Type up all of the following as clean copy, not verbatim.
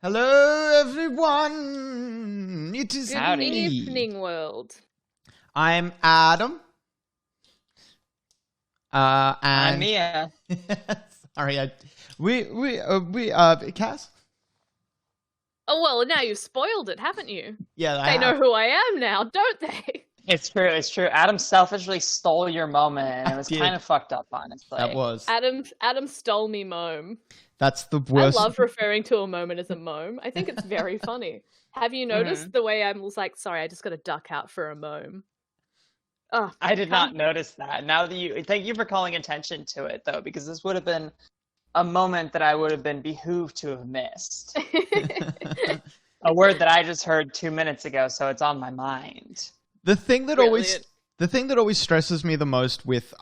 Hello, everyone. It is Good Howdy. me. evening, world. I'm Adam. I'm And Mia. sorry, Cass. Oh, well, now you've spoiled it, haven't you? Yeah, They know who I am now, don't they? It's true. It's true. Adam selfishly stole your moment, and it was did. kind of fucked up, honestly. That was. Adam stole me mome. That's the I worst. love referring to a moment as a mome. I think it's very funny. Have you noticed the way I'm like, sorry, I just got to duck out for a mome? Oh, I did not notice that. Now that thank you for calling attention to it, though, because this would have been a moment that I would have been behooved to have missed. A word that I just heard 2 minutes ago, so it's on my mind. The thing that Brilliant. always stresses me the most with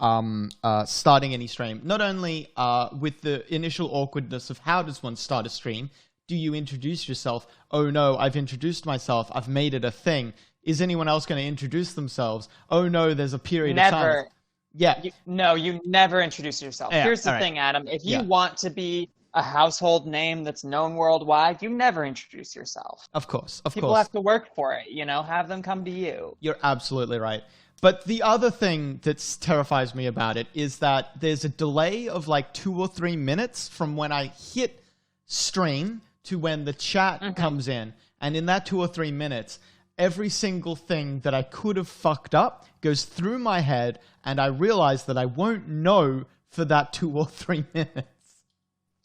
starting any stream, not only with the initial awkwardness of how does one start a stream, do you introduce yourself? Oh no, I've introduced myself, I've made it a thing. Is anyone else going to introduce themselves? Oh no, there's a period of silence. Never. Yeah. You never introduce yourself. Yeah, Here's the all right. thing, Adam. If you Yeah. want to be a household name that's known worldwide, you never introduce yourself. Of course. People have to work for it, have them come to you. You're absolutely right. But the other thing that terrifies me about it is that there's a delay of like 2 or 3 minutes from when I hit stream to when the chat comes in. And in that 2 or 3 minutes, every single thing that I could have fucked up goes through my head, and I realize that I won't know for that 2 or 3 minutes.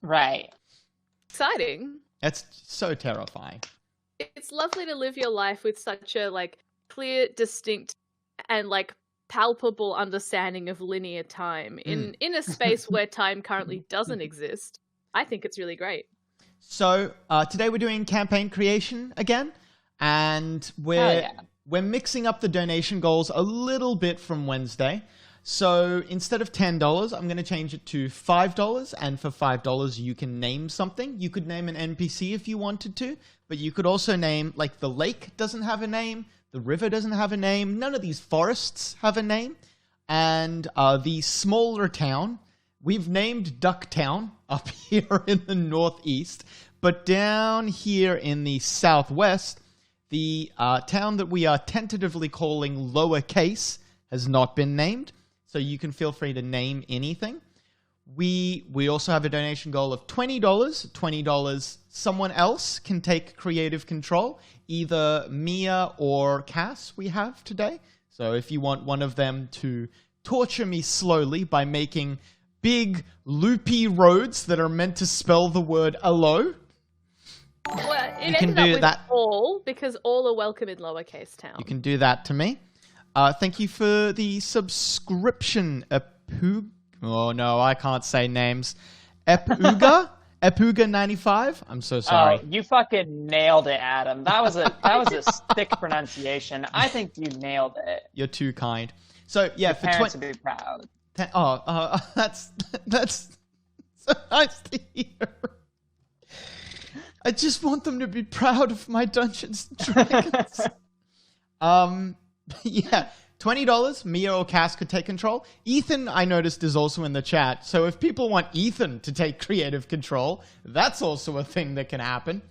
Right. Exciting. That's so terrifying. It's lovely to live your life with such a clear, distinct, and palpable understanding of linear time in a space where time currently doesn't exist. I think it's really great. So today we're doing campaign creation again, and we're mixing up the donation goals a little bit from Wednesday. So instead of $10, I'm going to change it to $5, and for $5 you can name something. You could name an NPC if you wanted to, but you could also name, like, the lake doesn't have a name, the river doesn't have a name, none of these forests have a name, and the smaller town, we've named Ducktown up here in the northeast, but down here in the southwest, the town that we are tentatively calling Lowercase has not been named. So you can feel free to name anything. We also have a donation goal of $20. $20, someone else can take creative control. Either Mia or Cass we have today. So if you want one of them to torture me slowly by making big loopy roads that are meant to spell the word hello. Well, it You can ended up do with that. all, because all are welcome in Lowercase Town. You can do that to me. Thank you for the subscription, Oh no, I can't say names. Epuga? Epuga95? I'm so sorry. Oh, you fucking nailed it, Adam. That was a thick pronunciation. I think you nailed it. You're too kind. So yeah, Your for parents would be proud. that's so nice to hear. I just want them to be proud of my Dungeons and Dragons. Yeah, $20, Mia or Cass could take control. Ethan, I noticed, is also in the chat. So if people want Ethan to take creative control, that's also a thing that can happen.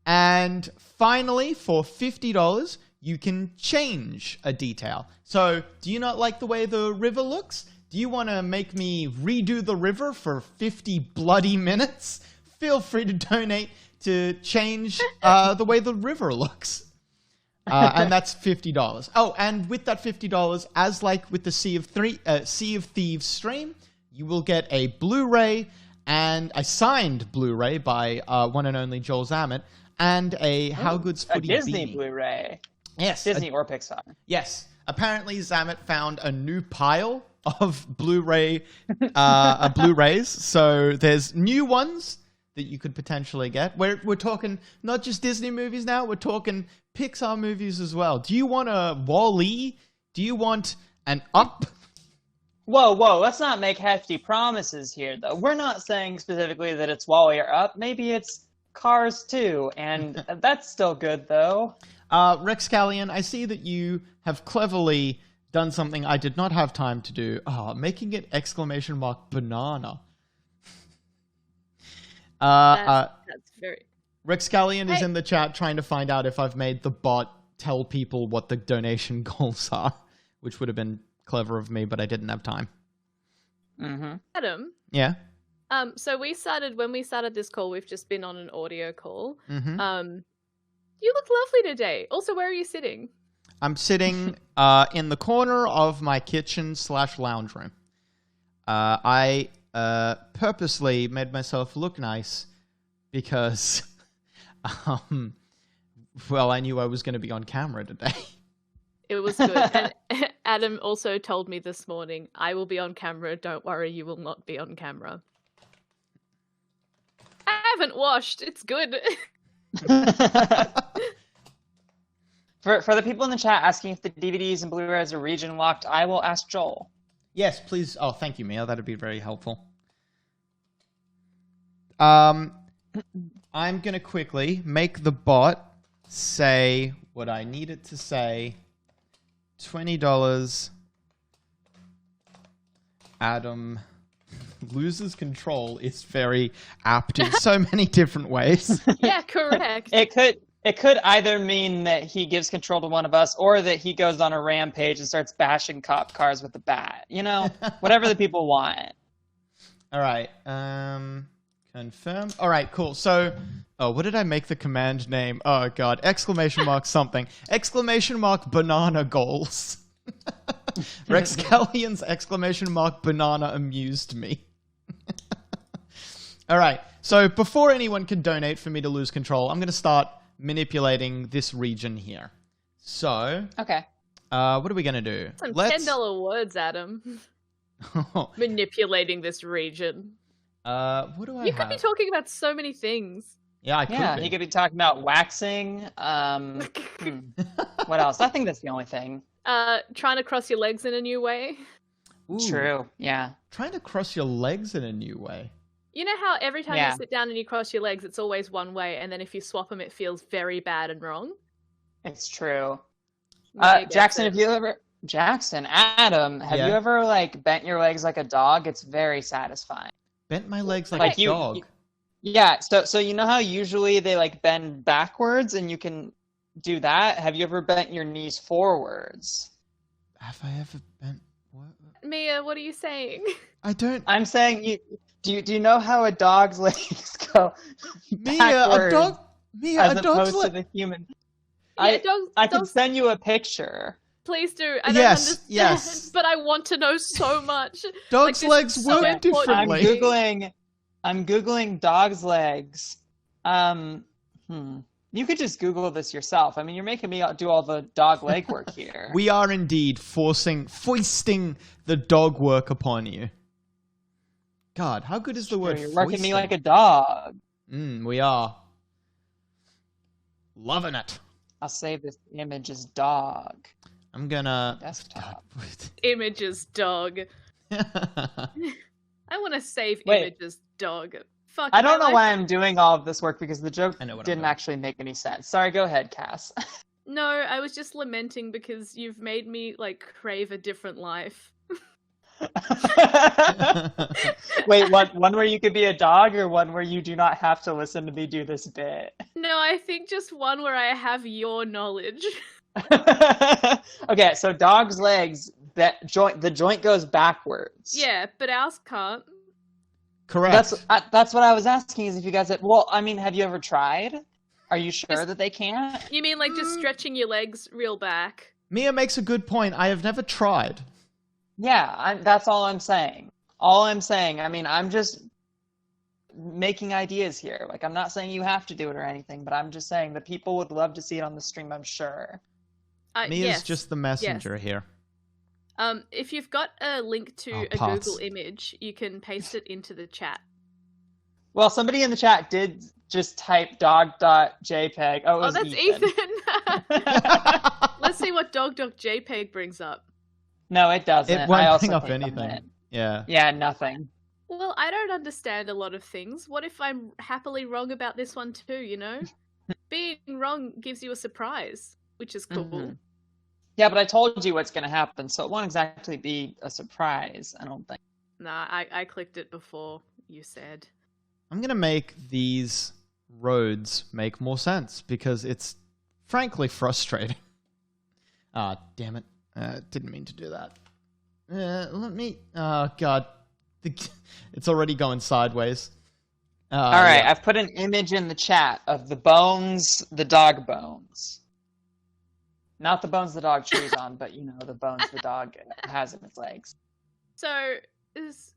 And finally, for $50, you can change a detail. So do you not like the way the river looks? Do you want to make me redo the river for 50 bloody minutes? Feel free to donate to change the way the river looks. And that's $50. Oh, and with that $50, as like with the Sea of Thieves stream, you will get a Blu-ray and a signed Blu-ray by one and only Joel Zammett, and a How Good's Footy A Disney beanie. Blu-ray. Yes, Disney or Pixar. yes. Apparently, Zammett found a new pile of Blu-rays. So there's new ones that you could potentially get. We're talking not just Disney movies now, we're talking Pixar movies as well. Do you want a Wall-E? Do you want an Up? Whoa, let's not make hefty promises here, though. We're not saying specifically that it's Wall-E or Up. Maybe it's Cars 2, and that's still good, though. Rex Callion, I see that you have cleverly done something I did not have time to do. Making it !banana. That's very... Rexcallion is in the chat trying to find out if I've made the bot tell people what the donation goals are, which would have been clever of me, but I didn't have time. Mm-hmm. Adam. Yeah. So when we started this call, we've just been on an audio call. Mm-hmm. You look lovely today. Also, where are you sitting? I'm sitting in the corner of my kitchen/lounge room. I purposely made myself look nice because, well, I knew I was going to be on camera today. It was good. And Adam also told me this morning, I will be on camera. Don't worry, you will not be on camera. I haven't washed. It's good. For the people in the chat asking if the DVDs and Blu-rays are region locked, I will ask Joel. Yes, please. Oh, thank you, Mia. That'd be very helpful. I'm going to quickly make the bot say what I need it to say. $20. Adam loses control is very apt in so many different ways. Yeah, correct. It could either mean that he gives control to one of us, or that he goes on a rampage and starts bashing cop cars with a bat. You know, whatever the people want. All right. Confirm. All right, cool. So, what did I make the command name? Oh, God. ! Something. ! Banana goals. Rexcallion's ! Banana amused me. All right. So, before anyone can donate for me to lose control, I'm going to start manipulating this region here. So, okay. What are we going to do? Some $10 words, Adam. Manipulating this region. What do I You have? could be talking about so many things. Yeah, I could be. He could be talking about waxing. What else? I think that's the only thing. Trying to cross your legs in a new way. Ooh, True, yeah. Trying to cross your legs in a new way. You know how every time you sit down and you cross your legs, it's always one way, and then if you swap them, it feels very bad and wrong? It's true. Jackson, Adam, have you ever, bent your legs like a dog? It's very satisfying. Bent my legs like a dog? Yeah, so you know how usually they, bend backwards, and you can do that? Have you ever bent your knees forwards? Have I ever bent... What? Mia, what are you saying? I don't... I'm saying Do you know how a dog's legs go backwards? Mia, a dog's to the human. Yeah, I can send you a picture. Please do. I don't understand, but I want to know so much. Dogs' legs work differently. I'm googling dogs' legs. You could just Google this yourself. I mean, you're making me do all the dog leg work here. We are indeed foisting the dog work upon you. God, how good is the word You're foisting? working me like a dog. We are. Loving it. I'll save this image as dog. I'm gonna... Desktop. Image as dog. I want to save image as dog. Fuck. I don't know why I'm doing all of this work because the joke didn't doing. actually make any sense. Sorry, go ahead, Cass. No, I was just lamenting because you've made me, crave a different life. Wait, one where you could be a dog or one where you do not have to listen to me do this bit? No, I think just one where I have your knowledge. Okay, so dog's legs, the joint goes backwards. Yeah, but ours can't. Correct. That's what I was asking, is if you guys have you ever tried? Are you sure that they can't? You mean just stretching your legs real back? Mia makes a good point. I have never tried. Yeah, that's all I'm saying. I mean, I'm just making ideas here. I'm not saying you have to do it or anything, but I'm just saying that people would love to see it on the stream, I'm sure. Mia's just the messenger here. If you've got a link to a Google image, you can paste it into the chat. Well, somebody in the chat did just type dog.jpg. Oh, that's Ethan. Let's see what dog.jpg brings up. No, it doesn't. It won't bring up anything. Yeah. Yeah, nothing. Well, I don't understand a lot of things. What if I'm happily wrong about this one too, you know? Being wrong gives you a surprise, which is cool. Mm-hmm. Yeah, but I told you what's going to happen, so it won't exactly be a surprise, I don't think. Nah, I clicked it before you said. I'm going to make these roads make more sense because it's frankly frustrating. Ah, damn it. Didn't mean to do that. Let me... Oh, God. It's already going sideways. All right, yeah. I've put an image in the chat of the bones, the dog bones. Not the bones the dog chews on, but, you know, the bones the dog has in its legs. So as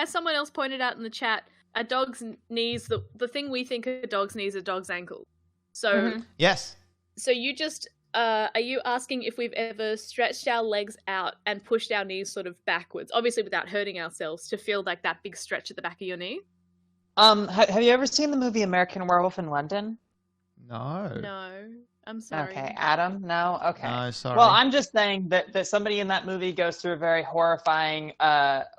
someone else pointed out in the chat, a dog's knees, the thing we think a dog's knees are dog's ankles. So Yes. So you just are you asking if we've ever stretched our legs out and pushed our knees sort of backwards, obviously without hurting ourselves, to feel like that big stretch at the back of your knee? Have you ever seen the movie American Werewolf in London? No. No, I'm sorry. Okay, Adam, no? Okay. No, sorry. Well, I'm just saying that somebody in that movie goes through a very horrifying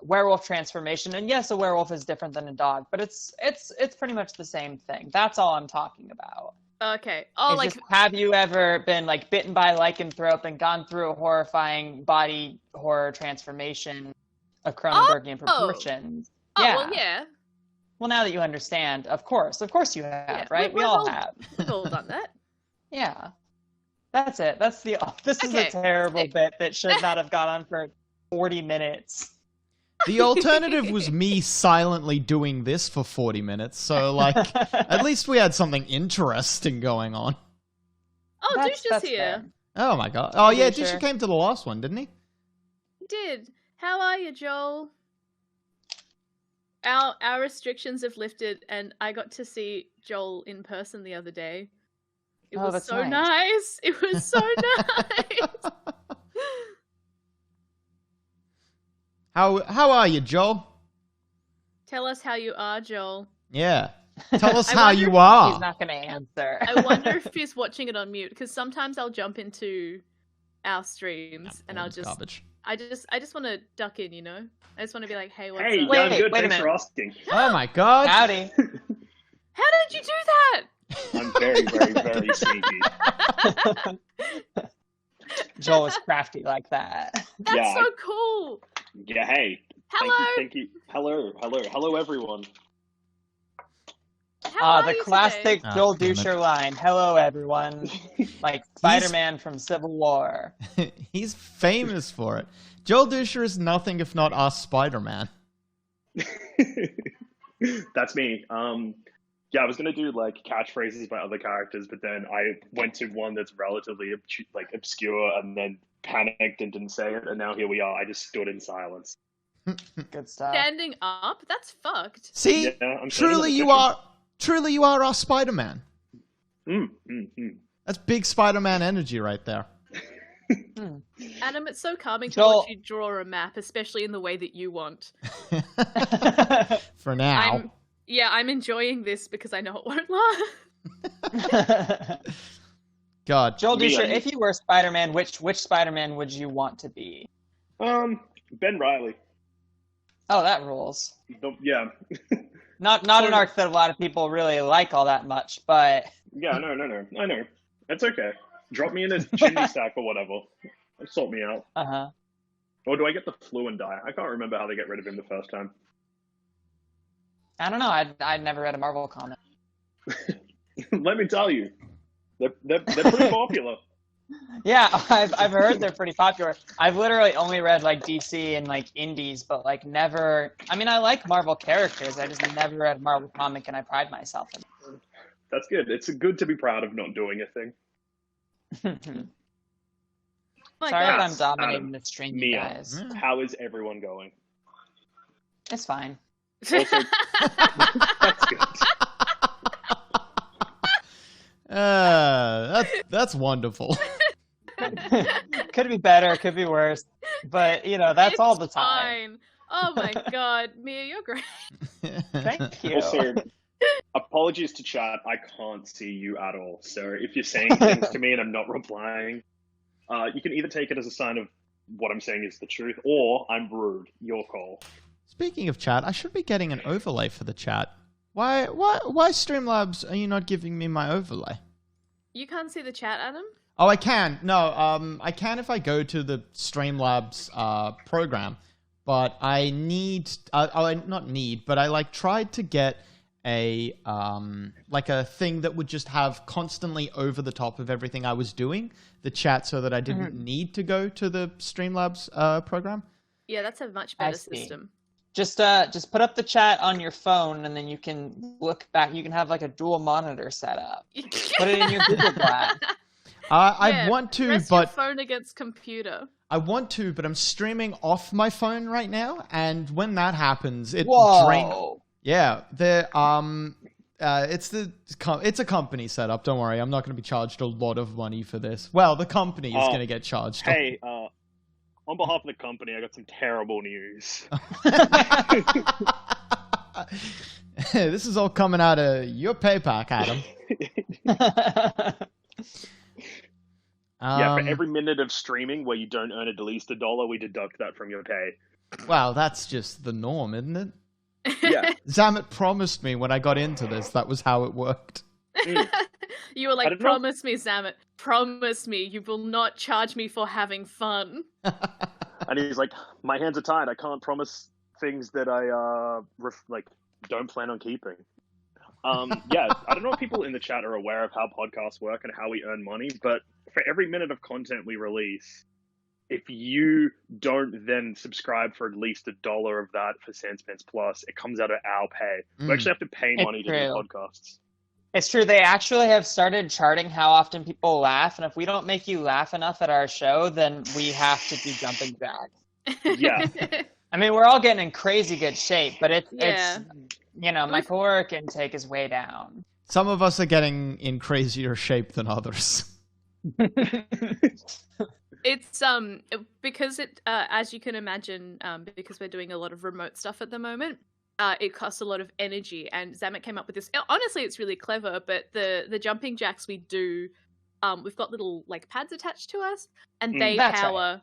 werewolf transformation, and yes, a werewolf is different than a dog, but it's pretty much the same thing. That's all I'm talking about. Okay. Oh, like, just, have you ever been like bitten by a lycanthrope and gone through a horrifying body horror transformation of Cronenbergian proportions? Oh, yeah. Well, yeah. Well, now that you understand, of course you have, Yeah, right? We all have. We've all done that. Yeah. That's it. This is Okay, a terrible sick. bit that should not have gone on for 40 minutes. The alternative was me silently doing this for 40 minutes, so, like, at least we had something interesting going on. Oh, Douche is here. fair. Oh, my God. Oh, yeah, Sure. Dusha came to the last one, didn't he? He did. How are you, Joel? Our restrictions have lifted, and I got to see Joel in person the other day. It was that's so nice. nice. It was so nice. How are you, Joel? Tell us how you are, Joel. Yeah. Tell us I how wonder you if are. He's not going to answer. I wonder if he's watching it on mute, because sometimes I'll jump into our streams and I'll just Garbage. I just want to duck in, you know? I just want to be like, hey, what's Hey, up? yeah, I'm Wait, good. wait a Thanks for minute. asking. Oh, my God. Howdy. How did you do that? I'm very, very, very sneaky. Joel is crafty like that. That's Yeah, so cool. Yeah, hey. Hello. Thank you. Hello, everyone. How are The you classic today? Oh, Joel damn it. Dusher line, hello everyone. Like Spider-Man from Civil War. He's famous for it. Joel Dusha is nothing if not our Spider-Man. That's me. Yeah, I was gonna do like catchphrases by other characters, but then I went to one that's relatively obscure, and then panicked and didn't say it, and now here we are. I just stood in silence. Good stuff. Standing up? That's fucked. See, Yeah, I'm truly saying you it are our Spider-Man. That's big Spider-Man energy right there. Adam, it's so calming to Joel- watch you draw a map, especially in the way that you want. For now. I'm enjoying this because I know it won't last. God. Joel Me, Dusher, I- if you were Spider-Man, which Spider-Man would you want to be? Ben Riley. Oh, that rules. Yeah. Not an arc that a lot of people really like all that much, but Yeah, no. I know. That's okay. Drop me in a chimney stack or whatever. Sort me out. uh-huh. Or do I get the flu and die? I can't remember how they get rid of him the first time. I don't know. I'd never read a Marvel comic. Let me tell you, they're pretty popular. Yeah, I've heard they're pretty popular. I've literally only read like DC and like indies, but like never. I mean, I like Marvel characters. I just never read a Marvel comic, and I pride myself in That's good. It's good to be proud of not doing a thing. it. My Sorry God. if I'm dominating Adam, the stream, Mia. you guys. How is everyone going? It's fine. Also, that's good. That's wonderful. Could be better, could be worse, but you know that's all the It's time. fine. Oh my God, Mia, you're great. Thank you. Also, apologies to chat. I can't see you at all. So if you're saying things to me and I'm not replying, you can either take it as a sign of what I'm saying is the truth, or I'm rude. Your call. Speaking of chat, I should be getting an overlay for the chat. Why Streamlabs are you not giving me my overlay? You can't see the chat, Adam? Oh, I can. No, I can if I go to the Streamlabs program, but I need, not need, but I like tried to get like a thing that would just have constantly over the top of everything I was doing the chat, so that I didn't need to go to the Streamlabs program. Yeah, that's a much better system. Just put up the chat on your phone, and then you can look back. You can have like a dual monitor set up. Put it in your Google Glass. I want to, press but your phone against computer. I want to, but I'm streaming off my phone right now, and when that happens, it drains. Yeah, it's a company setup. Don't worry, I'm not going to be charged a lot of money for this. Well, the company is going to get charged. Hey, on behalf of the company, I got some terrible news. This is all coming out of your pay pack, Adam. Yeah, for every minute of streaming where you don't earn at least $1, we deduct that from your pay. Well, that's just the norm, isn't it? Yeah. Zamet promised me when I got into this that was how it worked. You were like, promise me, Zamet. Promise me you will not charge me for having fun. And he's like, my hands are tied. I can't promise things that I don't plan on keeping. Yeah, I don't know if people in the chat are aware of how podcasts work and how we earn money, but for every minute of content we release, if you don't then subscribe for at least $1 of that for Sandspence Plus, it comes out of our pay. We actually have to pay money to do podcasts. It's true. They actually have started charting how often people laugh, and if we don't make you laugh enough at our show, then we have to do jumping jacks. Yeah. I mean, we're all getting in crazy good shape, but it's my caloric intake is way down. Some of us are getting in crazier shape than others. It's because it as you can imagine, because we're doing a lot of remote stuff at the moment, it costs a lot of energy, and Zamet came up with this. Honestly, it's really clever, but the jumping jacks we do, we've got little like pads attached to us, and they power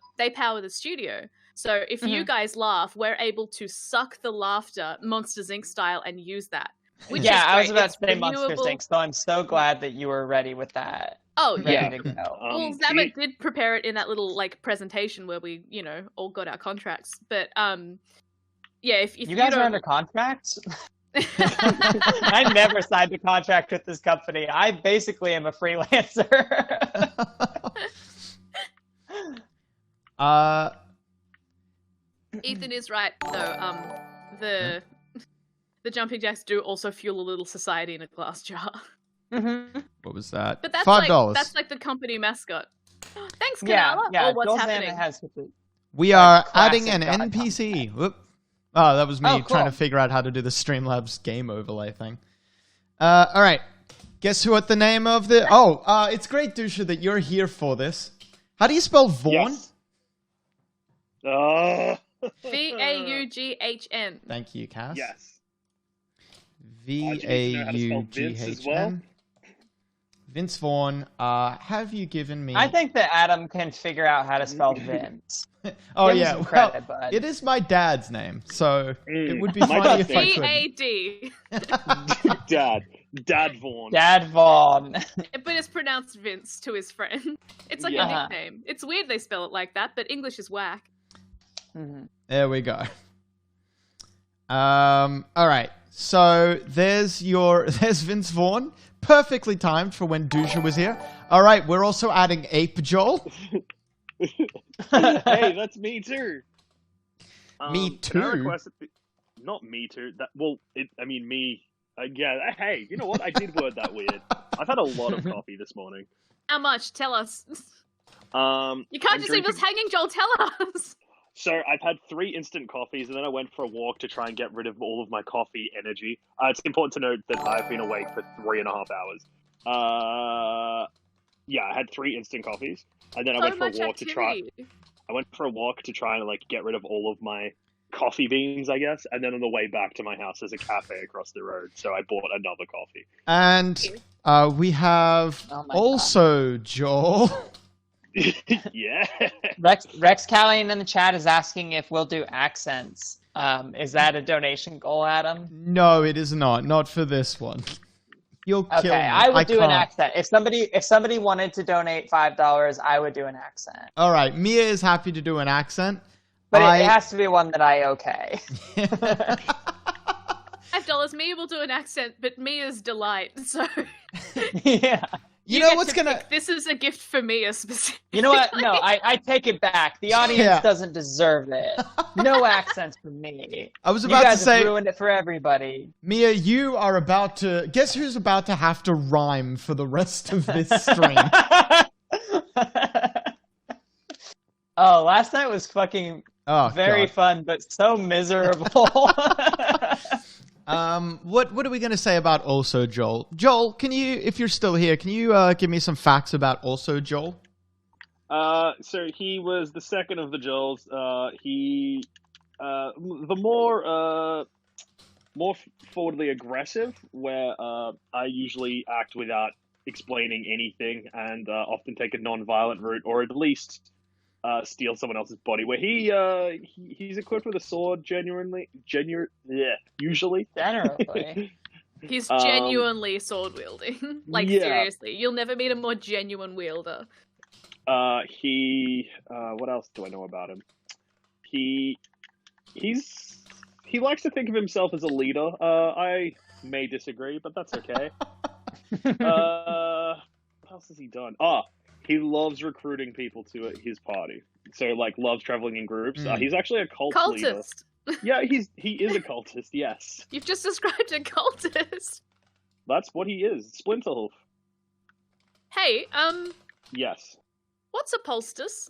the studio. So if you guys laugh, we're able to suck the laughter Monsters Inc. style and use that. Which is great. I was about to say Monsters Inc. So I'm so glad that you were ready with that. Oh yeah. Ready to go. Well, Zamet did prepare it in that little like presentation where we, all got our contracts. But yeah, if you guys are under contract. I never signed a contract with this company. I basically am a freelancer. Ethan is right though. The jumping jacks do also fuel a little society in a glass jar. What was that? But that's $5. That's like the company mascot. Thanks, Kanala. Yeah. Or what's happening? We are adding an NPC. Whoop. Oh, that was me cool. trying to figure out how to do the Streamlabs game overlay thing. All right. Guess what the name of the... it's great, Dusha, that you're here for this. How do you spell Vaughn? Yes. Vaughn. Thank you, Cass. Yes. Vaughn. Vince Vaughn, have you given me... I think that Adam can figure out how to spell Vince. Credit, it is my dad's name, so it would be funny if I couldn't. Dad Vaughn. Dad Vaughn. But it's pronounced Vince to his friend. It's like a nickname. It's weird they spell it like that, but English is whack. There we go. All right. So there's Vince Vaughn. Perfectly timed for when Dusha was here. All right, we're also adding Ape Joel. Hey, that's me too. Me too? Not me too. Me. Hey, you know what? I did word that weird. I've had a lot of coffee this morning. How much? Tell us. You can't just leave us hanging, Joel. Tell us. So I've had 3 instant coffees, and then I went for a walk to try and get rid of all of my coffee energy. It's important to note that I've been awake for 3.5 hours. I had 3 instant coffees, and then I went for a walk to try. I went for a walk to try and get rid of all of my coffee beans, I guess. And then on the way back to my house, there's a cafe across the road, so I bought another coffee. And we have also Joel. Yeah. Rex Callion in the chat is asking if we'll do accents. Is that a donation goal, Adam? No, it is not. Not for this one. You'll kill me. I would do an accent. If somebody wanted to donate $5, I would do an accent. All right, Mia is happy to do an accent. But it has to be one that I okay. $5 fellas, Mia will do an accent, but Mia's delight. So Yeah. You know get what's to gonna? pick. This is a gift for Mia specifically. You know what? No, I take it back. The audience Yeah. doesn't deserve it. No accents from me. I was You about to guys say, have ruined it for everybody. Mia, you are about to guess who's about to have to rhyme for the rest of this stream. Oh, last night was fucking Oh, very God. fun, but so miserable. What are we going to say about Also Joel? Joel, can you, if you're still here, can you give me some facts about Also Joel? So he was the second of the Joels. The more forwardly aggressive, where I usually act without explaining anything and often take a non-violent route, or at least steal someone else's body. Where he's equipped with a sword, usually. Generally. He's genuinely sword wielding. Like yeah. seriously, you'll never meet a more genuine wielder. What else do I know about him? He likes to think of himself as a leader. I may disagree, but that's okay. What else has he done? He loves recruiting people to his party. So, like, loves traveling in groups. He's actually a cult leader. Cultist. Yeah, he is a cultist, yes. You've just described a cultist. That's what he is. Splinterhoof. Hey, Yes. what's a poultice?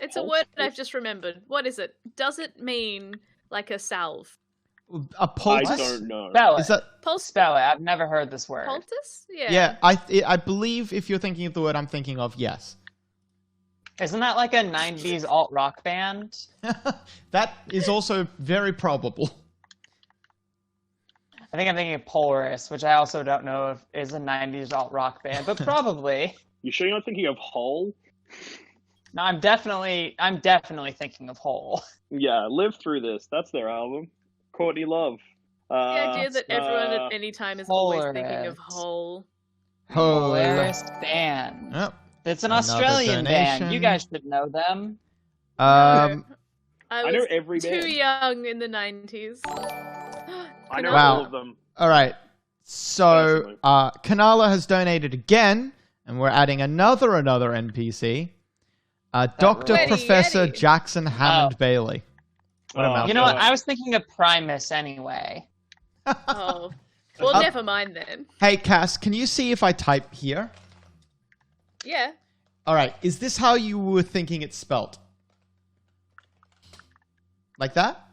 It's a word I've just remembered. What is it? Does it mean like a salve? A poultice? I don't know. Spell it. Is that? Spell it. I've never heard this word. Poultice? Yeah. Yeah, I believe if you're thinking of the word I'm thinking of, yes. Isn't that like a 90s alt-rock band? That is also very probable. I think I'm thinking of Polaris, which I also don't know if is a 90s alt-rock band, but probably. You sure you're not thinking of Hole? No, I'm definitely thinking of Hole. Yeah, Live Through This. That's their album. Courtney Love. The idea that everyone at any time is always thinking of whole. Polaris band. Yep. It's an Another Australian band. donation. You guys should know them. I I was know every too band. young in the 90s. I know Wow. all of them. All right. So, Personally. Kanala has donated again, and we're adding another NPC. Dr. Ready, Professor Yeti. Jackson Hammond Bailey. What a Oh, mouthful. You know what? I was thinking of Primus anyway. Oh. Well, never mind then. Hey, Cass, can you see if I type here? Yeah. All right. Is this how you were thinking it's spelt? Like that?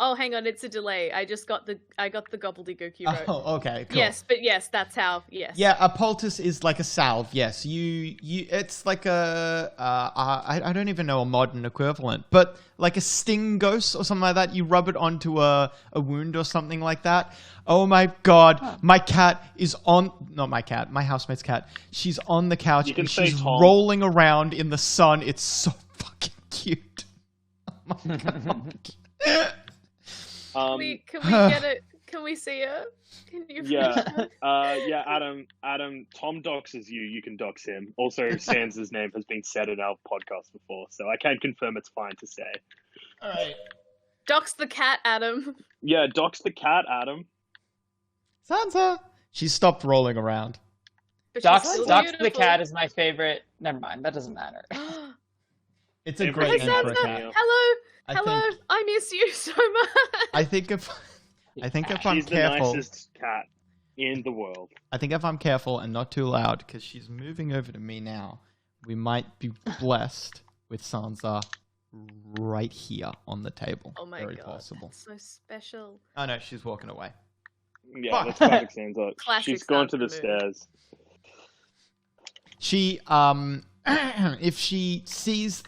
Oh, hang on, it's a delay. I got the gobbledygook you wrote. Oh, okay. Cool. Yes, but yes, that's how. Yes. Yeah, a poultice is like a salve. Yes, it's like a I don't even know a modern equivalent, but like a sting ghost or something like that. You rub it onto a wound or something like that. Oh my God, my cat is not my cat, my housemate's cat. She's on the couch You can and say she's Tom. rolling around in the sun. It's so fucking cute. Oh my God. Can we get it? Can we see her? Can you? Yeah. Yeah, Adam, Tom doxes you. You can dox him. Also, Sans' name has been said in our podcast before, so I can confirm it's fine to say. All right. Dox the cat, Adam. Yeah, dox the cat, Adam. Sansa. She stopped rolling around. But Dox she's still the beautiful. cat is my favorite. Never mind. That doesn't matter. It's a Hey, great Hey, name for a Sansa. cat. Hello. I Hello. think- I miss you so much. I think if I'm She's the careful, nicest cat in the world. I think if I'm careful and not too loud, because she's moving over to me now, we might be blessed with Sansa right here on the table. Oh my Very God. possible. That's so special. Oh no, she's walking away. Yeah, that's classic Sans. Classic She's gone to the Sansa move. stairs. She if she sees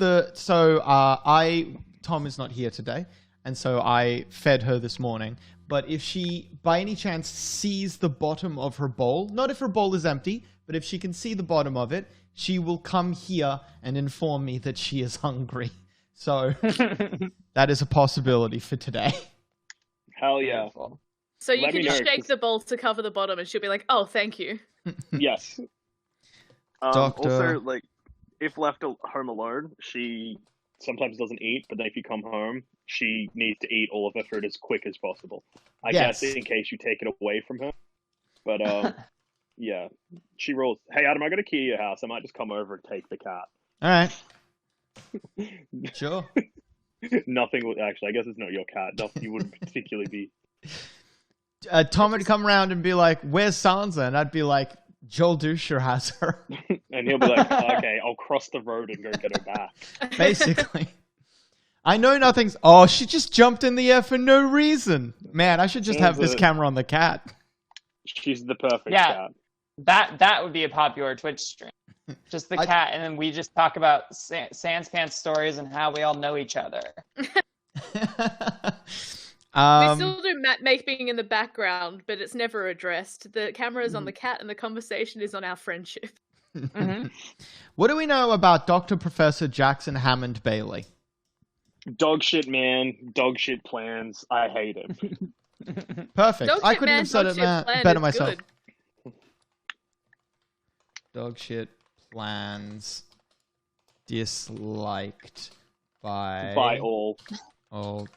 Tom is not here today, and so I fed her this morning. But if she, by any chance, sees the bottom of her bowl, not if her bowl is empty, but if she can see the bottom of it, she will come here and inform me that she is hungry. So that is a possibility for today. Hell yeah. Beautiful. So you Let can me just know, shake 'cause- the bowl to cover the bottom, and she'll be like, "Oh, thank you." Yes. Doctor. Also, like, if left home alone, she sometimes doesn't eat, but then if you come home, she needs to eat all of her food as quick as possible. I Yes. guess in case you take it away from her. But yeah, she rules. Hey Adam, I got a key to your house. I might just come over and take the cat. All right. Sure. Nothing would actually. I guess it's not your cat. Nothing you wouldn't particularly be. Tom would come around and be like, "Where's Sansa?" And I'd be like, "Joel Dusher has her." And he'll be like, "Okay, I'll cross the road and go get her back." Basically. I know nothing's... Oh, she just jumped in the air for no reason. Man, I should just have this camera on the cat. She's the perfect Yeah. cat. That would be a popular Twitch stream. Just the cat, and then we just talk about Sans Pants stories and how we all know each other. We Um, still do matchmaking in the background, but it's never addressed. The camera is on the cat, and the conversation is on our friendship. What do we know about Dr. Professor Jackson Hammond Bailey? Dog shit man, dog shit plans. I hate him. Perfect. Dog I shit couldn't man, have said dog it shit plan better is myself. good. Dog shit plans disliked by all. Whoop.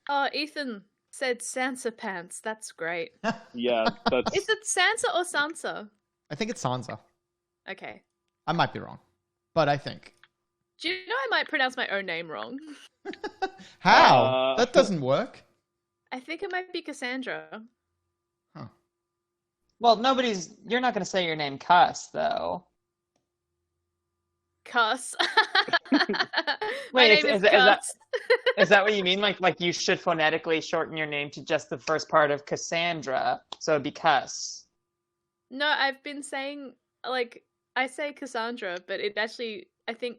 Oh, Ethan said Sansa pants. That's great. Yeah, that's Is it Sansa or Sansa? I think it's Sansa. Okay. I might be wrong, but I think. Do you know I might pronounce my own name wrong? How? That doesn't work. I think it might be Cassandra. Well, you're not going to say your name Cuss, though. Cuss. My Wait, name is is that- Cuss. Is that what you mean? Like you should phonetically shorten your name to just the first part of Cassandra, so it'd be Cuss. No, I've been saying, like, I say Cassandra, but it actually, I think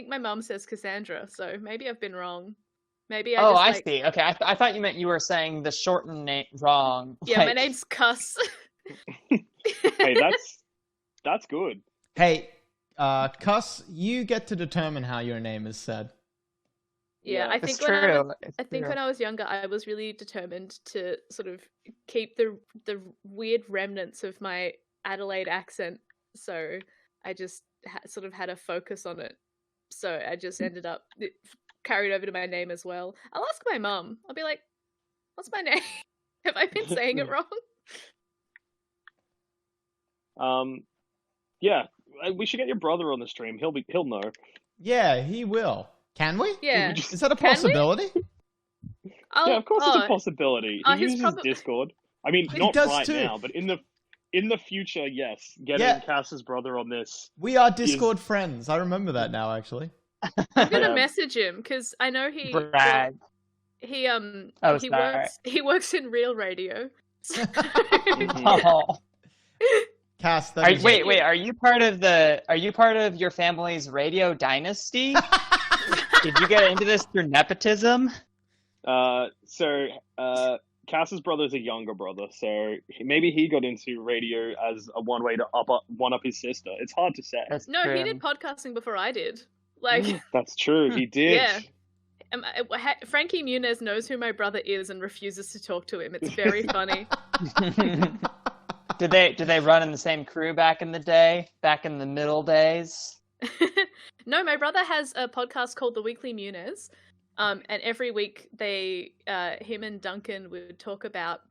my mum says Cassandra, so maybe I've been wrong. Maybe I see. Okay, I thought you meant you were saying the shortened name wrong. Yeah, my name's Cuss. hey, that's good. Hey, Cuss, you get to determine how your name is said. Yeah, I It's think true. when I was younger, I was really determined to sort of keep the weird remnants of my Adelaide accent, so I just sort of had a focus on it. So I just ended up carried over to my name as well. I'll ask my mum. I'll be like, "What's my name? Have I been saying it wrong?" Yeah, we should get your brother on the stream. He'll know. Yeah, he will. Can we? Yeah. Is that a Can we? possibility? Yeah, of course it's a possibility. He he's uses Discord. I mean, He not does right too. now, but in the future, yes. Getting Yeah. Cass's brother on this. We are Discord friends. I remember that now, actually. I'm gonna Yeah. message him because I know he Brag. he Oh, sorry. works in real radio. So- Oh. Cass, that is... Wait. Are you part of your family's radio dynasty? Did you get into this through nepotism? Cass's brother's a younger brother, so maybe he got into radio as a one way to one up his sister. It's hard to say. That's No, true. he did podcasting before I did. Like, That's true. He did. Yeah. Frankie Muniz knows who my brother is and refuses to talk to him. It's very funny. Did they run in the same crew back in the day? Back in the middle days? No, my brother has a podcast called The Weekly Muniz. And every week him and Duncan would talk about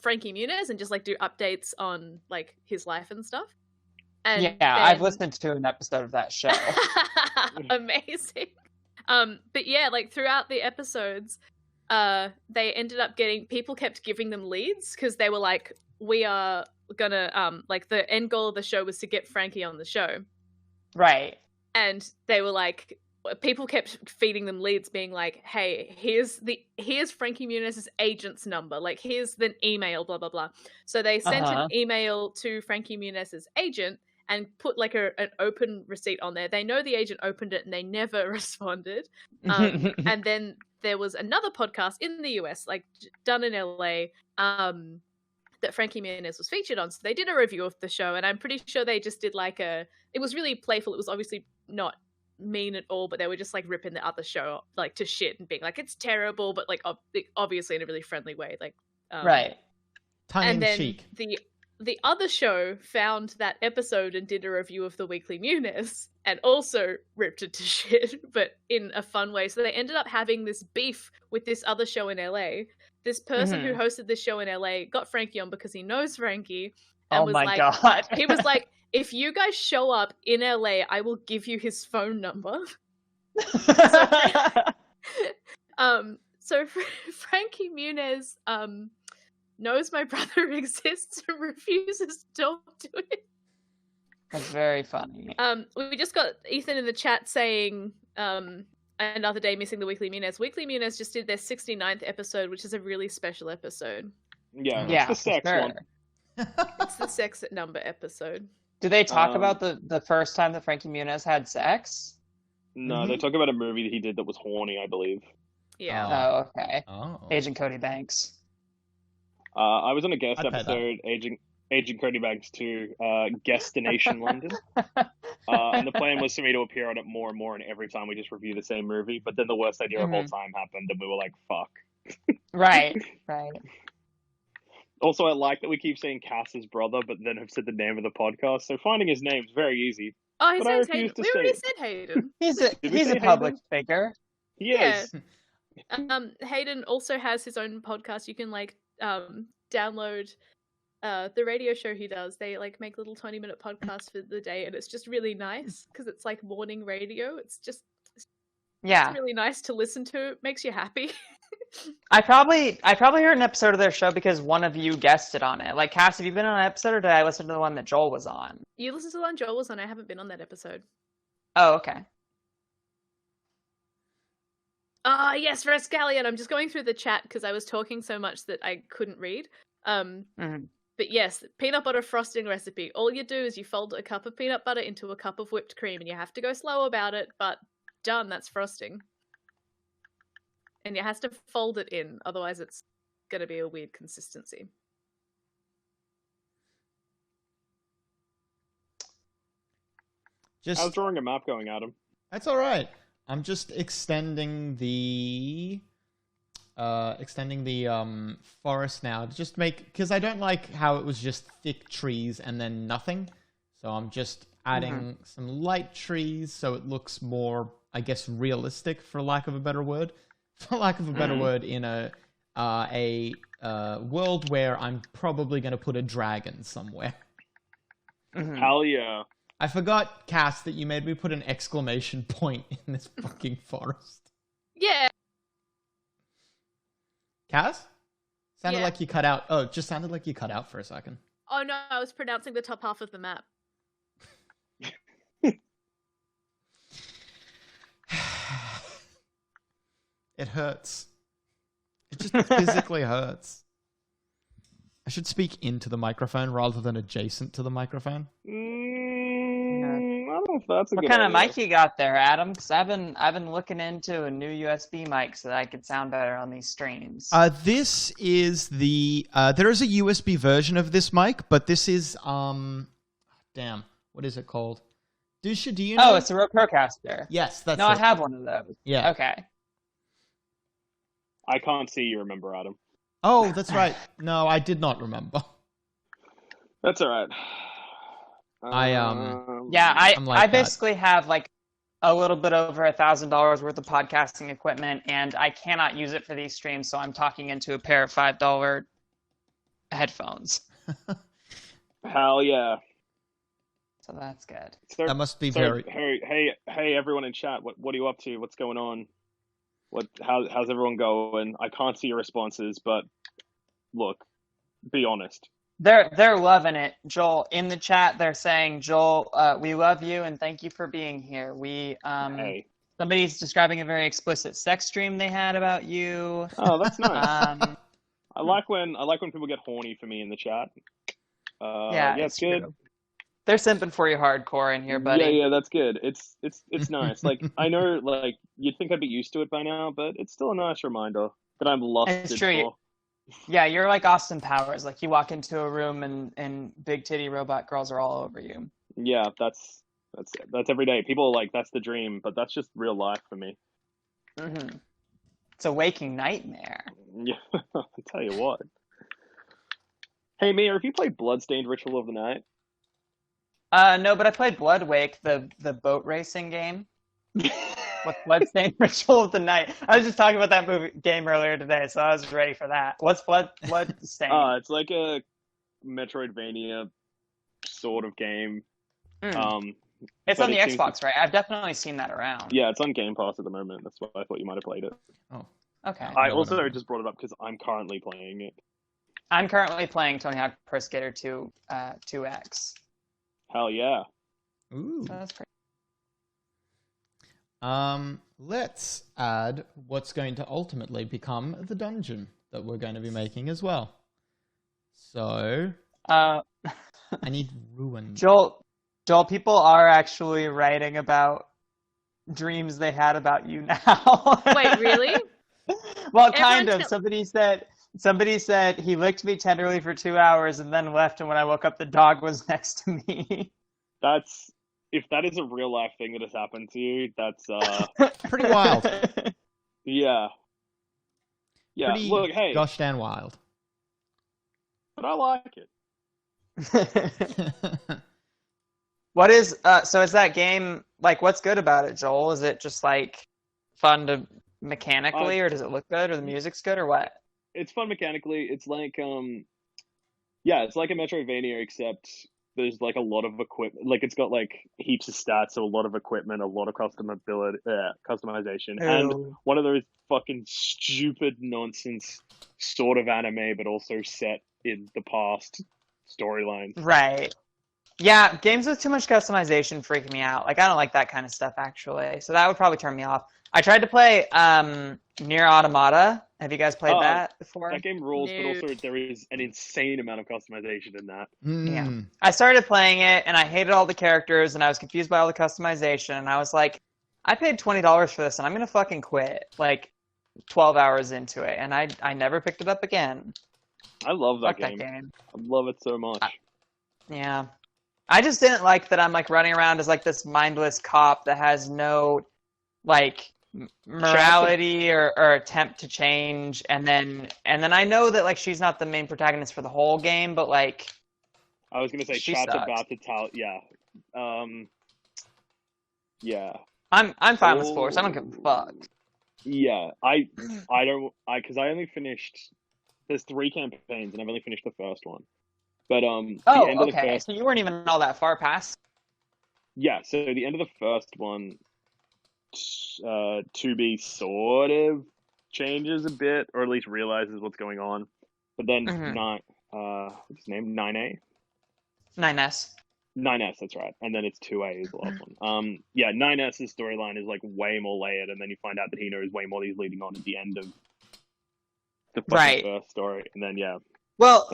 Frankie Muniz and just like do updates on like his life and stuff. And I've listened to an episode of that show. Amazing. But yeah, like throughout the episodes, they ended up people kept giving them leads because they were like, we are gonna like the end goal of the show was to get Frankie on the show. Right. And they were like, people kept feeding them leads being like, hey, here's Frankie Muniz's agent's number, like here's the email, blah blah blah. So they sent an email to Frankie Muniz's agent and put like an open receipt on there. They know the agent opened it and they never responded. And then there was another podcast in the US, like done in LA, that Frankie Muniz was featured on. So they did a review of the show, and I'm pretty sure they just did like it was really playful. It was obviously not mean at all, but they were just like ripping the other show like to shit and being like, it's terrible, but like obviously in a really friendly way. Like right. Tongue and in then cheek. the other show found that episode and did a review of the Weekly Muniz and also ripped it to shit, but in a fun way. So they ended up having this beef with this other show in LA. This person who hosted this show in LA got Frankie on because he knows Frankie. And was like, God. He was like, if you guys show up in LA, I will give you his phone number. So Frankie Muniz knows my brother exists and refuses to talk to him. That's very funny. We just got Ethan in the chat saying another day missing the Weekly Muniz. Weekly Muniz just did their 69th episode, which is a really special episode. Yeah, yeah, it's the sex one. It's the sex number episode. Do they talk about the first time that Frankie Muniz had sex? No, they talk about a movie that he did that was horny, I believe. Yeah. Oh, okay. Oh. Agent Cody Banks. I was on a guest I'd pay episode, Agent Cody Banks 2, Guestination London. And the plan was for me to appear on it more and more, and every time we just review the same movie. But then the worst idea of all time happened, and we were like, fuck. Right. Also, I like that we keep saying Cass's brother, but then have said the name of the podcast. So finding his name is very easy. Oh, his But I name's refuse Hayden. to We already say said Hayden. He's say a public Hayden? figure. He is. Hayden also has his own podcast. You can download the radio show he does. They make little 20-minute podcasts for the day, and it's just really nice because it's like morning radio. It's really nice to listen to. It makes you happy. I probably heard an episode of their show because one of you guested on it. Like, Cass, have you been on an episode, or did I listen to the one that Joel was on? You listened to the one Joel was on. I haven't been on that episode. Oh, okay. Yes, Rascallion. I'm just going through the chat because I was talking so much that I couldn't read. But yes, peanut butter frosting recipe. All you do is you fold a cup of peanut butter into a cup of whipped cream, and you have to go slow about it, but done, that's frosting. And it has to fold it in, otherwise it's going to be a weird consistency. How's drawing a map going, Adam? That's all right. I'm just extending the forest now to just make, because I don't like how it was just thick trees and then nothing. So I'm just adding some light trees so it looks more, I guess, realistic, for lack of a better word. For lack of a better word, in a world where I'm probably going to put a dragon somewhere. Hell yeah. I forgot, Cass, that you made me put an exclamation point in this fucking forest. Yeah. Cass? Sounded Yeah. like you cut out. Oh, it just sounded like you cut out for a second. Oh no, I was pronouncing the top half of the map. It hurts. It just physically hurts. I should speak into the microphone rather than adjacent to the microphone. I don't know if that's a What good kind of idea. mic you got there, Adam? Because I've been looking into a new USB mic so that I could sound better on these streams. This is the there is a USB version of this mic, but this is damn, what is it called? Do you know? Oh, it's a Rode Procaster. Yes, that's No, it. I have one of those. Yeah. Okay. I can't see you remember, Adam. Oh, that's right. No, I did not remember. That's all right. Yeah, I'm like I that. basically have like a little bit over $1,000 worth of podcasting equipment, and I cannot use it for these streams, so I'm talking into a pair of $5 headphones. Hell yeah. So that's good. So, That must be so, very. hey, everyone in chat. What are you up to? What's going on? How's everyone going? I can't see your responses, but look, be honest. They're loving it, Joel. In the chat, they're saying, Joel, we love you and thank you for being here. Hey. Somebody's describing a very explicit sex stream they had about you. Oh, that's nice. Um, I like when people get horny for me in the chat. yeah, it's good. true. They're simping for you hardcore in here, buddy. Yeah, that's good. It's nice. Like, I know, like, you'd think I'd be used to it by now, but it's still a nice reminder that I'm lusted It's true. for. Yeah, you're like Austin Powers. Like, you walk into a room and big titty robot girls are all over you. Yeah, that's every day. People are like, that's the dream, but that's just real life for me. Mm-hmm. It's a waking nightmare. Yeah, I'll tell you what. Hey, Mia, have you played Bloodstained Ritual of the Night? No, but I played Bloodwake, the boat racing game. What's Bloodstained Ritual of the Night? I was just talking about that game earlier today, so I was ready for that. What's Bloodstained? It's like a Metroidvania sort of game. It's on the Xbox, right? I've definitely seen that around. Yeah, it's on Game Pass at the moment. That's why I thought you might have played it. Oh, okay. I also just brought it up because I'm currently playing it. I'm currently playing Tony Hawk Pro Skater 2 2X. Hell yeah! Ooh. So that's pretty. Let's add what's going to ultimately become the dungeon that we're going to be making as well. So, I need ruin. Joel, people are actually writing about dreams they had about you now. Wait, really? Well, kind of. Somebody said he licked me tenderly for 2 hours and then left, and when I woke up, the dog was next to me. If that is a real life thing that has happened to you, that's pretty wild. Yeah. Yeah. Pretty look, hey, gosh damn wild. But I like it. What is so is that game like what's good about it, Joel? Is it just like fun to mechanically or does it look good or the music's good or what? It's fun mechanically. It's like yeah, it's like a Metroidvania except there's like a lot of equipment. Like it's got like heaps of stats, so a lot of equipment, a lot of customization, and one of those fucking stupid nonsense sort of anime, but also set in the past storylines. Right. Yeah, games with too much customization freak me out. Like I don't like that kind of stuff actually. So that would probably turn me off. I tried to play Nier Automata. Have you guys played that before? That game rules, but also there is an insane amount of customization in that. Yeah. I started playing it and I hated all the characters and I was confused by all the customization and I was like, I paid $20 for this and I'm gonna fucking quit like 12 hours into it and I never picked it up again. I love that game. I love it so much. Yeah. I just didn't like that I'm like running around as like this mindless cop that has no like morality or attempt to change and then I know that like she's not the main protagonist for the whole game but like I was gonna say chat's about to tell yeah I'm fine with sports. I don't give a fuck. Yeah, I because I only finished there's 3 campaigns and I've only finished the first one. But the end of the first... So you weren't even all that far past. Yeah, so the end of the first one 2B sort of changes a bit, or at least realizes what's going on. But then what's his name? 9A? 9S. 9S, that's right. And then it's 2A is the last one. Yeah, 9S's storyline is like way more layered, and then you find out that he knows way more that he's leading on at the end of the first story. And then well,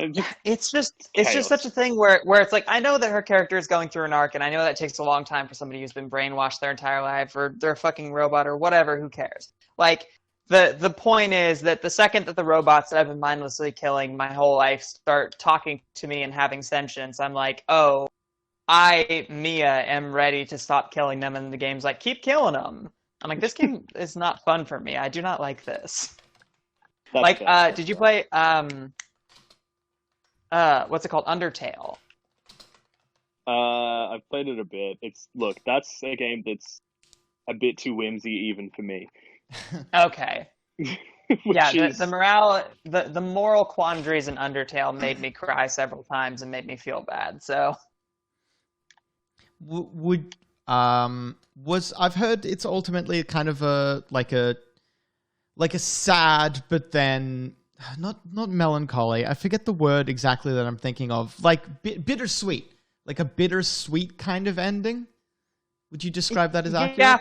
it's just such a thing where it's like I know that her character is going through an arc, and I know that takes a long time for somebody who's been brainwashed their entire life, or they're a fucking robot, or whatever. Who cares? Like the point is that the second that the robots that I've been mindlessly killing my whole life start talking to me and having sentience, I'm like, oh, I Mia am ready to stop killing them, and the game's like, keep killing them. I'm like, this game is not fun for me. I do not like this. Did you play what's it called? Undertale. I've played it a bit. That's a game that's a bit too whimsy even for me. Okay. The moral quandaries in Undertale made me cry several times and made me feel bad. So I've heard it's ultimately kind of a sad, but then not melancholy. I forget the word exactly that I'm thinking of. Like bittersweet, like a bittersweet kind of ending. Would you describe that as accurate? Yeah,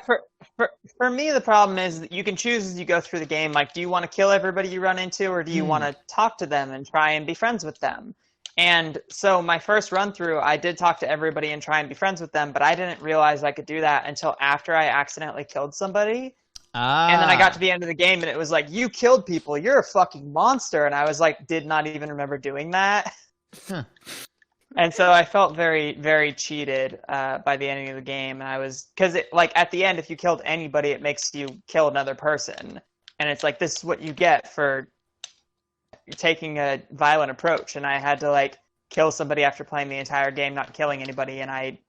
for me, the problem is that you can choose as you go through the game. Like, do you want to kill everybody you run into, or do you want to talk to them and try and be friends with them? And so my first run through, I did talk to everybody and try and be friends with them, but I didn't realize I could do that until after I accidentally killed somebody. And then I got to the end of the game, and it was like, you killed people. You're a fucking monster. And I was like, did not even remember doing that. Huh. And so I felt very, very cheated by the ending of the game. And I was, because at the end, if you killed anybody, it makes you kill another person. And it's like, this is what you get for taking a violent approach, and I had to like kill somebody after playing the entire game, not killing anybody, and I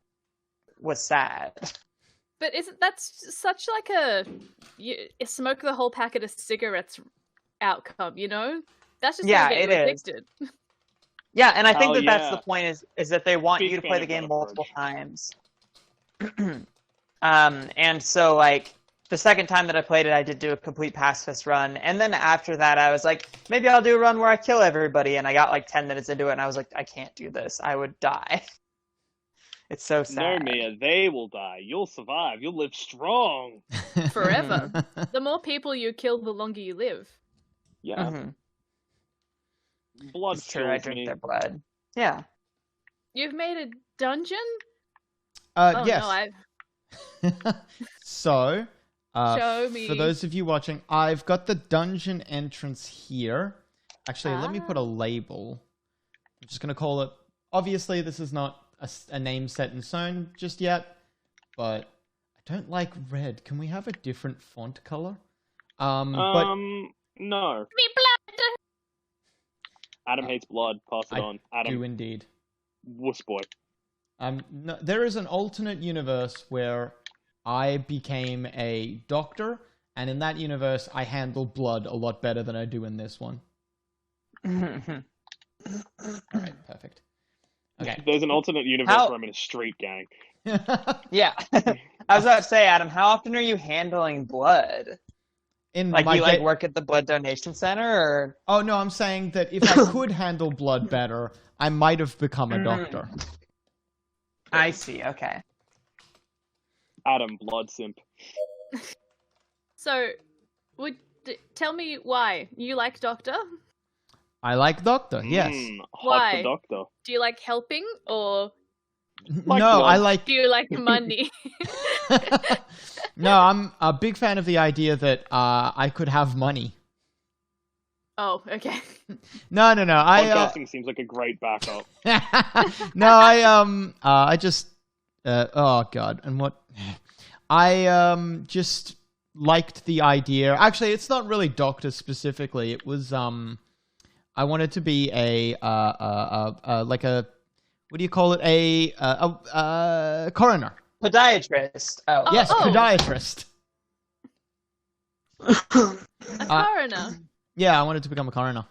was sad. But isn't that's such like a smoke the whole packet of cigarettes outcome? You know, that's just gonna get you addicted. Yeah, and I think that's the point is that they want you to play the game multiple times. And so like the second time that I played it, I did do a complete pacifist run, and then after that, I was like, maybe I'll do a run where I kill everybody, and I got like 10 minutes into it, and I was like, I can't do this. I would die. It's so sad. No, Mia, they will die. You'll survive. You'll live strong. Forever. The more people you kill, the longer you live. Yeah. Mm-hmm. Blood true. I drink their blood. Yeah. You've made a dungeon? Yes. No, So, show me. for those of you watching, I've got the dungeon entrance here. Actually, let me put a label. I'm just going to call it... Obviously, this is not a name set in stone just yet, but I don't like red. Can we have a different font color? But No. Me blood! Adam hates blood. Pass it I on. Adam. do indeed. Wuss boy. No, there is an alternate universe where I became a doctor, and in that universe, I handle blood a lot better than I do in this one. All right, perfect. Okay. There's an alternate universe where I'm in a street gang. Yeah. I was about to say, Adam, how often are you handling blood? Like you like work at the blood donation center, or? Oh no, I'm saying that if I could handle blood better, I might have become a doctor. I see. Okay. Adam, blood simp. So, tell me why you like Doctor? I like Doctor. Yes. Hot Why? for Doctor. Do you like helping, or Like no, blood. I like. do you like money? No, I'm a big fan of the idea that I could have money. Oh, okay. No. Podcasting seems like a great backup. No, I just. Oh god, and what? I just liked the idea. Actually, it's not really Doctor specifically. It was I wanted to be a like a, what do you call it? A coroner. Podiatrist. Oh. Yes, podiatrist. A coroner. Yeah, I wanted to become a coroner.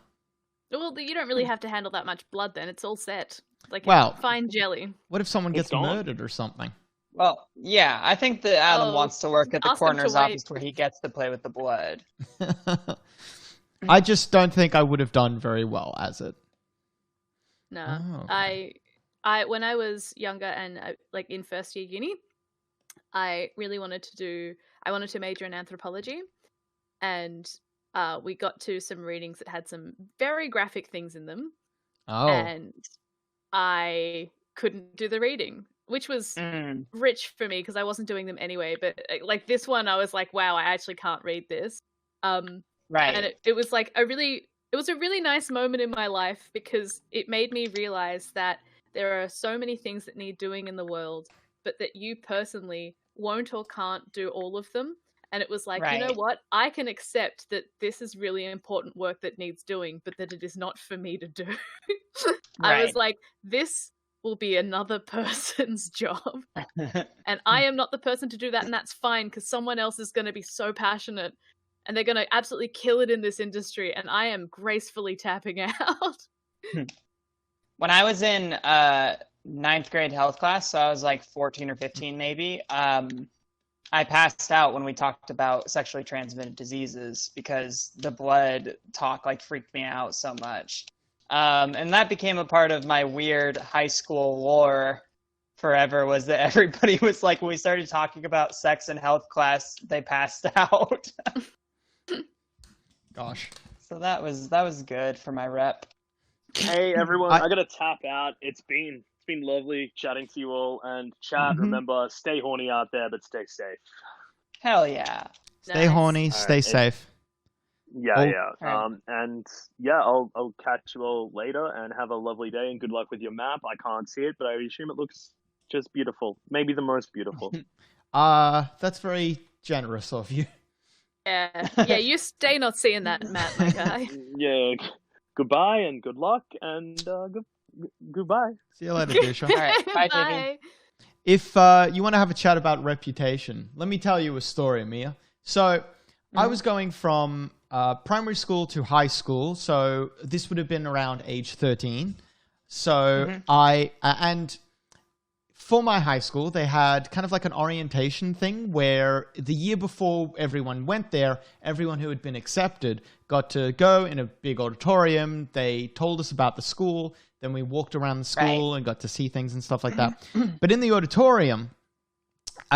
Well, you don't really have to handle that much blood then. It's all set. Like Well- fine jelly. What if someone gets It's gone. murdered or something? Well, yeah, I think that Adam Oh, wants to work at the ask him to coroner's wait. office where he gets to play with the blood. I just don't think I would have done very well as it. No. Oh, okay. I when I was younger and like in first year uni, I really wanted to major in anthropology, and we got to some readings that had some very graphic things in them, Oh. and I couldn't do the reading, which was rich for me because I wasn't doing them anyway. But like this one, I was like, wow, I actually can't read this. Right. And it was like a really nice moment in my life because it made me realize that there are so many things that need doing in the world, but that you personally won't or can't do all of them. And it was like, you know Right. what? I can accept that this is really important work that needs doing, but that it is not for me to do. I was Right. like, this will be another person's job. And I am not the person to do that, and that's fine because someone else is going to be so passionate and they're going to absolutely kill it in this industry, and I am gracefully tapping out. When I was in ninth grade health class, so I was like 14 or 15 maybe, I passed out when we talked about sexually transmitted diseases because the blood talk like freaked me out so much. And that became a part of my weird high school lore forever, was that everybody was like, when we started talking about sex in health class, they passed out. Gosh. So that was good for my rep. Hey everyone, I- I gotta tap out. It's been lovely chatting to you all, and chat. Remember, stay horny out there, but stay safe. Hell yeah. Stay Nice. horny, stay Alright, safe. Yeah, Oh. yeah. Alright. And yeah, I'll catch you all later, and have a lovely day, and good luck with your map. I can't see it, but I assume it looks just beautiful. Maybe the most beautiful. That's very generous of you. Yeah, you stay not seeing that map, my guy. Yeah, goodbye and good luck and goodbye. See you later, Dusha. All right, bye, Davey. Bye. If you want to have a chat about reputation, let me tell you a story, Mia. So I was going from primary school to high school, so this would have been around age 13. So and for my high school, they had kind of like an orientation thing where the year before everyone went there, everyone who had been accepted got to go in a big auditorium. They told us about the school. Then we walked around the school and got to see things and stuff like that. But in the auditorium,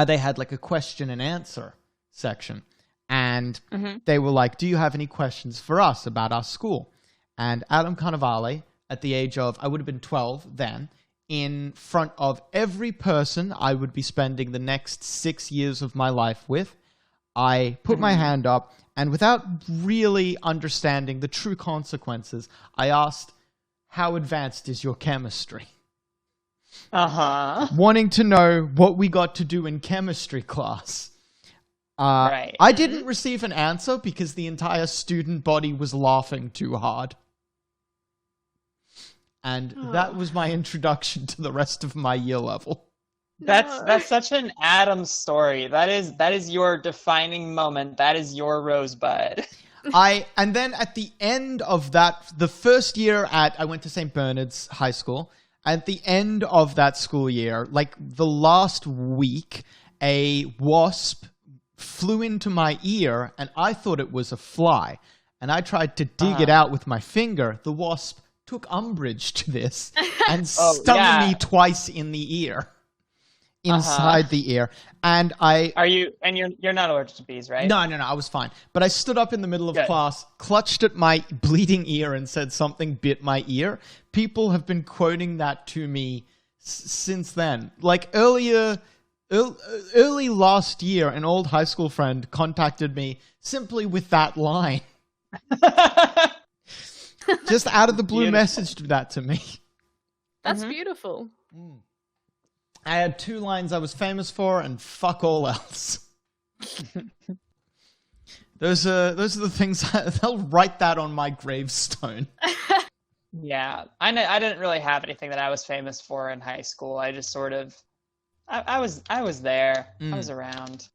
they had like a question and answer section. And they were like, do you have any questions for us about our school? And Adam Carnevale, at the age of, I would have been 12 then, in front of every person I would be spending the next 6 years of my life with, I put my hand up, and without really understanding the true consequences, I asked, how advanced is your chemistry? Wanting to know what we got to do in chemistry class. I didn't receive an answer because the entire student body was laughing too hard. And that was my introduction to the rest of my year level. That's such an Adam story. That is your defining moment. That is your rosebud. And then at the end of that, the first year I went to St. Bernard's High School. At the end of that school year, like the last week, a wasp flew into my ear, and I thought it was a fly. And I tried to dig it out with my finger. The wasp took umbrage to this and stung me twice in the ear. Inside the ear. And you're not allergic to bees, right? No, I was fine. But I stood up in the middle of class, clutched at my bleeding ear and said something bit my ear. People have been quoting that to me since then. Like early last year, an old high school friend contacted me simply with that line. Just out of the blue messaged that to me. That's beautiful. I had 2 lines I was famous for, and fuck all else. Those are the things they'll write that on my gravestone. Yeah, I didn't really have anything that I was famous for in high school. I just sort of, I was there. I was around.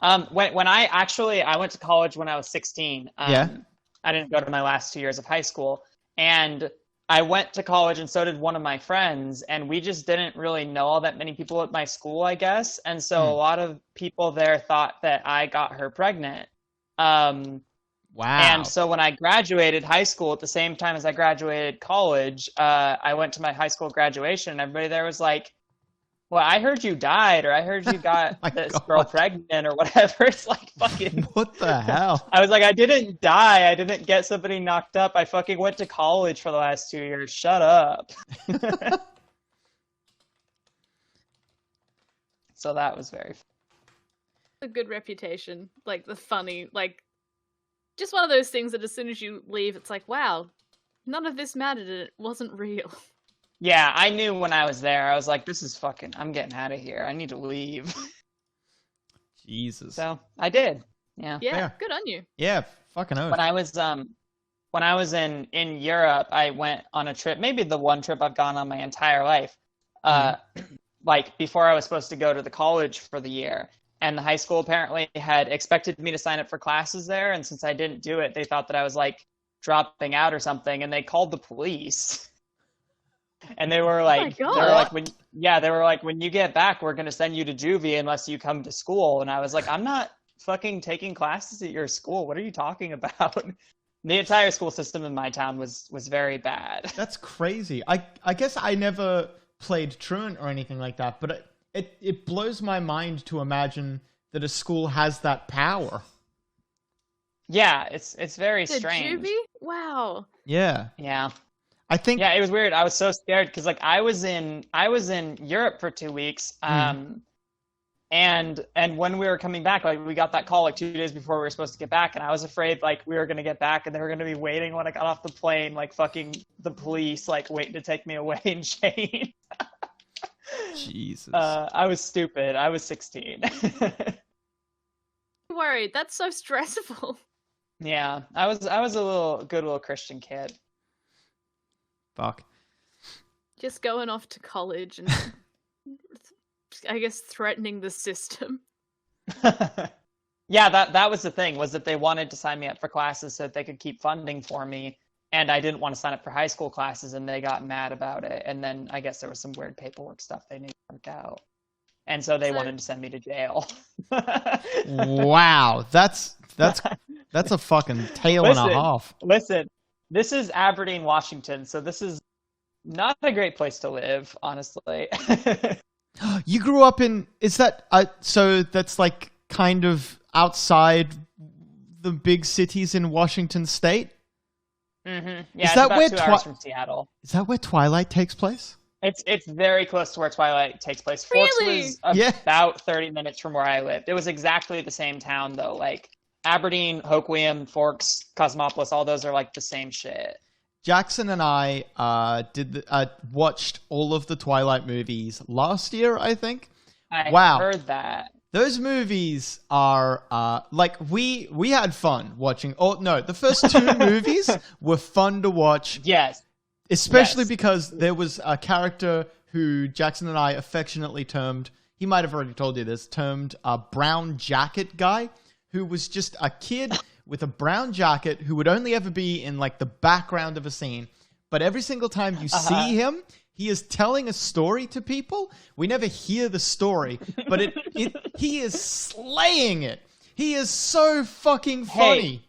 When I went to college when I was 16. I didn't go to my last 2 years of high school, and I went to college, and so did one of my friends, and we just didn't really know all that many people at my school, I guess. And so a lot of people there thought that I got her pregnant. Wow. And so when I graduated high school at the same time as I graduated college, I went to my high school graduation, and everybody there was like, well, I heard you died, or I heard you got this girl pregnant, or whatever. It's like, fucking... What the hell? I was like, I didn't die. I didn't get somebody knocked up. I fucking went to college for the last 2 years. Shut up. So that was very fun. A good reputation. Like, the funny, like, just one of those things that as soon as you leave, it's like, wow, none of this mattered and it wasn't real. Yeah, I knew when I was there. I was like, this is fucking, I'm getting out of here. I need to leave. Jesus. So I did. Yeah. Yeah, good on you. Yeah, fucking oath. When I was in Europe, I went on a trip, maybe the one trip I've gone on my entire life. Like before I was supposed to go to the college for the year. And the high school apparently had expected me to sign up for classes there. And since I didn't do it, they thought that I was like dropping out or something. And they called the police. And they were like, when you get back, we're going to send you to juvie unless you come to school. And I was like, I'm not fucking taking classes at your school. What are you talking about? The entire school system in my town was very bad. That's crazy. I guess I never played truant or anything like that, but it blows my mind to imagine that a school has that power. Yeah, it's very strange. Juvie? Wow. Yeah. Yeah. I think. Yeah, it was weird. I was so scared because like I was in Europe for 2 weeks. And when we were coming back, like we got that call like 2 days before we were supposed to get back, and I was afraid like we were gonna get back and they were gonna be waiting when I got off the plane, like fucking the police, like waiting to take me away in chains. Jesus. I was stupid. I was 16. Worried. That's so stressful. Yeah, I was a little Christian kid. Fuck. Just going off to college and I guess threatening the system. Yeah, that was the thing, was that they wanted to sign me up for classes so that they could keep funding for me. And I didn't want to sign up for high school classes, and they got mad about it. And then I guess there was some weird paperwork stuff they needed to work out. And so they wanted to send me to jail. Wow. That's a fucking tale and a half. Listen, this is Aberdeen, Washington, so this is not a great place to live, honestly. You grew up in, is that, so that's like kind of outside the big cities in Washington State? Mm-hmm. Yeah, it's about 2 hours from Seattle. Is that where Twilight takes place? It's very close to where Twilight takes place. Really? Forks was about 30 minutes from where I lived. It was exactly the same town, though. Like, Aberdeen, Hoquiam, Forks, Cosmopolis, all those are like the same shit. Jackson and I watched all of the Twilight movies last year, I think. I Wow. heard that. Those movies are like we had fun watching. Oh no, the first two movies were fun to watch. Yes. Especially because there was a character who Jackson and I affectionately termed, he might have already told you this, termed a brown jacket guy, who was just a kid with a brown jacket who would only ever be in like the background of a scene. But every single time you see him, he is telling a story to people. We never hear the story, but he is slaying it. He is so fucking funny.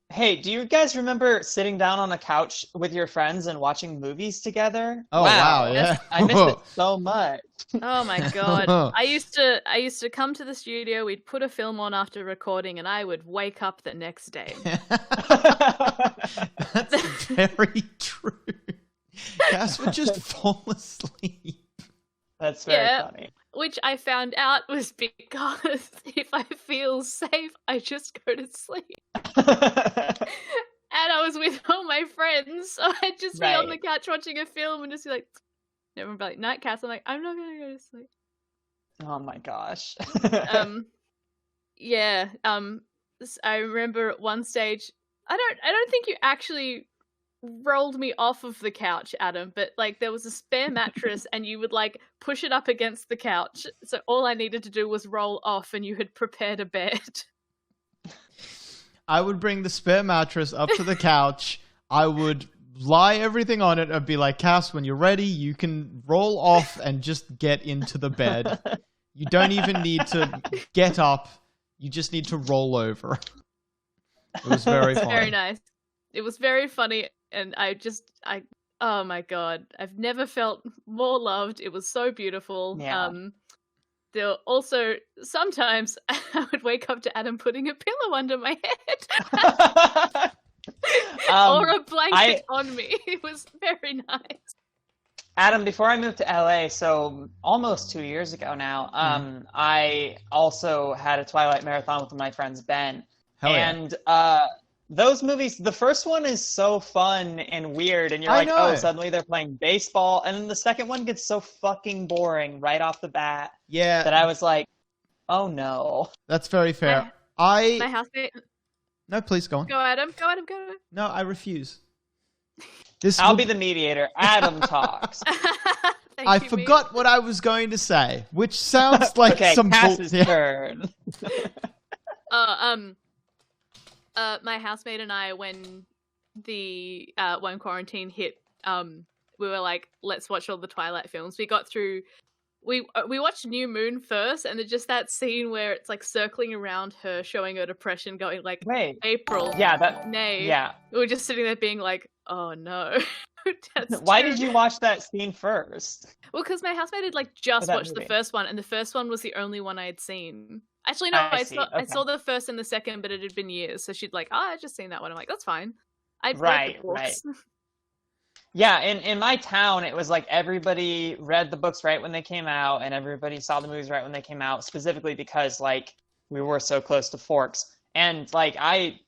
Hey, do you guys remember sitting down on a couch with your friends and watching movies together? Oh wow, yeah. I missed it so much. Oh my god. I used to come to the studio, we'd put a film on after recording, and I would wake up the next day. That's very true. Cass would just fall asleep. That's very funny. Which I found out was because if I feel safe, I just go to sleep. And I was with all my friends, so I'd just be on the couch watching a film and just be like, everyone would be like, night, Cass. I'm like, I'm not gonna go to sleep. Oh my gosh. I remember at one stage, I don't think you actually rolled me off of the couch, Adam, but like there was a spare mattress and you would like push it up against the couch, so all I needed to do was roll off and you had prepared a bed. I would bring the spare mattress up to the couch. I would lie everything on it and be like, Cass, when you're ready, you can roll off and just get into the bed. You don't even need to get up. You just need to roll over. It was very funny. Very nice. It was very funny. And oh my god, I've never felt more loved. It was so beautiful. Yeah. There were also sometimes I would wake up to Adam putting a pillow under my head. Or a blanket on me. It was very nice. Adam, before I moved to LA, so almost 2 years ago now, I also had a Twilight marathon with my friends Ben. Hell yeah. And those movies, the first one is so fun and weird, and you're like, oh, suddenly they're playing baseball. And then the second one gets so fucking boring right off the bat. Yeah. That I was like, oh no. That's very fair. My housemate. No, please go on. Go, Adam. Go. No, I refuse. I'll be the mediator. Adam talks. I forgot what I was going to say, which sounds like some Cass's turn. My housemate and I, when the when quarantine hit, we were like, let's watch all the Twilight films. We got through. We watched New Moon first, and just that scene where it's like circling around her, showing her depression, going like, wait, April, Nay. Yeah. We were just sitting there being like, oh no. Why did you watch that scene first? Well, because my housemate had like just watched the first one, and the first one was the only one I had seen. Actually, no, I saw the first and the second, but it had been years. So she'd like, I just seen that one. I'm like, that's fine. I read the books. Right. Yeah, in my town, it was like everybody read the books right when they came out, and everybody saw the movies right when they came out, specifically because like we were so close to Forks. And like I've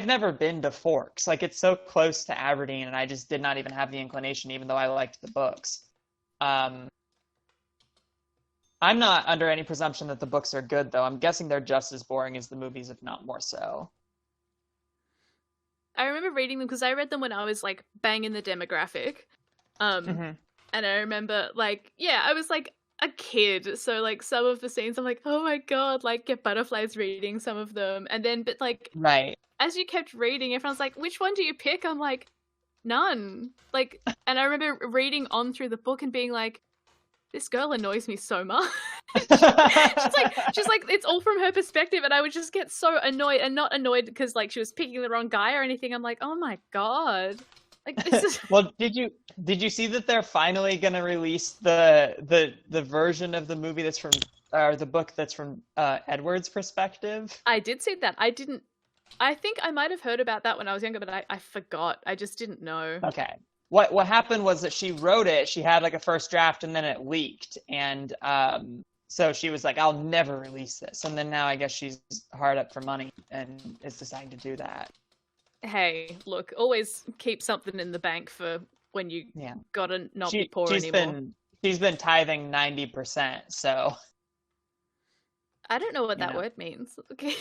never been to Forks. Like it's so close to Aberdeen, and I just did not even have the inclination, even though I liked the books. I'm not under any presumption that the books are good, though. I'm guessing they're just as boring as the movies, if not more so. I remember reading them because I read them when I was like bang in the demographic. And I remember like, yeah, I was like a kid. So like some of the scenes I'm like, oh my God, like get butterflies reading some of them. And then, but like, Right. as you kept reading, everyone's like, which one do you pick? I'm like, none. Like, and I remember reading on through the book and being like, this girl annoys me so much. she's like, it's all from her perspective, and I would just get so annoyed, and not annoyed because like she was picking the wrong guy or anything. I'm like, oh my God, like this is. Well, did you see that they're finally gonna release the version of the movie that's from or the book that's from Edward's perspective? I did see that. I think I might have heard about that when I was younger, but I forgot. I just didn't know. Okay. What happened was that she wrote it. She had like a first draft, and then it leaked, and so she was like, "I'll never release this." And then now I guess she's hard up for money and is deciding to do that. Hey, look, always keep something in the bank for when you gotta not be poor anymore. She's been tithing 90%. So I don't know what that word means. Okay.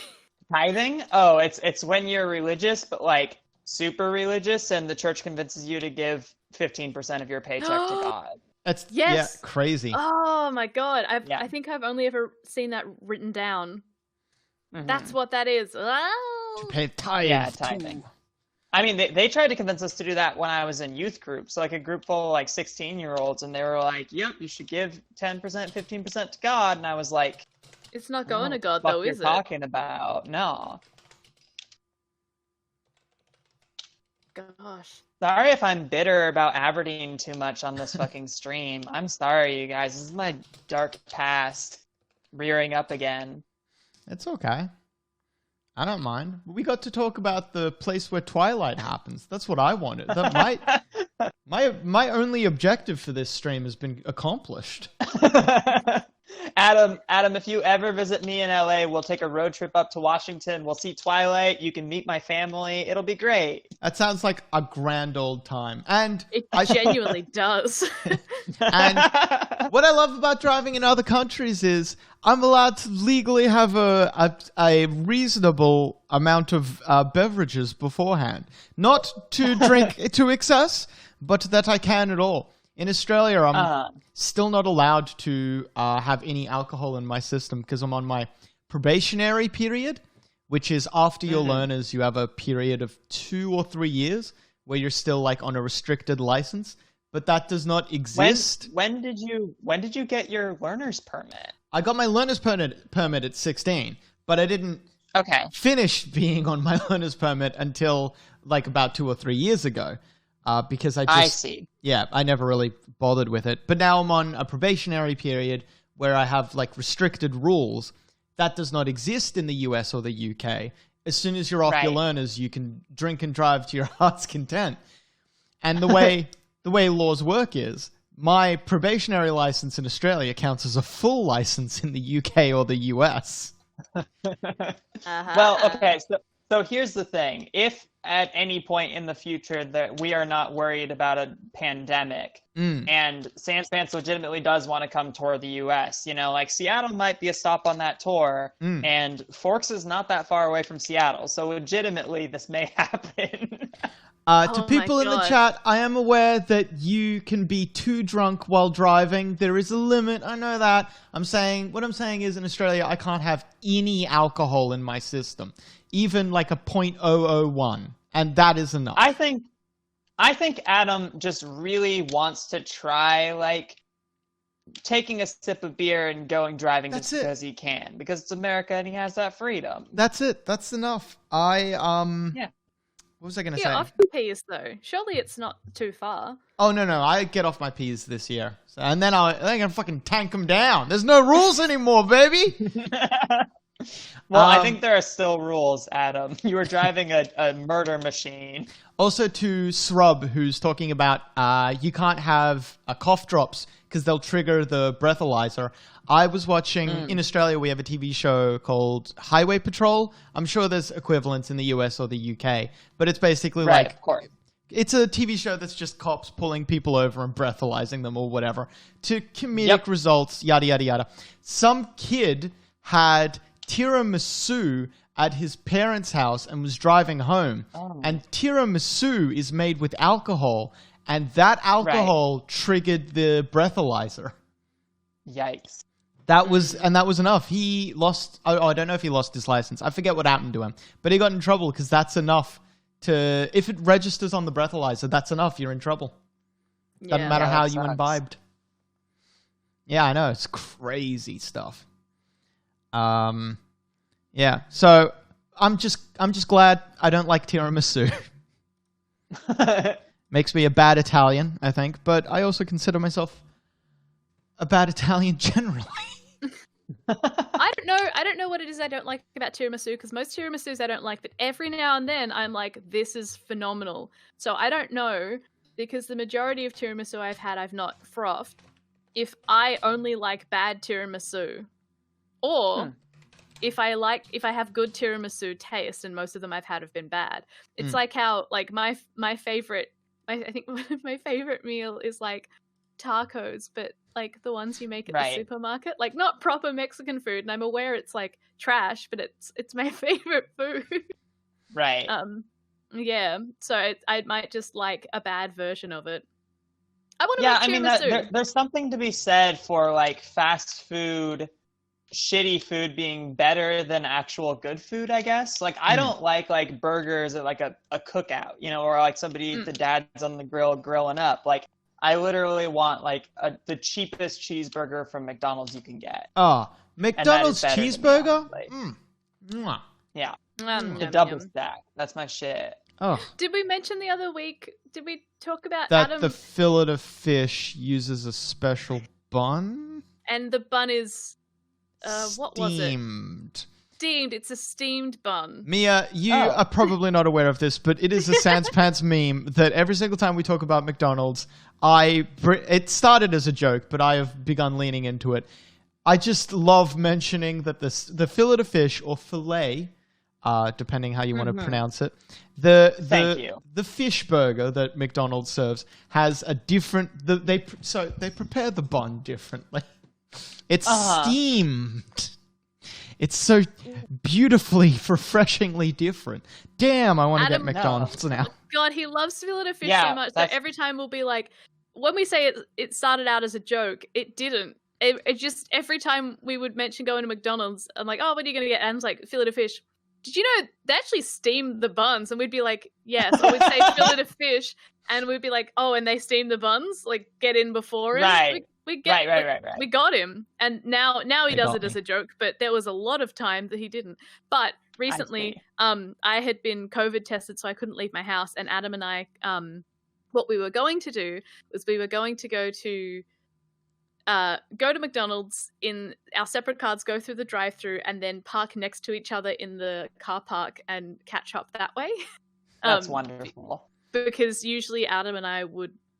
Tithing? Oh, it's when you're religious, but like super religious, and the church convinces you to give 15% of your paycheck to God. That's crazy. Oh my God. I think I've only ever seen that written down. That's what that is. Oh. To pay tithes. Yeah, tithing. I mean, they tried to convince us to do that when I was in youth group. So like a group full of like 16-year-olds, and they were like, yep, you should give 10%, 15% to God. And I was like, it's not going to God though, is it? What you're talking about? No. Gosh. Sorry if I'm bitter about Aberdeen too much on this fucking stream. I'm sorry, you guys. This is my dark past rearing up again. It's okay. I don't mind. We got to talk about the place where Twilight happens. That's what I wanted. My only objective for this stream has been accomplished. Adam, if you ever visit me in LA, we'll take a road trip up to Washington. We'll see Twilight. You can meet my family. It'll be great. That sounds like a grand old time. And it genuinely does. And what I love about driving in other countries is I'm allowed to legally have a reasonable amount of beverages beforehand. Not to drink to excess, but that I can at all. In Australia, I'm still not allowed to have any alcohol in my system because I'm on my probationary period, which is after your learners, you have a period of 2 or 3 years where you're still like on a restricted license, but that does not exist. When did you get your learner's permit? I got my learner's permit at 16, but I didn't finish being on my learner's permit until like about 2 or 3 years ago. Because I see. Yeah, I never really bothered with it. But now I'm on a probationary period where I have like restricted rules. That does not exist in the US or the UK. As soon as you're off your learners, you can drink and drive to your heart's content. And the way laws work is my probationary license in Australia counts as a full license in the UK or the US. Well, okay, so here's the thing. If at any point in the future that we are not worried about a pandemic and Sans legitimately does want to come tour the US, like Seattle might be a stop on that tour and Forks is not that far away from Seattle. So legitimately this may happen. To people in the chat, I am aware that you can be too drunk while driving. There is a limit. I know that. What I'm saying is in Australia, I can't have any alcohol in my system. Even like a 0.001, and that is enough. I think Adam just really wants to try like taking a sip of beer and going driving because he can, because it's America and he has that freedom. That's it. That's enough. What was I going to say? Off your P's though. Surely it's not too far. Oh no, I get off my P's this year, and then I'm gonna fucking tank them down. There's no rules anymore, baby. Well, I think there are still rules, Adam. You were driving a murder machine. Also to Srub, who's talking about you can't have cough drops because they'll trigger the breathalyzer. I was watching, in Australia, we have a TV show called Highway Patrol. I'm sure there's equivalents in the US or the UK, but it's basically of course. It's a TV show that's just cops pulling people over and breathalyzing them or whatever to comedic results, yada, yada, yada. Some kid had tiramisu at his parents' house and was driving home, and tiramisu is made with alcohol, and that alcohol triggered the breathalyzer. Yikes. That was enough. He lost. I don't know if he lost his license. I forget what happened to him, but he got in trouble because that's enough to. If it registers on the breathalyzer, that's enough. You're in trouble. Doesn't matter how you imbibed. Yeah, I know, it's crazy stuff. Yeah. So I'm just glad I don't like tiramisu. Makes me a bad Italian, I think, but I also consider myself a bad Italian generally. I don't know what it is I don't like about tiramisu, because most tiramisus I don't like, but every now and then I'm like, this is phenomenal. So I don't know, because the majority of tiramisu I've had I've not frothed, if I only like bad tiramisu, or if I have good tiramisu taste, and most of them I've had have been bad. It's like how, like, my favorite, I think my favorite meal is like tacos, but like the ones you make at the supermarket, like not proper Mexican food. And I'm aware it's like trash, but it's my favorite food. Right. Yeah. So I might just like a bad version of it. I want to make tiramisu. There's something to be said for like fast food, shitty food being better than actual good food, I guess. Like I don't like burgers at like a cookout, you know, or like somebody the dad's on the grill grilling up. Like I literally want like the cheapest cheeseburger from McDonald's you can get. Oh, McDonald's cheeseburger? Yeah. The double stack. That's my shit. Oh. Did we mention the other week? Did we talk about that Adam? The fillet of fish uses a special bun? And the bun is what was it? Steamed. It's a steamed bun. Mia, you are probably not aware of this, but it is a Sans Pants meme that every single time we talk about McDonald's, it started as a joke, but I have begun leaning into it. I just love mentioning that the fillet of fish, or fillet, depending how you want to pronounce it, the fish burger that McDonald's serves has a different. They prepare the bun differently. It's steamed. It's so beautifully, refreshingly different. Damn, I want to get McDonald's now. God, he loves fillet of fish so much that every time we'll be like, when we say it started out as a joke, it didn't. It just, every time we would mention going to McDonald's, I'm like, oh, what are you going to get? And it's like, fillet of fish. Did you know they actually steam the buns? And we'd be like, yes. Or we'd say fillet of fish, and we'd be like, oh, and they steam the buns? Like, get in before it? Right. We Right. got him, and now he does it as a joke. But there was a lot of time that he didn't. But recently, I had been COVID tested, so I couldn't leave my house. And Adam and I, what we were going to do was we were going to go to McDonald's in our separate cars, go through the drive-thru, and then park next to each other in the car park and catch up that way. That's wonderful. Because usually Adam and I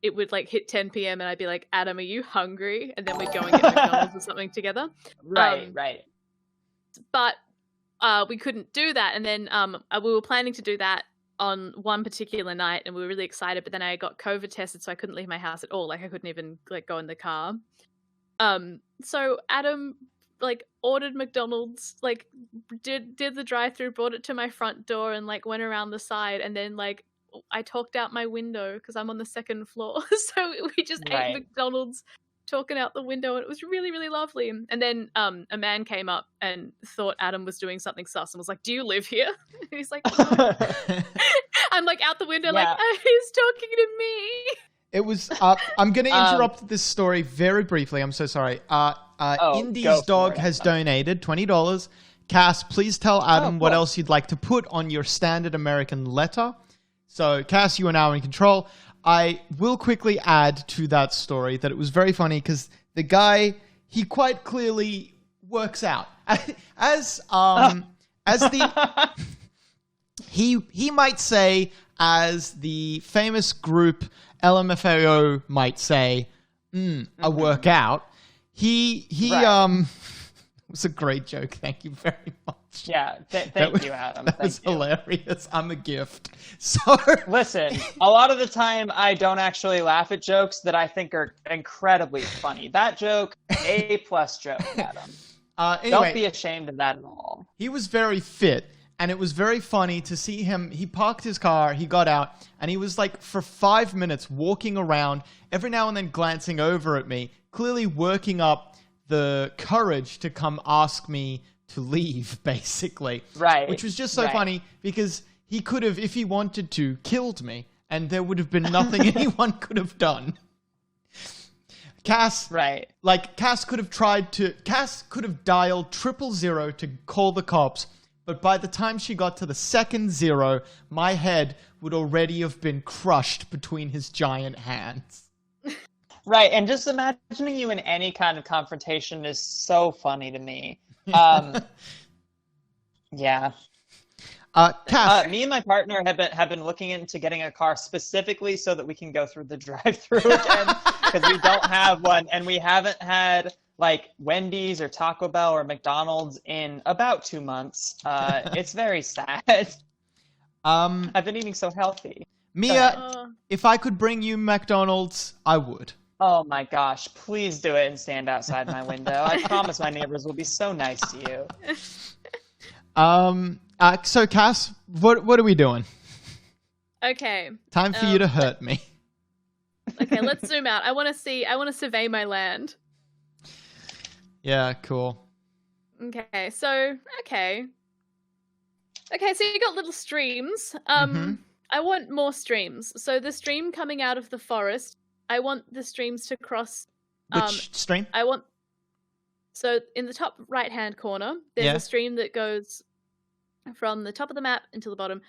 it would like hit 10 p.m. and I'd be like, Adam, are you hungry? And then we'd go and get McDonald's or something together. Right. But we couldn't do that. And then we were planning to do that on one particular night, and we were really excited. But then I got COVID tested, so I couldn't leave my house at all. Like I couldn't even like go in the car. So Adam like ordered McDonald's, like did the drive-thru, brought it to my front door, and like went around the side, and then like I talked out my window because I'm on the second floor. So we just ate McDonald's talking out the window, and it was really, really lovely. And then a man came up and thought Adam was doing something sus and was like, do you live here? And he's like, no. I'm like out the window like, he's talking to me. It was, I'm going to interrupt this story very briefly. I'm so sorry. Indy's dog has donated $20. Cass, please tell Adam what else you'd like to put on your standard American letter. So, Cass, you are now in control. I will quickly add to that story that it was very funny because the guy, he quite clearly works out. He might say, as the famous group LMFAO might say, a workout. It was a great joke. Thank you very much. Yeah, thank you, Adam. That was hilarious. I'm a gift. So listen, a lot of the time I don't actually laugh at jokes that I think are incredibly funny. That joke, A+ joke, Adam. Anyway, don't be ashamed of that at all. He was very fit, And it was very funny to see him. He parked his car, he got out, and he was like for 5 minutes walking around, every now and then glancing over at me, clearly working up the courage to come ask me to leave, basically. Right. Which was just so funny because he could have, if he wanted to, killed me, and there would have been nothing anyone could have done. Cass, Cass could have dialed 000 to call the cops, but by the time she got to the second 0, my head would already have been crushed between his giant hands. Right, and just imagining you in any kind of confrontation is so funny to me. Yeah. Cass, me and my partner have been looking into getting a car specifically so that we can go through the drive-thru again, because we don't have one, and we haven't had like Wendy's or Taco Bell or McDonald's in about 2 months. It's very sad. I've been eating so healthy. Mia, if I could bring you McDonald's, I would. Oh my gosh, please do it and stand outside my window. I promise my neighbors will be so nice to you. So Cass, what are we doing? Okay. Time for you to hurt me. Okay, let's zoom out. I want to survey my land. Yeah, cool. Okay, so you got little streams. I want more streams. So the stream coming out of the forest, I want the streams to cross. Which stream? So in the top right-hand corner, there's a stream that goes from the top of the map into the bottom.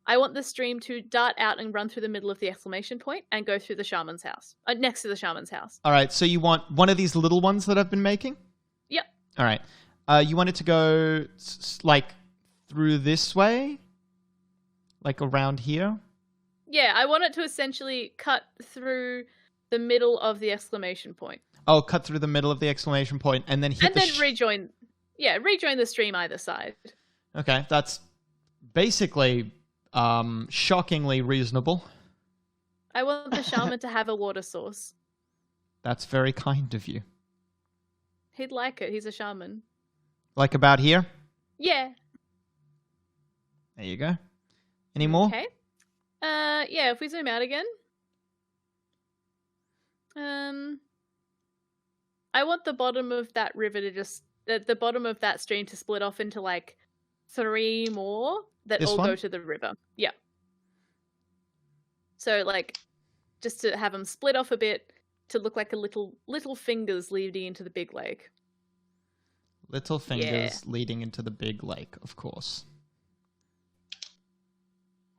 I want the stream to dart out and run through the middle of the exclamation point and go through the shaman's house, next to the shaman's house. All right, so you want one of these little ones that I've been making? Yep. All right. You want it to go like through this way? Like around here? Yeah, I want it to essentially cut through the middle of the exclamation point. Oh, cut through the middle of the exclamation point and then hit rejoin the stream either side. Okay, that's basically shockingly reasonable. I want the shaman to have a water source. That's very kind of you. He'd like it. He's a shaman. Like about here? Yeah. There you go. Any more? Okay. Yeah, if we zoom out again. I want the bottom of that river to just the bottom of that stream to split off into like 3 more that all go to the river. Yeah. So like just to have them split off a bit to look like a little fingers leading into the big lake. Little fingers leading into the big lake, of course.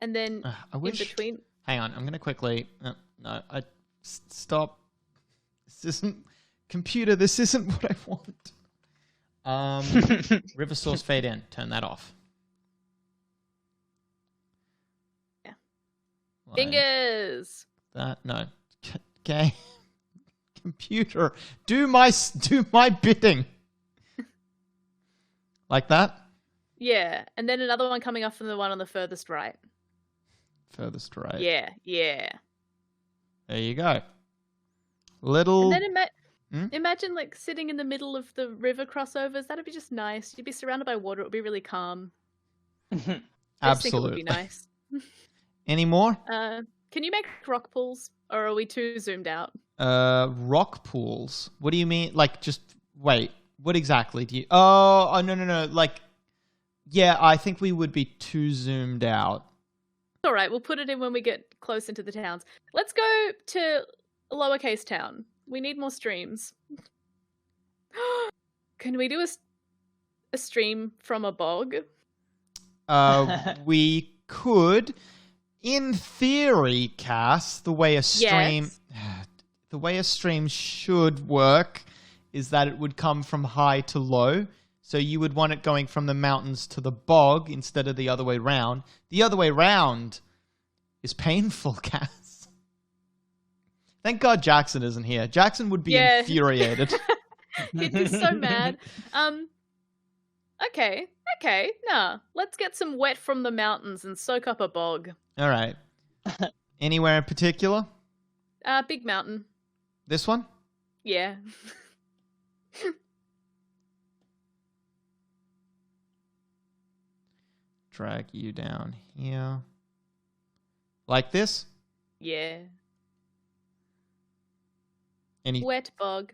And then in between. Hang on, I'm going to quickly. Stop. This isn't computer. This isn't what I want. River source fade in. Turn that off. Yeah. Fingers. No. Okay. Computer, do my bidding. Like that? Yeah, and then another one coming off from the one on the furthest right. Furthest right. Yeah. There you go. Little. And then imagine like sitting in the middle of the river crossovers. That'd be just nice. You'd be surrounded by water. It would be really calm. Absolutely. I think it would be nice. Any more? Can you make rock pools, or are we too zoomed out? Rock pools. What do you mean? Like, just wait. What exactly do you? Oh, no. Like, yeah, I think we would be too zoomed out. All right, we'll put it in when we get close into the towns. Let's go to lowercase town. We need more streams. Can we do a stream from a bog? We could, in theory, Cass. The way a stream should work is that it would come from high to low. So you would want it going from the mountains to the bog instead of the other way round. The other way round is painful, Cass. Thank God Jackson isn't here. Jackson would be infuriated. He'd be so mad. Okay. Nah, let's get some wet from the mountains and soak up a bog. All right. Anywhere in particular? Big mountain. This one? Yeah. drag you down here. Like this? Yeah. Any Wet bog.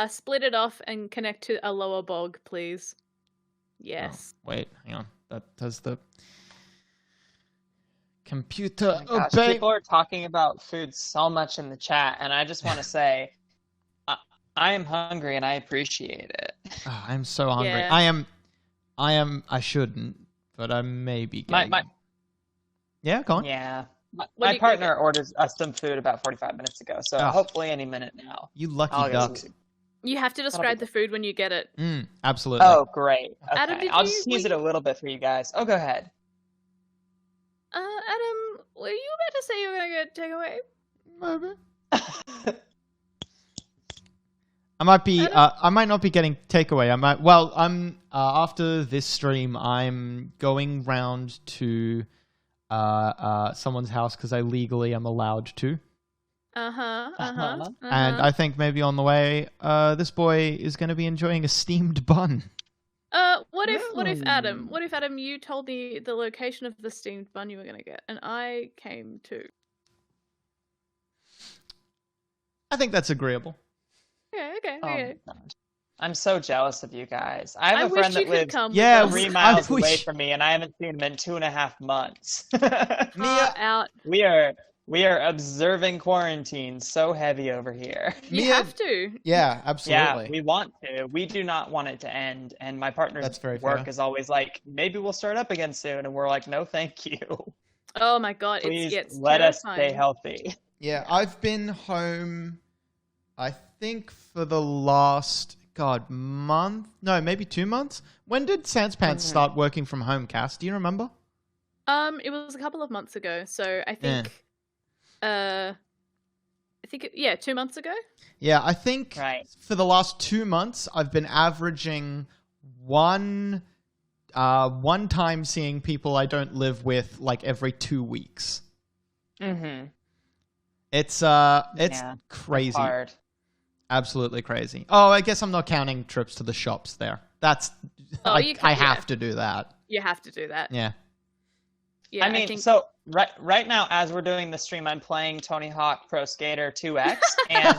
Split it off and connect to a lower bog, please. Yes. Oh, wait, hang on. That does the computer Oh my gosh, obey. people are talking about food so much in the chat, and I just want to say, I am hungry and I appreciate it. Oh, I'm so hungry. Yeah. I shouldn't, but I may be getting... Yeah, go on. Yeah. What My do you partner ordered us some food about 45 minutes ago, so Oh. hopefully any minute now. You lucky I'll get duck. some- You have to describe the food when you get it. Absolutely. Oh, great. Okay. Adam, did I'll you- just use it a little bit for you guys. Oh, go ahead. Adam, were you about to say you were going to get takeaway? Maybe. I might be. I might not be getting takeaway. I might. Well, I'm after this stream. I'm going round to someone's house because I legally am allowed to. And I think maybe on the way, this boy is going to be enjoying a steamed bun. What if Adam, you told me the location of the steamed bun you were going to get, and I came too? I think that's agreeable. Okay. Oh my gosh. I'm so jealous of you guys. I I have a wish friend you that could lives come. Yeah, with us. 3 miles I away wish- from me, and I haven't seen him in 2.5 months. Far out. We are observing quarantine so heavy over here. You Mia- have to. Yeah, absolutely. Yeah, we want to. We do not want it to end. And my partner's That's very work fair. is always like, maybe we'll start up again soon. And we're like, no, thank you. Oh my god, Please it gets let us terrifying. stay healthy. Yeah, I've been home, I think, for the last, month? No, maybe 2 months? When did Sans Pants start working from home, Cass? Do you remember? It was a couple of months ago, so I think, 2 months ago. Yeah, I think Right. for the last 2 months, I've been averaging one time seeing people I don't live with like every 2 weeks. Mm-hmm. It's Yeah, crazy. Hard. Absolutely crazy. Oh, I guess I'm not counting trips to the shops there. That's Oh, you can- I have yeah. to do that. You have to do that. Yeah. Yeah, I mean, think... so right now, as we're doing the stream, I'm playing Tony Hawk Pro Skater 2X, and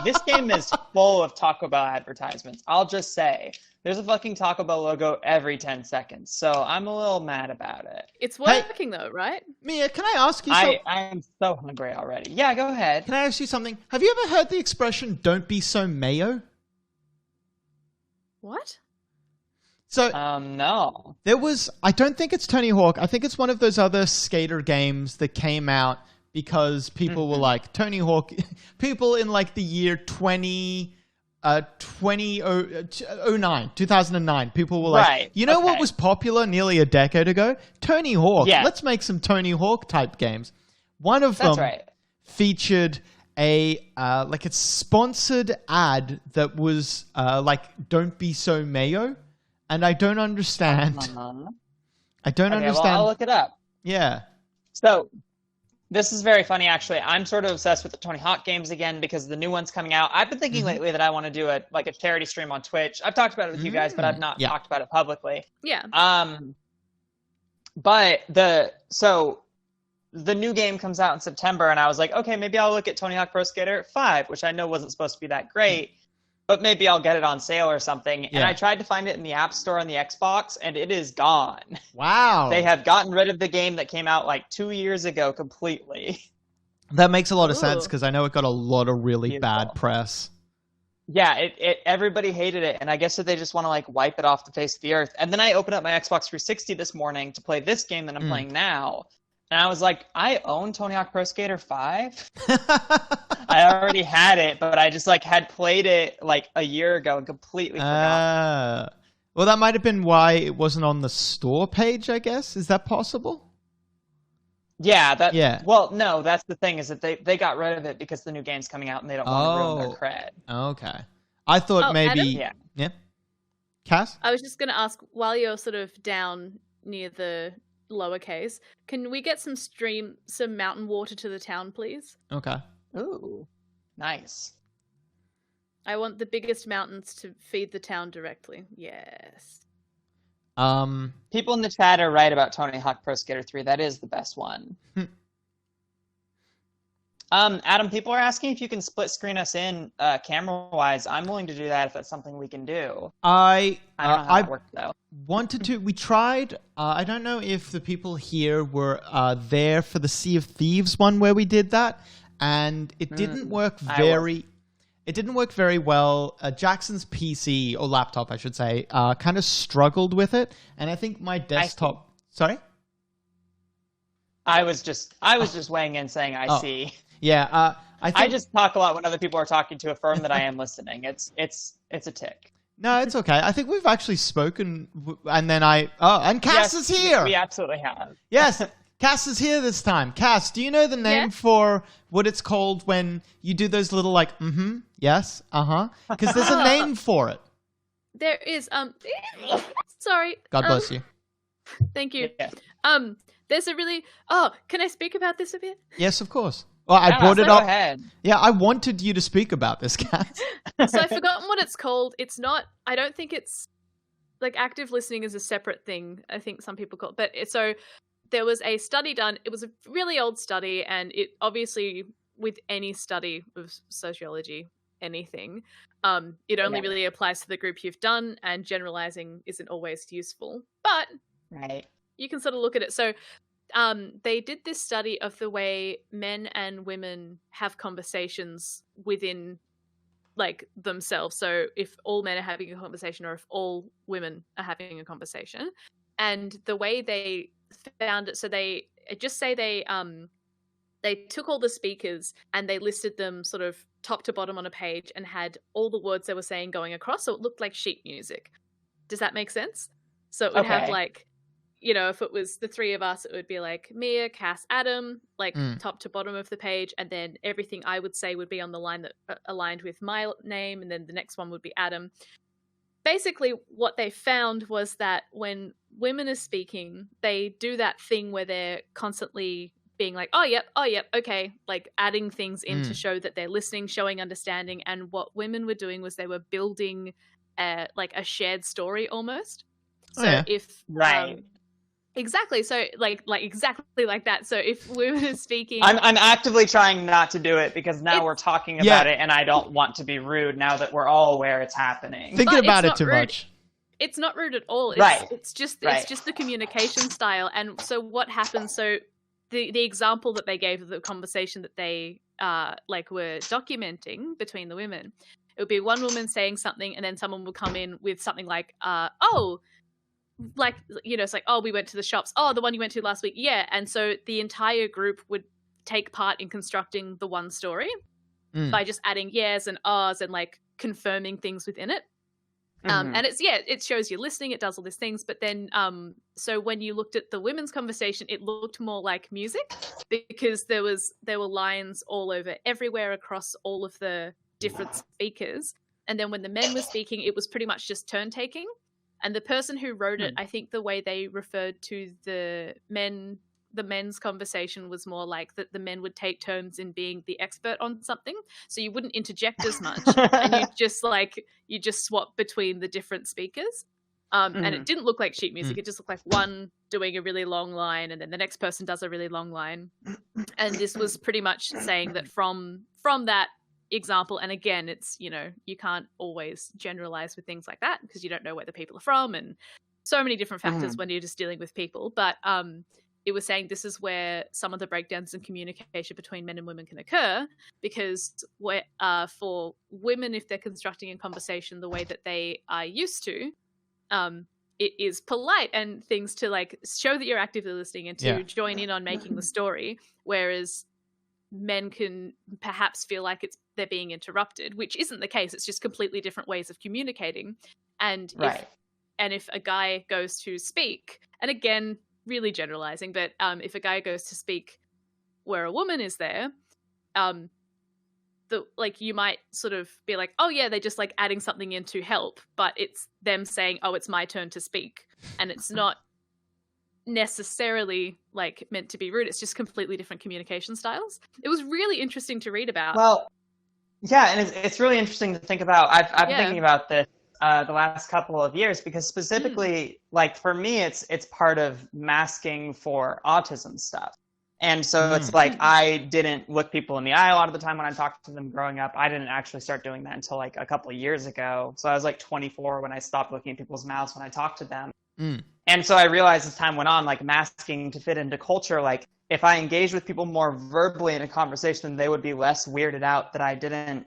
this game is full of Taco Bell advertisements. I'll just say, there's a fucking Taco Bell logo every 10 seconds, so I'm a little mad about it. It's Hey. working though, right? Mia, can I ask you I something? am so hungry already. Yeah, go ahead. Can I ask you something? Have you ever heard the expression "don't be so mayo"? What? So No. there was, I don't think it's Tony Hawk. I think it's one of those other skater games that came out because people were like, Tony Hawk, people in like the year 2009, people were like, Right, you know what okay. was popular nearly a decade ago? Tony Hawk. Yeah. Let's make some Tony Hawk type games. One of That's them right. featured a a sponsored ad that was like "Don't be so mayo," and I don't understand. I don't Okay, understand. well, I'll look it up. Yeah. So, this is very funny, actually. I'm sort of obsessed with the Tony Hawk games again because the new one's coming out. I've been thinking lately that I want to do a charity stream on Twitch. I've talked about it with you guys, but I've not Yeah. talked about it publicly. Yeah. But the new game comes out in September, and I was like, okay, maybe I'll look at Tony Hawk Pro Skater 5, which I know wasn't supposed to be that great, but maybe I'll get it on sale or something. And Yeah. I tried to find it in the App Store on the Xbox, and it is gone. Wow. They have gotten rid of the game that came out like 2 years ago completely. That makes a lot of sense Ooh. because I know it got a lot of really Beautiful. bad press. Yeah, everybody hated it, and I guess that they just want to like wipe it off the face of the earth. And then I opened up my Xbox 360 this morning to play this game that I'm playing now, and I was like, I own Tony Hawk Pro Skater 5. I already had it, but I just like had played it like a year ago and completely forgot. Well, that might have been why it wasn't on the store page, I guess. Is that possible? Yeah. Yeah. Well, no, that's the thing is that they got rid of it because the new game's coming out and they don't want to ruin their cred. Okay. I thought Oh, maybe... Adam? Yeah. Yeah. Cass? I was just going to ask, while you're sort of down near the lowercase, can we get some mountain water to the town, please? Okay. Ooh, nice. I want the biggest mountains to feed the town directly. Yes. People in the chat are right about Tony Hawk Pro Skater 3. That is the best one. Adam, people are asking if you can split screen us in camera-wise. I'm willing to do that if that's something we can do. I don't know how that worked, though. wanted to. We tried. I don't know if the people here were there for the Sea of Thieves one where we did that, and it didn't work very. It didn't work very well. Jackson's PC or laptop, I should say, kind of struggled with it, and I think my desktop. Sorry. I was just weighing in, saying I see. Yeah, I just talk a lot when other people are talking to affirm that I am listening. It's a tick. No, it's okay. I think we've actually spoken, and then and Cass is here. We absolutely have. Yes, Cass is here this time. Cass, do you know the name for what it's called when you do those little yes, because there's a name for it. There is sorry. God bless you. Thank you. Yeah. There's a really can I speak about this a bit? Yes, of course. Well, I brought it up. Go ahead. Yeah, I wanted you to speak about this, Cass. So I've forgotten what it's called. It's not. I don't think it's like active listening is a separate thing. I think some people call it. But so there was a study done. It was a really old study, and it obviously with any study of sociology, anything, it only really applies to the group you've done, and generalizing isn't always useful. But you can sort of look at it. So they did this study of the way men and women have conversations within like themselves. So if all men are having a conversation or if all women are having a conversation, and the way they found it. So they just say they took all the speakers and they listed them sort of top to bottom on a page and had all the words they were saying going across. So it looked like sheet music. Does that make sense? So it would have like, if it was the three of us, it would be like Mia, Cass, Adam, like top to bottom of the page. And then everything I would say would be on the line that aligned with my name. And then the next one would be Adam. Basically, what they found was that when women are speaking, they do that thing where they're constantly being like, oh, yep, okay, like adding things in to show that they're listening, showing understanding. And what women were doing was they were building like a shared story almost. So exactly. So like exactly like that. So if women are speaking, I'm actively trying not to do it because now we're talking about it, and I don't want to be rude now that we're all aware it's happening. Thinking about it too much. It's not rude at all. It's just the communication style. And so what happens? So the example that they gave of the conversation that they were documenting between the women, it would be one woman saying something, and then someone would come in with something like, it's like, oh, we went to the shops. Oh, the one you went to last week. Yeah. And so the entire group would take part in constructing the one story by just adding yeahs and ahs and like confirming things within it. And it shows you listening. It does all these things. But then, so when you looked at the women's conversation, it looked more like music because there were lines all over everywhere across all of the different speakers. And then when the men were speaking, it was pretty much just turn taking. And the person who wrote it, I think the way they referred to the men's conversation was more like that the men would take turns in being the expert on something. So you wouldn't interject as much and you just swap between the different speakers. And it didn't look like sheet music. It just looked like one doing a really long line and then the next person does a really long line. And this was pretty much saying that from that example, and again, it's, you can't always generalize with things like that because you don't know where the people are from and so many different factors when you're just dealing with people. But it was saying this is where some of the breakdowns in communication between men and women can occur because for women, if they're constructing a conversation the way that they are used to, it is polite and things to like show that you're actively listening and to join in on making the story, whereas men can perhaps feel like they're being interrupted, which isn't the case. It's just completely different ways of communicating. And if a guy goes to speak, and again, really generalizing, but if a guy goes to speak where a woman is there, you might sort of be like, oh yeah, they're just like adding something in to help, but it's them saying, oh, it's my turn to speak, and it's not necessarily like meant to be rude. It's just completely different communication styles. It was really interesting to read about. Well, yeah, and it's really interesting to think about. I've been thinking about this the last couple of years, because specifically, like for me, it's part of masking for autism stuff. And so it's like I didn't look people in the eye a lot of the time when I talked to them growing up. I didn't actually start doing that until like a couple of years ago. So I was like 24 when I stopped looking at people's mouths when I talked to them. And so I realized as time went on, like masking to fit into culture, like if I engaged with people more verbally in a conversation, they would be less weirded out that I didn't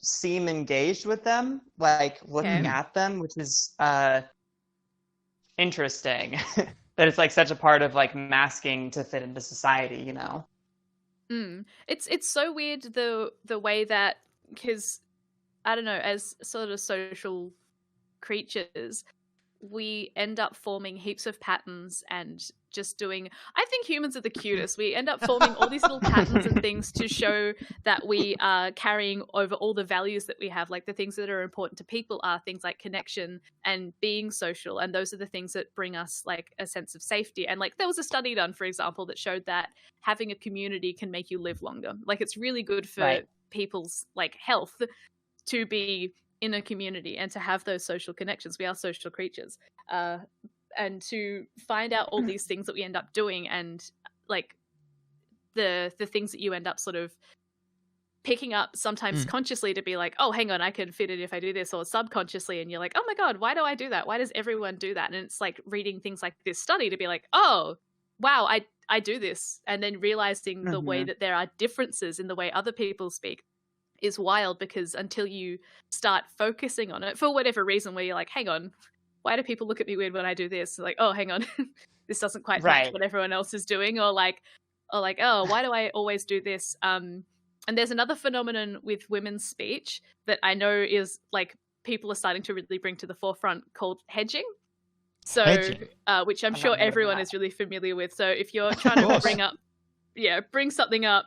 seem engaged with them, like looking at them, which is interesting. That it's like such a part of like masking to fit into society, you know? It's so weird the way that, because I don't know, as sort of social creatures, we end up forming heaps of patterns and just doing, I think humans are the cutest. We end up forming all these little patterns and things to show that we are carrying over all the values that we have. Like the things that are important to people are things like connection and being social. And those are the things that bring us like a sense of safety. And like there was a study done, for example, that showed that having a community can make you live longer. Like it's really good for people's like health to be in a community and to have those social connections. We are social creatures. And to find out all these things that we end up doing, and like the things that you end up sort of picking up sometimes consciously to be like, oh, hang on, I can fit it if I do this, or subconsciously, and you're like, oh my God, why do I do that? Why does everyone do that? And it's like reading things like this study to be like, oh, wow, I do this. And then realizing the way that there are differences in the way other people speak is wild, because until you start focusing on it for whatever reason, where you're like, hang on, why do people look at me weird when I do this? Like, oh, hang on, this doesn't quite match what everyone else is doing. Or like, oh, why do I always do this? And there's another phenomenon with women's speech that I know is like people are starting to really bring to the forefront, called hedging. So, which I'm sure everyone is really familiar with. So if you're trying to bring something up,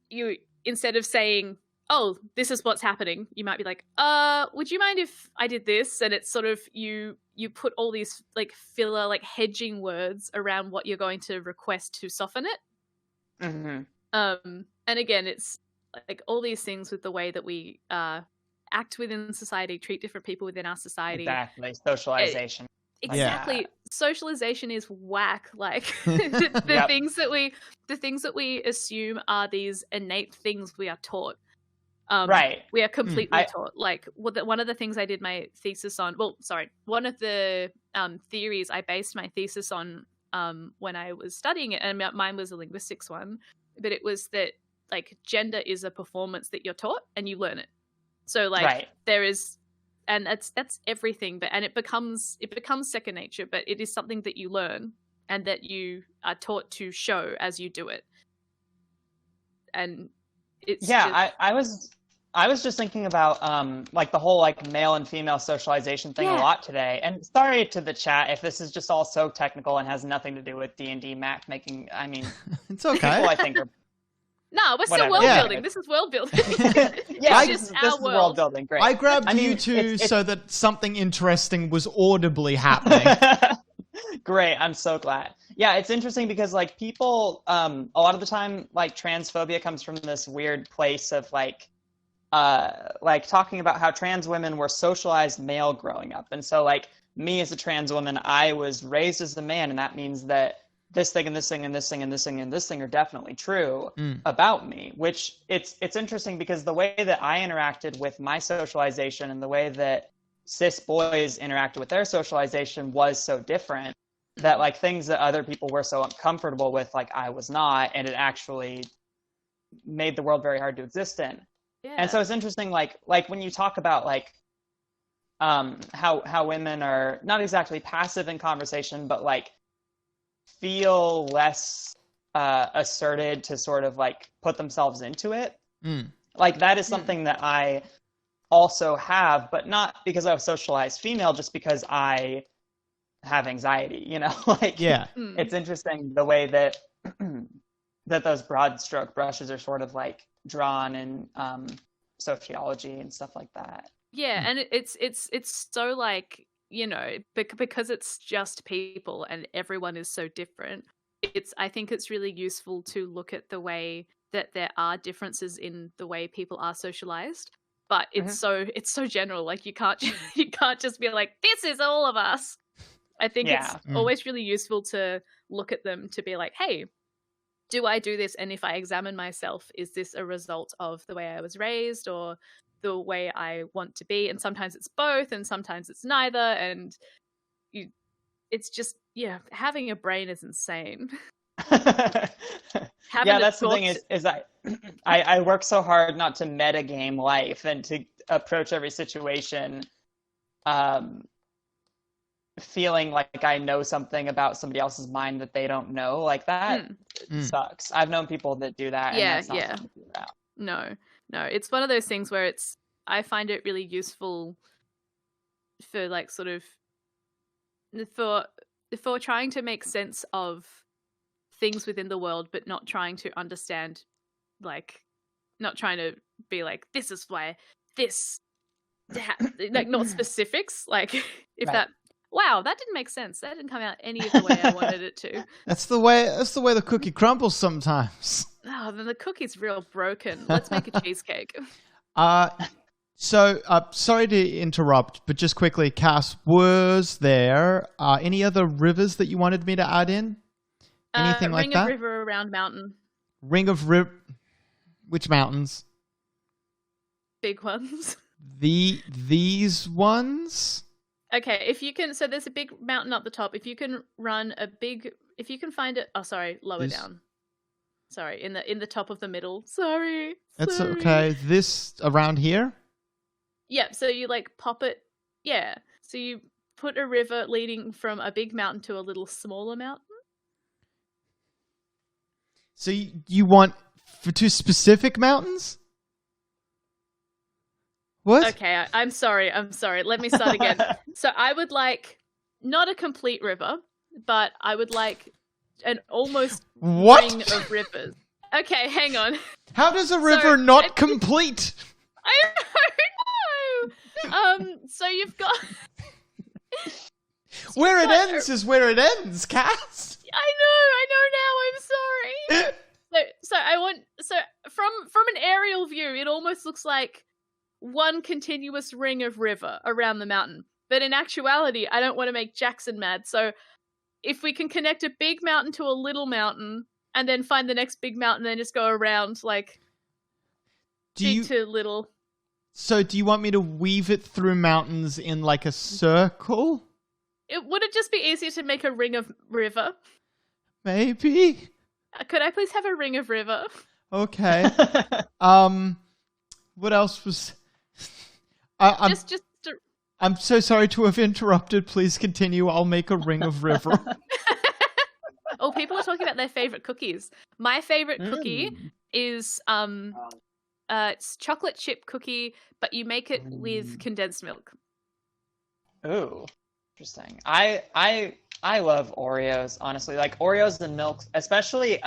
you, instead of saying, oh, this is what's happening, you might be like, would you mind if I did this? And it's sort of, you put all these like filler, like hedging words around what you're going to request to soften it. And again, it's like all these things with the way that we act within society, treat different people within our society. Exactly. Socialization. Exactly. Socialization is whack. Like the things that we assume are these innate things we are taught. We are completely taught. Like one of the things I did my thesis on, one of the theories I based my thesis on when I was studying it, and mine was a linguistics one, but it was that like gender is a performance that you're taught and you learn it. So like there is, and that's everything, but and it becomes second nature, but it is something that you learn and that you are taught to show as you do it. And it's I was just thinking about like the whole like male and female socialization thing a lot today. And sorry to the chat if this is just all so technical and has nothing to do with D&D map making. I mean, it's okay. People I think are no, we're still world building. This is world building. This is world building. Great. I grabbed you two so that something interesting was audibly happening. Great, I'm so glad. Yeah, it's interesting because like people, a lot of the time, like transphobia comes from this weird place of like talking about how trans women were socialized male growing up, and so like me as a trans woman, I was raised as a man, and that means that this thing and this thing and this thing and this thing and this thing are definitely true about me, which it's interesting because the way that I interacted with my socialization and the way that cis boys interacted with their socialization was so different that like things that other people were so uncomfortable with, like I was not, and it actually made the world very hard to exist in. Yeah. And so it's interesting, like when you talk about like how women are not exactly passive in conversation, but like feel less asserted to sort of like put themselves into it. Like that is something that I also have, but not because I was socialized female, just because I have anxiety, you know, like it's interesting the way that that those broad stroke brushes are sort of like drawn in sociology and stuff like that. Yeah, and it's so like, you know, because it's just people and everyone is so different. I think it's really useful to look at the way that there are differences in the way people are socialized. but it's so general. Like you can't just be like, this is all of us. I think it's always really useful to look at them to be like, hey, do I do this? And if I examine myself, is this a result of the way I was raised or the way I want to be? And sometimes it's both, and sometimes it's neither. And it's just, having a brain is insane. That's the thing is I work so hard not to metagame life and to approach every situation feeling like I know something about somebody else's mind that they don't know. Like that sucks. I've known people that do that. And that's not something to do about. No. It's one of those things where I find it really useful for like sort of for trying to make sense of things within the world, but not trying to understand, like not trying to be like, this is why this, like not specifics. Like if that, wow, that didn't make sense. That didn't come out any of the way I wanted it to. That's the way the cookie crumbles sometimes. Oh, then the cookie's real broken. Let's make a cheesecake. So, sorry to interrupt, but just quickly, Cass, was there any other rivers that you wanted me to add in? Anything like that? Ring of river around mountain. Ring of river. Which mountains? Big ones. These ones? Okay, if you can, so there's a big mountain up the top. If you can find it, lower down. Sorry, in the top of the middle. Sorry. That's okay. This around here? Yeah, so you like pop it. Yeah. So you put a river leading from a big mountain to a little smaller mountain. So you want for two specific mountains? What? Okay, I'm sorry. Let me start again. So I would like not a complete river, but I would like an almost ring of rivers. Okay, hang on. How does a river not complete? I don't know. So you've got where it ends is where it ends, Cass. I know now. I'm sorry. So from an aerial view, it almost looks like one continuous ring of river around the mountain. But in actuality, I don't want to make Jackson mad. So if we can connect a big mountain to a little mountain and then find the next big mountain, then just go around like big to little. So do you want me to weave it through mountains in like a circle? Would it just be easier to make a ring of river? Maybe. Could I please have a ring of river? Okay. What else was... I'm so sorry to have interrupted. Please continue. I'll make a ring of river. Oh, people are talking about their favorite cookies. My favorite cookie is it's chocolate chip cookie, but you make it with condensed milk. Ooh, interesting. I love Oreos, honestly. Like Oreos and milk, especially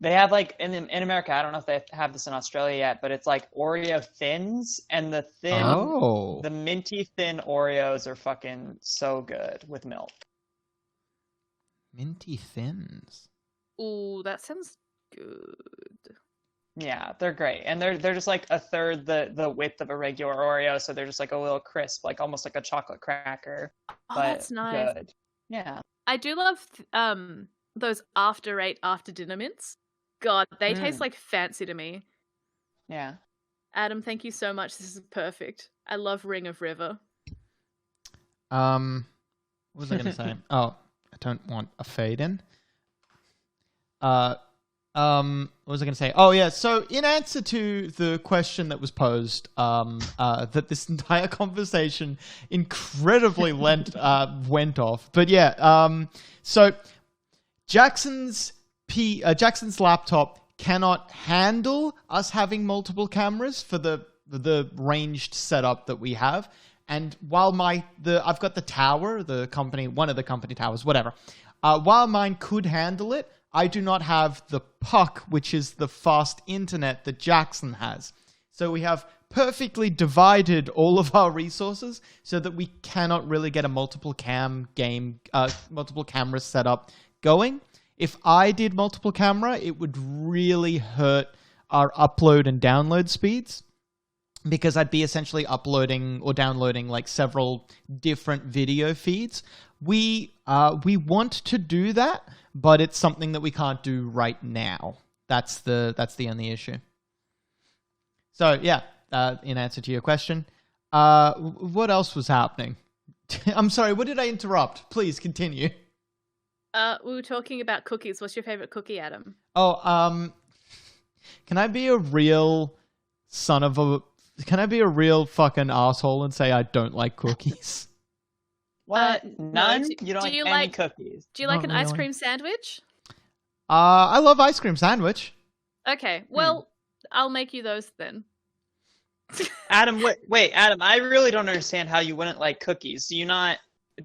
they have like in America, I don't know if they have this in Australia yet, but it's like Oreo thins, and the minty thin Oreos are fucking so good with milk. Minty thins. Ooh, that sounds good. Yeah, they're great. And they're just like a third the width of a regular Oreo, so they're just like a little crisp, like almost like a chocolate cracker. Oh, that's nice. Good. Yeah. I do love those after dinner mints. God, they taste like fancy to me. Yeah. Adam, thank you so much. This is perfect. I love Ring of River. What was I going to say? Oh, I don't want a fade in. What was I going to say? Oh, yeah. So in answer to the question that was posed, that this entire conversation incredibly went off. But yeah, so Jackson's laptop cannot handle us having multiple cameras for the ranged setup that we have. And while I've got the tower, one of the company towers, whatever. While mine could handle it, I do not have the puck, which is the fast internet that Jackson has. So we have perfectly divided all of our resources so that we cannot really get a multiple camera setup going. If I did multiple camera, it would really hurt our upload and download speeds. because I'd be essentially uploading or downloading like several different video feeds. We want to do that, but it's something that we can't do right now. That's the only issue. So yeah, in answer to your question, what else was happening? I'm sorry, what did I interrupt? Please continue. We were talking about cookies. What's your favorite cookie, Adam? Oh, can I be a real can I be a real fucking asshole and say I don't like cookies? What? None? No. You don't Do you like any like- cookies? Do you like Not an ice really. cream sandwich? I love ice cream sandwich. Okay, well, I'll make you those then. Adam, wait, Adam, I really don't understand how you wouldn't like cookies. Do you not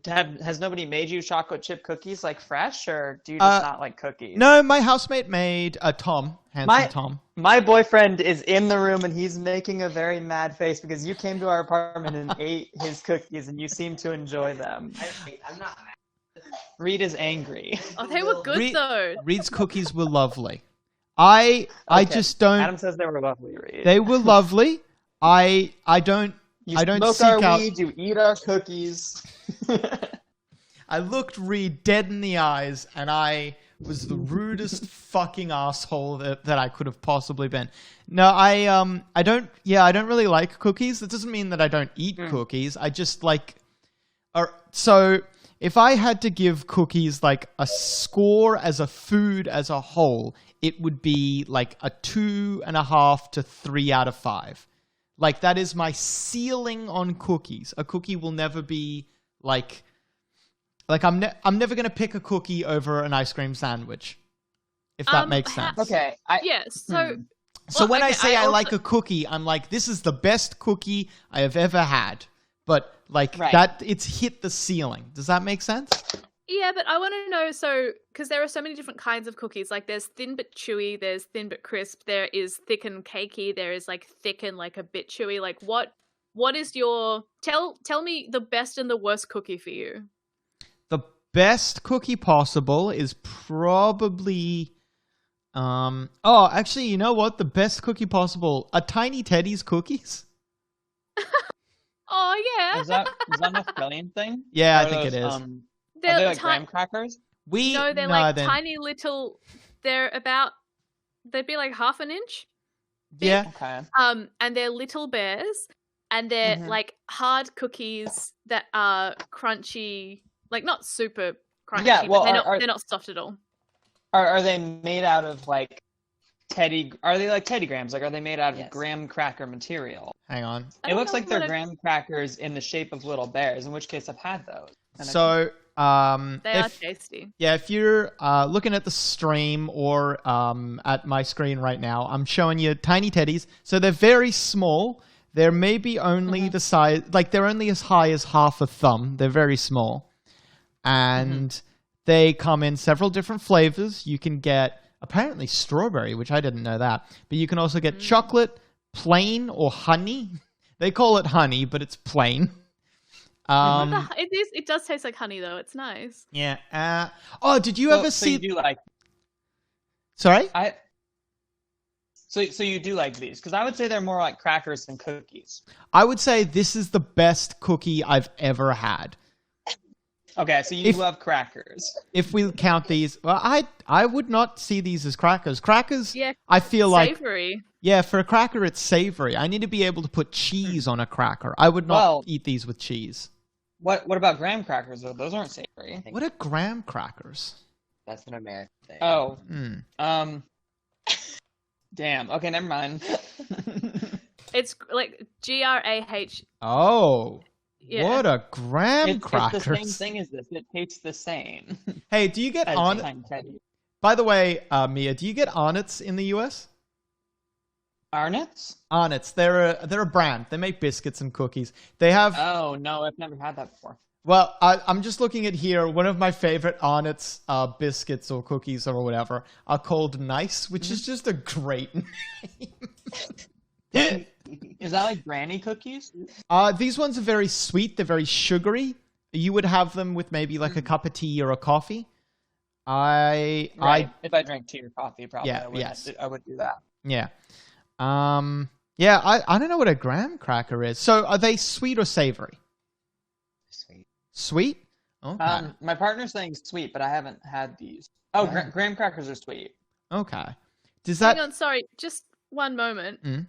has nobody made you chocolate chip cookies like fresh, or do you just not like cookies? No, my housemate made Tom, handsome Tom. My boyfriend is in the room and he's making a very mad face because you came to our apartment and ate his cookies and you seem to enjoy them. I'm not mad. Reed is angry. Oh, they were good though. Reed's cookies were lovely. I Okay. just don't. Adam says they were lovely, Reed. They were lovely. I don't. You I don't smoke seek our out- weed, you eat our cookies. I looked Reed dead in the eyes, and I was the rudest fucking asshole that I could have possibly been. No, I don't. Yeah, I don't really like cookies. That doesn't mean that I don't eat cookies. I just like. So if I had to give cookies like a score as a food as a whole, it would be like a 2.5 to 3 out of 5. Like that is my ceiling on cookies. A cookie will never be like I'm never gonna pick a cookie over an ice cream sandwich, if that makes sense. Okay. Yeah, so So well, when I okay, say I also- like a cookie, I'm like, this is the best cookie I have ever had. But like Right. that, it's hit the ceiling. Does that make sense? yeah, but I want to know, so because there are so many different kinds of cookies. Like there's thin but chewy, there's thin but crisp, there is thick and cakey, there is like thick and like a bit chewy. Like what is your tell me the best and the worst cookie for you? The best cookie possible is probably actually, you know what? The best cookie possible are Tiny Teddy's cookies. Oh yeah, Is that an Australian thing? Yeah, I Or think it those, is. Are they're they like ti- graham crackers? they're like tiny little. They're about. They'd be like half an inch. Yeah. Okay. And they're little bears, and they're Mhm. like hard cookies that are crunchy, like not super crunchy, Yeah, well, but are- they're not soft at all. Are they made out of like Are they like Teddy Grahams? Like, are they made out of Yes. graham cracker material? Hang on. I It don't looks know like they're what graham crackers in the shape of little bears. In which case, I've had those. And I So, They are if, tasty. yeah, if you're looking at the stream or at my screen right now, I'm showing you Tiny Teddies. So they're very small. They're maybe only the size, like they're only as high as half a thumb. They're very small. And they come in several different flavors. You can get apparently strawberry, which I didn't know that. But you can also get chocolate, plain, or honey. They call it honey, but it's plain. It does taste like honey though. It's nice. Yeah. Did you So- ever so see? you do like Sorry. So you do like these? Because I would say they're more like crackers than cookies. I would say this is the best cookie I've ever had. Okay, so you If- love crackers. If we count these, well, I would not see these as crackers. Crackers, Yeah, I feel like, savory. yeah, for a cracker it's savory. I need to be able to put cheese on a cracker. I would not Well- eat these with cheese. What about graham crackers though? Those aren't savory. What are graham crackers? That's an American thing. Oh, Hmm. damn. Okay, never mind. It's like GRAH. Oh, Yeah. what a graham It's crackers! the same thing as this. It tastes the same. Hey, do you get as on? Tiny Teddy. By the way, Mia, do you get Arnott's in the US? Arnott's? Arnott's, they're a brand. They make biscuits and cookies. They have. Oh no, I've never had that before. Well, I'm just looking at here. One of my favorite Arnott's biscuits or cookies or whatever are called Nice, which is just a great name. Is that like granny cookies? These ones are very sweet. They're very sugary. You would have them with maybe like a cup of tea or a coffee. Right. If I drank tea or coffee, probably Yeah, I would. yes. I would do that. Yeah. Yeah, I don't know what a graham cracker is. So are they sweet or savory? Sweet. Sweet? Okay. My partner's saying sweet, but I haven't had these. Oh, graham crackers are sweet. Okay. Does that... Hang on, sorry, just one moment. Mm.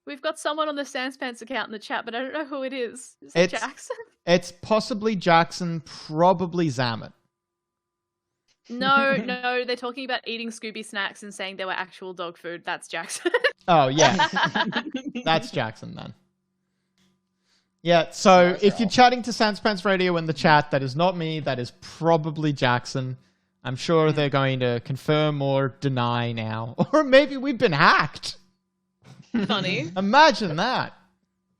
We've got someone on the Sanspants account in the chat, but I don't know who it is. Is it Jackson? It's possibly Jackson, probably Zamet. No, they're talking about eating Scooby snacks and saying they were actual dog food. That's Jackson. Oh, yeah. That's Jackson then. Yeah, so if you're chatting to Sanspants Radio in the chat, that is not me. That is probably Jackson. I'm sure they're going to confirm or deny now. Or maybe we've been hacked. Funny. Imagine that.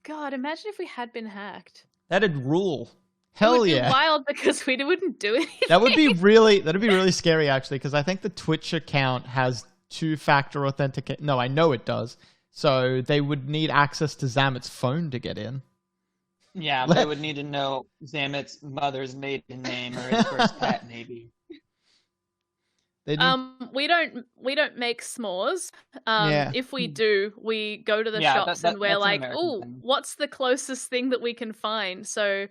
God, imagine if we had been hacked. That'd rule. Hell it would yeah. be wild because we wouldn't do anything. That'd be really scary actually, because I think the Twitch account has 2-factor authentication. No, I know it does. So they would need access to Zamet's phone to get in. Yeah, they would need to know Zamet's mother's maiden name or his first pet, maybe. We don't make s'mores. If we do, we go to the shops and we're like, "Oh, what's the closest thing that we can find?" So,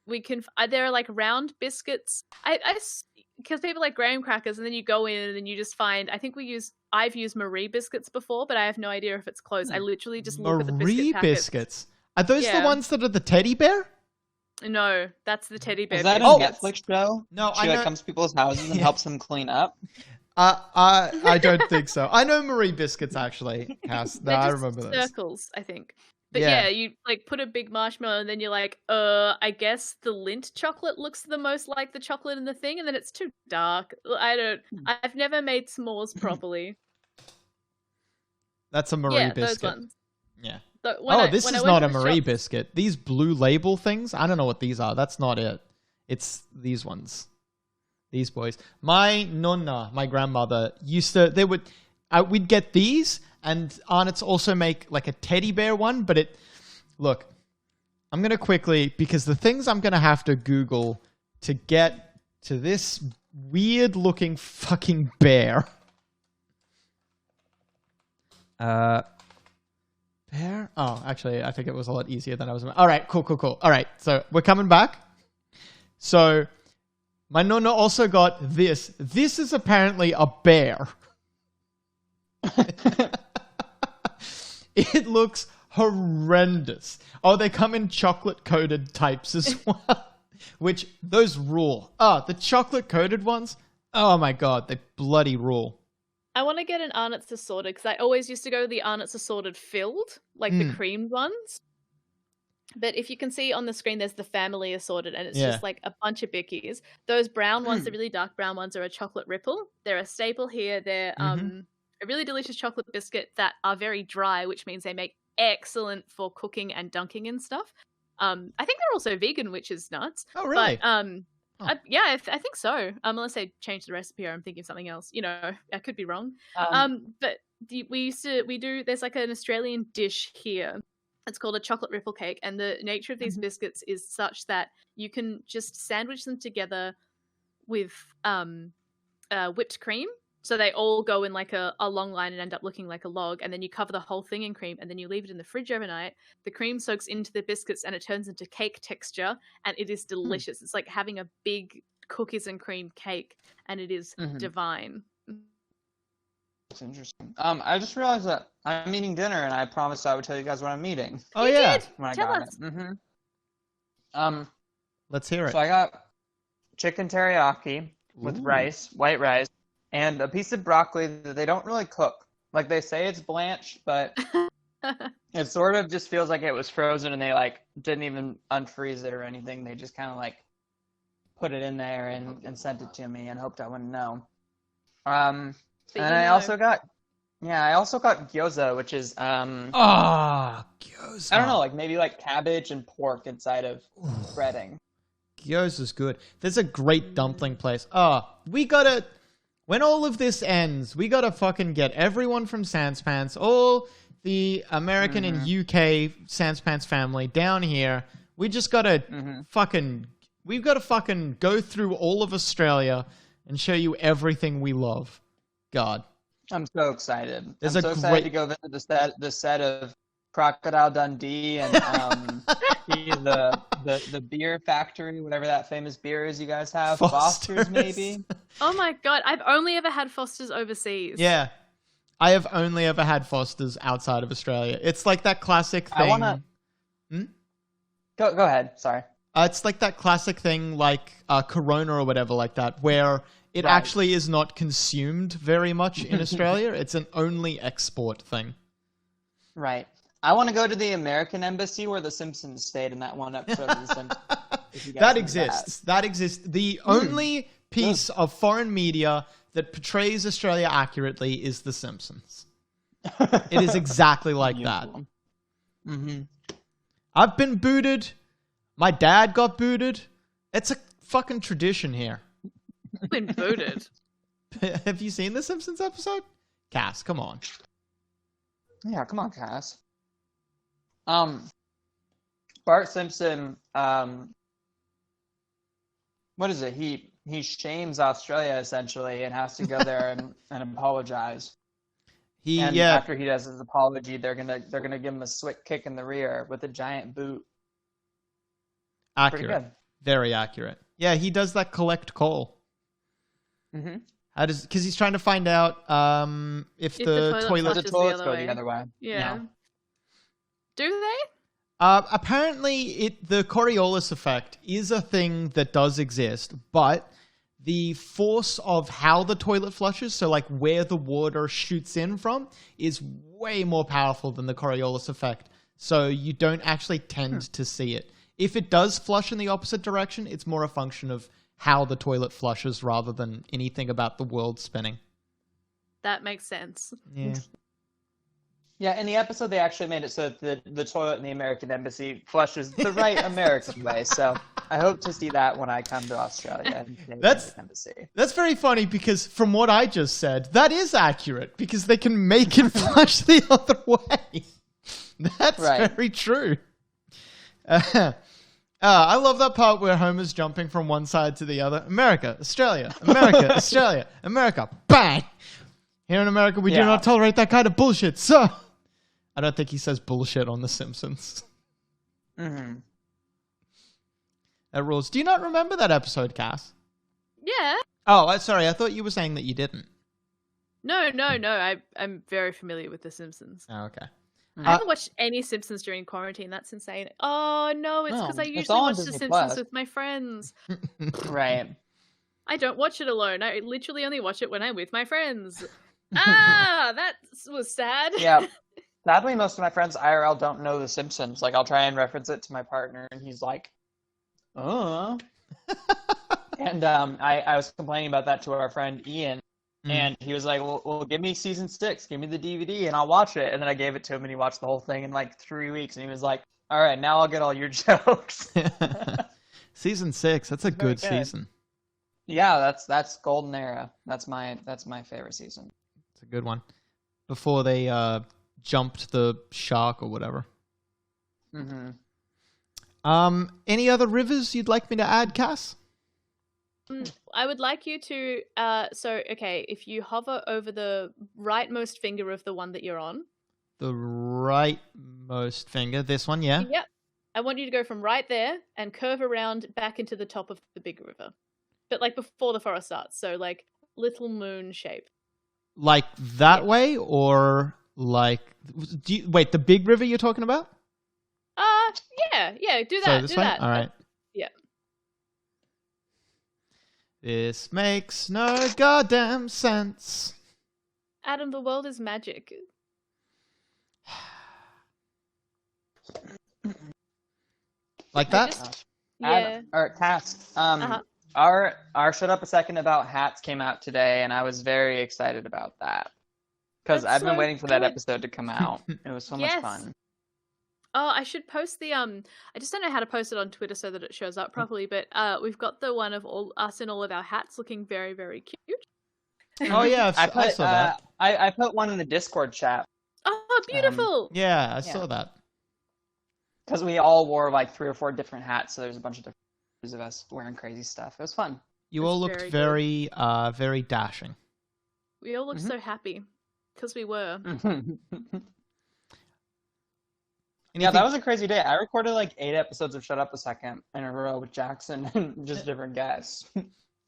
we can. There are like round biscuits. Because people like graham crackers, and then you go in and then you just find. I've used Marie biscuits before, but I have no idea if it's close. I literally just look at the biscuit packets. Marie biscuits. Are those the ones that are the teddy bear? No, that's the teddy bear. Is that a Netflix show? No, she comes to people's houses and helps them clean up. I don't think so. I know Marie biscuits actually. I remember those. Circles, I think. But yeah, you like put a big marshmallow and then you're like, I guess the Lindt chocolate looks the most like the chocolate in the thing, and then it's too dark. I've never made s'mores properly. That's a Marie biscuit. Those ones. Yeah. This is not a Marie biscuit. These blue label things, I don't know what these are. That's not it. It's these ones. These boys. My nonna, my grandmother, we'd get these, and Arnott's also make like a teddy bear one, but look, I'm going to quickly, because the things I'm going to have to Google to get to this weird looking fucking bear. Bear? Oh, actually, I think it was a lot easier than I was. All right, cool. All right, so we're coming back. So my nonna also got this. This is apparently a bear. It looks horrendous. Oh, they come in chocolate-coated types as well, which those rule. The chocolate-coated ones, oh my god, they bloody rule. I want to get an Arnott's assorted because I always used to go the Arnott's assorted filled, like the creamed ones. But if you can see on the screen, there's the family assorted, and it's just like a bunch of bickies. Those brown ones, the really dark brown ones, are a chocolate ripple. They're a staple here. They're a really delicious chocolate biscuit that are very dry, which means they make excellent for cooking and dunking and stuff. I think they're also vegan, which is nuts. Oh, really? But, I think so. Unless they changed the recipe or I'm thinking of something else. You know, I could be wrong. But there's like an Australian dish here. It's called a chocolate ripple cake. And the nature of these biscuits is such that you can just sandwich them together with whipped cream. So they all go in like a long line and end up looking like a log. And then you cover the whole thing in cream and then you leave it in the fridge overnight. The cream soaks into the biscuits and it turns into cake texture. And it is delicious. It's like having a big cookies and cream cake. And it is divine. That's interesting. I just realized that I'm eating dinner and I promised I would tell you guys what I'm eating. Oh, yeah. When I Tell got us. it. Let's hear it. So I got chicken teriyaki with rice, white rice, and a piece of broccoli that they don't really cook. Like, they say it's blanched, but it sort of just feels like it was frozen and they, like, didn't even unfreeze it or anything. They just kind of, like, put it in there and sent it to me and hoped I wouldn't know. And I also got gyoza, which is, gyoza. I don't know, like, maybe, like, cabbage and pork inside of breading. Gyoza's good. There's a great dumpling place. When all of this ends, we gotta fucking get everyone from Sanspants, all the American and UK Sanspants family down here. We just gotta we've gotta fucking go through all of Australia and show you everything we love. God. I'm so excited. There's I'm a so excited great- to go visit the set of Crocodile Dundee and see the beer factory, whatever that famous beer is you guys have. Foster's maybe. Oh my god, I've only ever had Foster's overseas. Yeah. I have only ever had Foster's outside of Australia. It's like that classic thing. I wanna. Go ahead. Sorry. It's like that classic thing like Corona or whatever like that, where it Right. actually is not consumed very much in Australia. It's an only export thing. Right. I want to go to the American embassy where the Simpsons stayed in that one episode of the Simpsons. if you guys That know exists. That exists. The only piece of foreign media that portrays Australia accurately is The Simpsons. It is exactly like that. Mm-hmm. I've been booted. My dad got booted. It's a fucking tradition here. Been booted. Have you seen The Simpsons episode? Cass, come on. Yeah, come on, Cass. Bart Simpson, what is it? He shames Australia essentially and has to go there and apologize. And after he does his apology, they're gonna give him a swift kick in the rear with a giant boot. Pretty Accurate. good. Very accurate. Yeah, he does that collect call. Mm-hmm. Because he's trying to find out if the toilet. The flushes toilets the go other the other way. Yeah. Do they? Apparently, the Coriolis effect is a thing that does exist, but the force of how the toilet flushes, so like where the water shoots in from, is way more powerful than the Coriolis effect. So you don't actually tend to see it. If it does flush in the opposite direction, it's more a function of how the toilet flushes rather than anything about the world spinning. That makes sense. Yeah. Yeah, in the episode they actually made it so that the toilet in the American embassy flushes the right American way. So I hope to see that when I come to Australia. And the American embassy. That's very funny because from what I just said, that is accurate because they can make it flush the other way. That's Right. very true. I love that part where Homer's jumping from one side to the other. America, Australia, America, Australia, America, bang! Here in America, we do not tolerate that kind of bullshit, so... I don't think he says bullshit on The Simpsons. Mm-hmm. That rules. Do you not remember that episode, Cass? Yeah. Oh, sorry, I thought you were saying that you didn't. No. I'm very familiar with The Simpsons. Oh, okay. I haven't watched any Simpsons during quarantine. That's insane. Oh, no, it's because I it's usually all on watch The Disney Simpsons Plus. with my friends. Right. I don't watch it alone. I literally only watch it when I'm with my friends. That was sad. Yeah. Sadly, most of my friends IRL don't know The Simpsons. Like, I'll try and reference it to my partner, and he's like, oh. And I was complaining about that to our friend Ian, and he was like, well, give me season 6, give me the DVD, and I'll watch it. And then I gave it to him, and he watched the whole thing in like 3 weeks, and he was like, all right, now I'll get all your jokes. Season 6, that's a good Very good. season. Yeah, that's golden era. That's my favorite season. It's a good one. Before they jumped the shark or whatever. Mm-hmm. Any other rivers you'd like me to add, Cass? I would like you to, if you hover over the rightmost finger of the one that you're on. The rightmost finger, this one, yeah? Yep. I want you to go from right there and curve around back into the top of the big river. But like before the forest starts, so like little moon shape. Like that way, or like... Wait, the big river you're talking about? Yeah, do So that, this do way? that. All right. Yeah. This makes no goddamn sense. Adam, the world is magic. Like that? Yeah. Or Cass. Uh-huh. Our Shut Up a Second About Hats came out today, and I was very excited about that. Because That's I've been so waiting for that good. episode to come out. It was so much Yes. fun. Oh, I should post the I just don't know how to post it on Twitter so that it shows up properly, but we've got the one of all us in all of our hats looking very, very cute. Oh, yeah, I saw that. I put one in the Discord chat. Oh, beautiful. Yeah, I saw that. Because we all wore like 3 or 4 different hats, so there's a bunch of different pictures of us wearing crazy stuff. It was fun. You It's all looked very very, very dashing. We all look so happy. Because we were. Yeah, that was a crazy day. I recorded like 8 episodes of Shut Up a Second in a row with Jackson and just different guests.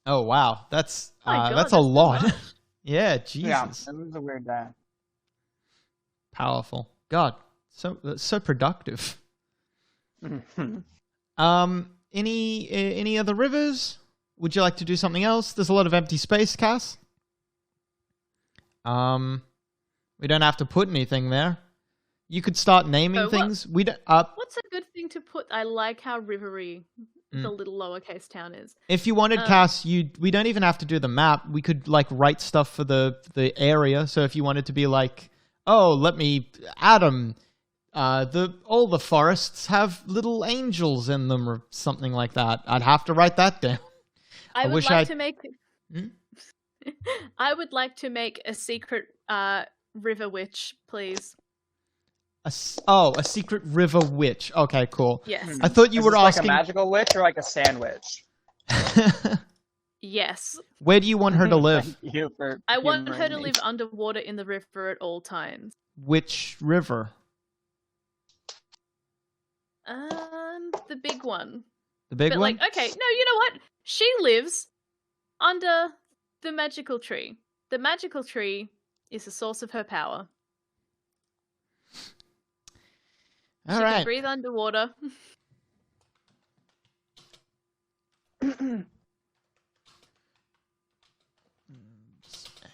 Oh wow, that's My God, that's a that's lot. much. Yeah, Jesus. Yeah, it was a weird day. Powerful. God, so productive. Any other rivers? Would you like to do something else? There's a lot of empty space, Cass. We don't have to put anything there. You could start naming things. We don't. What's a good thing to put? I like how rivery the little lowercase town is. If you wanted, Cass, we don't even have to do the map. We could like write stuff for the area. So if you wanted to be like, oh, Adam, all the forests have little angels in them or something like that. I'd have to write that down. I would like to make. I would like to make a secret river witch, please. A secret river witch. Okay, cool. Yes. I thought you Is were this asking. like a magical witch or like a sandwich? Yes. Where do you want her to live? Thank you for I want her humoring to me. live underwater in the river at all times. Which river? The big one. The big But one? like, okay, no, you know what? She lives under the magical tree. The magical tree is the source of her power. All She right. can breathe underwater.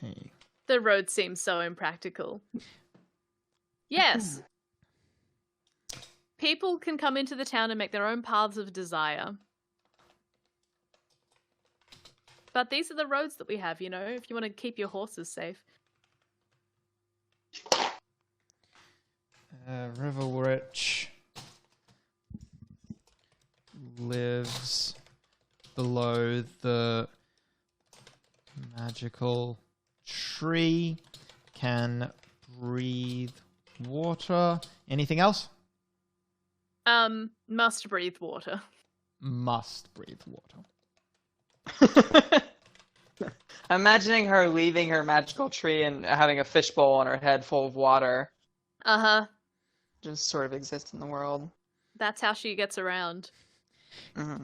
Hey. The road seems so impractical. Yes. People can come into the town and make their own paths of desire. But these are the roads that we have, you know, if you want to keep your horses safe. River Witch lives below the magical tree, can breathe water. Anything else? Must breathe water. Must breathe water. Imagining her leaving her magical tree and having a fishbowl on her head full of water. Uh-huh. Just sort of exist in the world. That's how she gets around.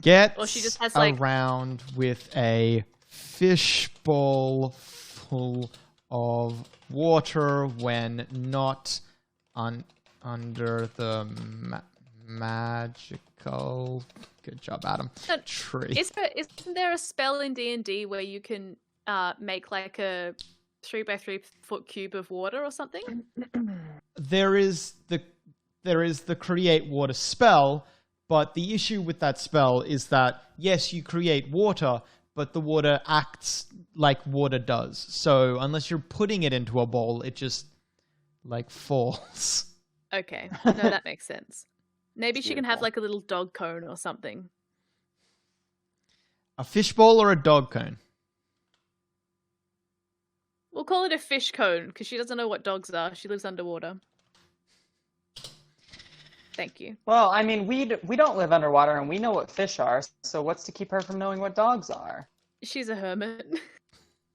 Gets Or she just has, like- around with a fishbowl full of water when not under the magical. Good job, Adam. Tree. Isn't there a spell in D&D where you can make like a 3x3 foot cube of water or something? There is the create water spell, but the issue with that spell is that yes, you create water, but the water acts like water does. So unless you're putting it into a bowl, it just like falls. Okay, no, that makes sense. Maybe she can have like a little dog cone or something. A fishbowl or a dog cone? We'll call it a fish cone because she doesn't know what dogs are. She lives underwater. Thank you. Well, I mean, we don't live underwater and we know what fish are, so what's to keep her from knowing what dogs are? She's a hermit.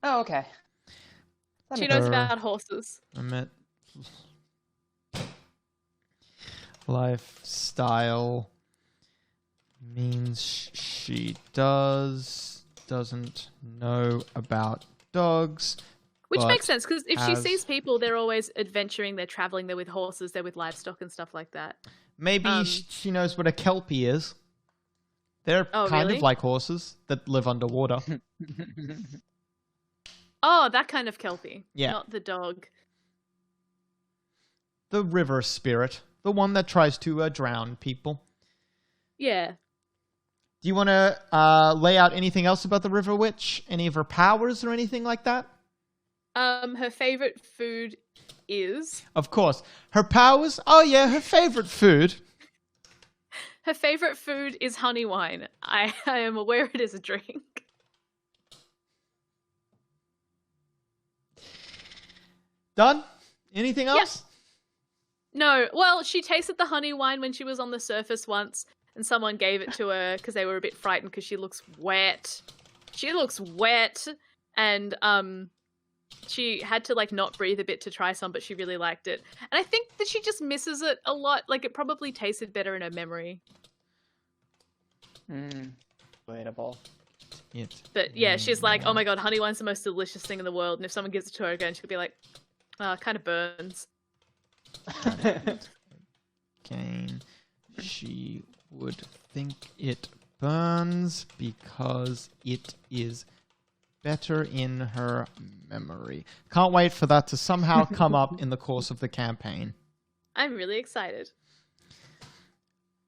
Oh, okay. She knows about horses. Hermit. Lifestyle means she doesn't know about dogs. Which but makes sense, because if she has- sees people, they're always adventuring, they're traveling, they're with horses, they're with livestock and stuff like that. Maybe she knows what a kelpie is. They're kind really? of like horses that live underwater. Oh, that kind of kelpie. Yeah. Not the dog. The river spirit. The one that tries to drown people. Yeah. Do you want to lay out anything else about the River Witch? Any of her powers or anything like that? Her favorite food is... Of course. Her powers? Oh yeah, her favorite food. Her favorite food is honey wine. I am aware it is a drink. Done? Anything else? No, well, she tasted the honey wine when she was on the surface once, and someone gave it to her because they were a bit frightened because she looks wet. She looks wet, and she had to like not breathe a bit to try some, but she really liked it. And I think that she just misses it a lot. Like it probably tasted better in her memory. Relatable. But yeah, she's like, oh my god, honey wine's the most delicious thing in the world. And if someone gives it to her again, she'll be like, kind of burns. Again, she would think it burns because it is better in her memory. Can't wait for that to somehow come up in the course of the campaign. I'm really excited.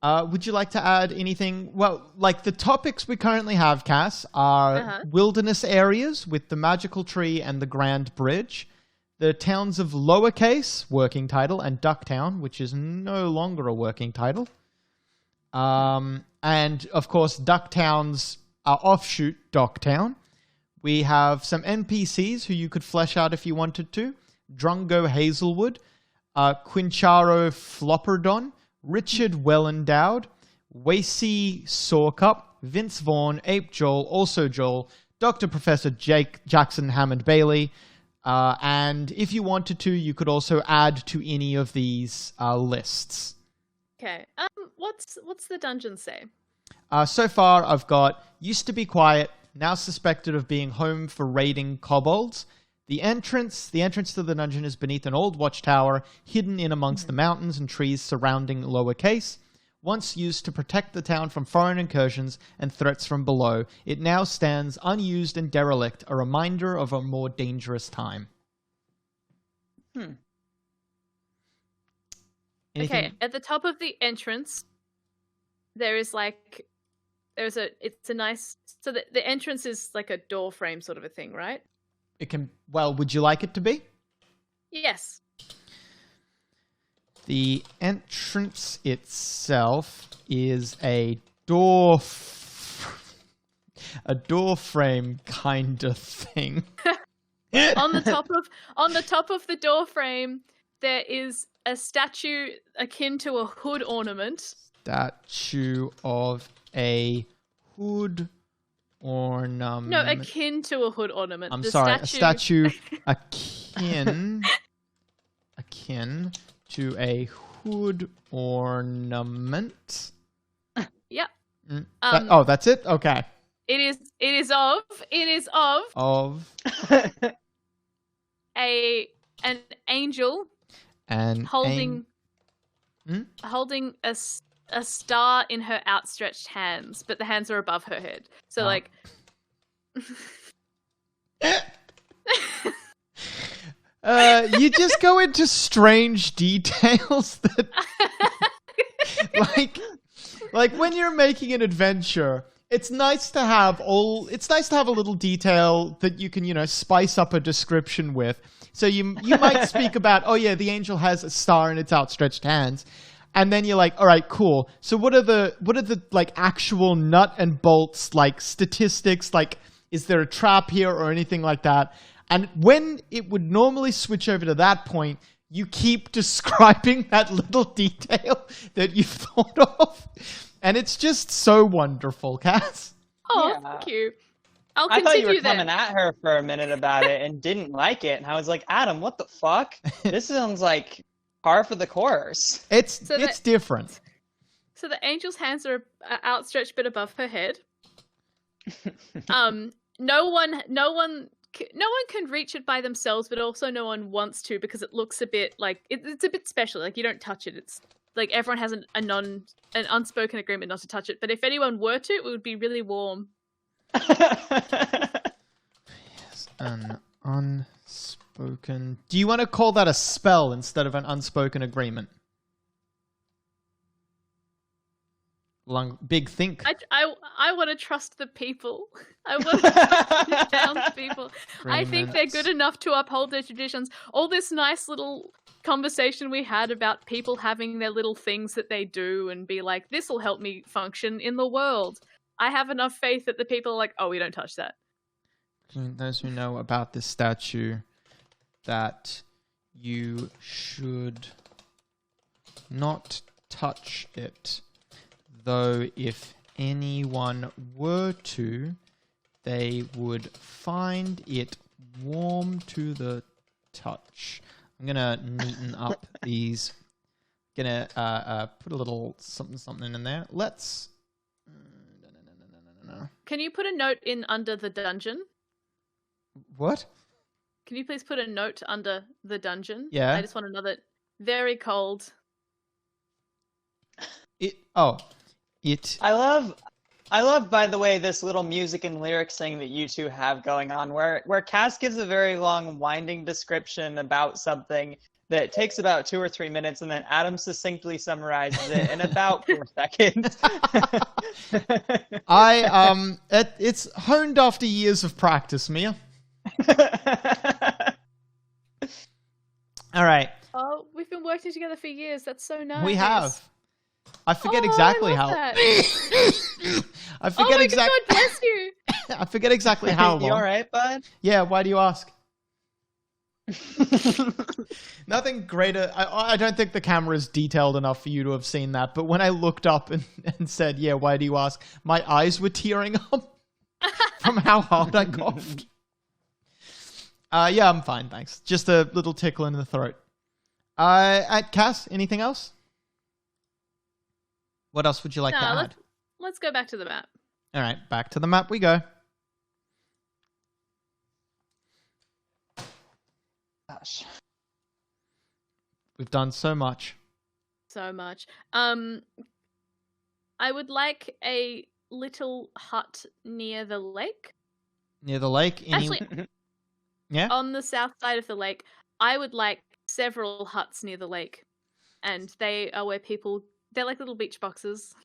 Would you like to add anything? Well, like the topics we currently have, Cass, are wilderness areas with the magical tree and the grand bridge. The towns of Lowercase, working title, and Ducktown, which is no longer a working title. And, of course, Ducktown's offshoot, Docktown. We have some NPCs who you could flesh out if you wanted to. Drungo Hazelwood, Quincharo Flopperdon, Richard Wellendowed, Wacy Sawcup, Vince Vaughn, Ape Joel, also Joel, Dr. Professor Jackson Hammond Bailey, and if you wanted to, you could also add to any of these lists. Okay. What's the dungeon say? So far, I've got used to be quiet, now suspected of being home for raiding kobolds. The entrance to the dungeon is beneath an old watchtower, hidden in amongst the mountains and trees surrounding Lowercase. Once used to protect the town from foreign incursions and threats from below, it now stands unused and derelict, a reminder of a more dangerous time. Okay, at the top of the entrance, it's a nice, so the entrance is like a door frame sort of a thing, right? It can, well, would you like it to be? Yes. The entrance itself is a door frame kind of thing. on the top of the door frame, there is a statue akin to a hood ornament. Statue of a hood ornament. No, akin to a hood ornament. I'm sorry, a statue akin to a hood ornament. Yep. That's it? Okay. It is of an angel holding a star in her outstretched hands, but the hands are above her head. So like you just go into strange details that like when you're making an adventure, it's nice to have a little detail that you can, spice up a description with. So you might speak about, oh yeah, the angel has a star in its outstretched hands. And then you're like, all right, cool. So what are the like actual nut and bolts, like statistics, like is there a trap here or anything like that? And when it would normally switch over to that point, you keep describing that little detail that you've thought of. And it's just so wonderful, Cass. Oh, yeah. Thank you. I thought you were coming at her for a minute about it and didn't like it. And I was like, Adam, what the fuck? This sounds like par for the course. It's different. So the angel's hands are outstretched but above her head. No one can reach it by themselves, but also no one wants to because it looks a bit like it's a bit special. Like you don't touch it. It's like everyone has an unspoken agreement not to touch it. But if anyone were to, it would be really warm. Yes, an unspoken. Do you want to call that a spell instead of an unspoken agreement? Big think. I want to trust the people. I want to trust the townspeople. I think they're good enough to uphold their traditions. All this nice little conversation we had about people having their little things that they do and be like, this will help me function in the world. I have enough faith that the people are like, oh, we don't touch that. Those who know about this statue, that you should not touch it. Though if anyone were to, they would find it warm to the touch. I'm gonna neaten up these. Gonna put a little something in there. Let's. Can you put a note in under the dungeon? What? Can you please put a note under the dungeon? Yeah. I just want another. Very cold. It. I love, by the way, this little music and lyrics thing that you two have going on, where Cass gives a very long, winding description about something that takes about 2 or 3 minutes, and then Adam succinctly summarizes it in about 4 seconds. It's honed after years of practice, Mia. All right. Oh, we've been working together for years. That's so nice. We have. I forget exactly I how. love that. I forget Oh my exactly. God, bless you. I forget exactly how long. You all right, bud? Yeah. Why do you ask? Nothing greater. I don't think the camera is detailed enough for you to have seen that. But when I looked up and said, "Yeah, why do you ask?" my eyes were tearing up from how hard I coughed. Yeah, I'm fine, thanks. Just a little tickle in the throat. At Cass, anything else? What else would you like to add? Let's go back to the map. All right, back to the map we go. Gosh. We've done so much. So much. I would like a little hut near the lake. Near the lake? Actually, yeah? on the south side of the lake, I would like several huts near the lake. And they are where people... They're like little beach boxes.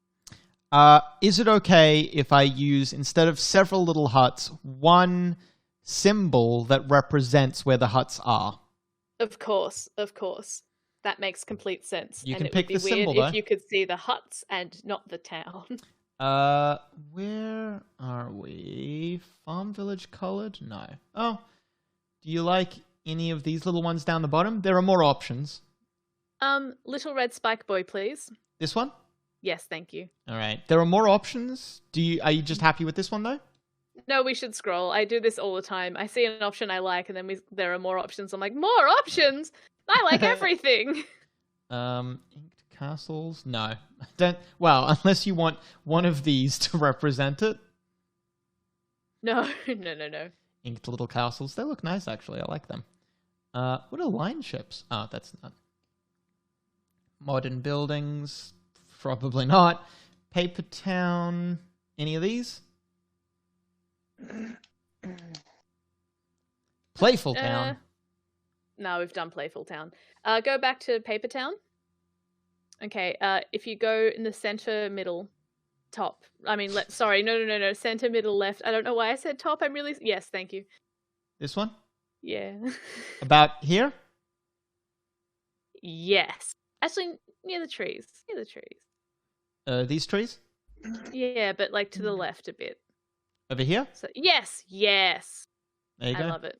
Is it okay if I use, instead of several little huts, one symbol that represents where the huts are? Of course, of course. That makes complete sense. You and can it pick would be the weird symbol, though. if you could see the huts and not the town. Where are we? Farm Village colored? No. Oh, do you like any of these little ones down the bottom? There are more options. Little red spike boy, please. This one? Yes, thank you. All right. There are more options. Are you just happy with this one though? No, we should scroll. I do this all the time. I see an option I like, and then there are more options. I'm like, more options? I like everything. Inked castles? No. I don't. Well, unless you want one of these to represent it. No, no. Inked little castles. They look nice, actually. I like them. What are line ships? Oh, that's not. Modern buildings. Probably not. Paper Town. Any of these? Playful Town. No, we've done Playful Town. Go back to Paper Town. Okay, if you go in the center middle top. I mean, sorry, no. Center middle left. I don't know why I said top. Yes, thank you. This one? Yeah. About here? Yes. Actually, near the trees. These trees? Yeah, but like to the left a bit. Over here? So yes. There you go. I love it.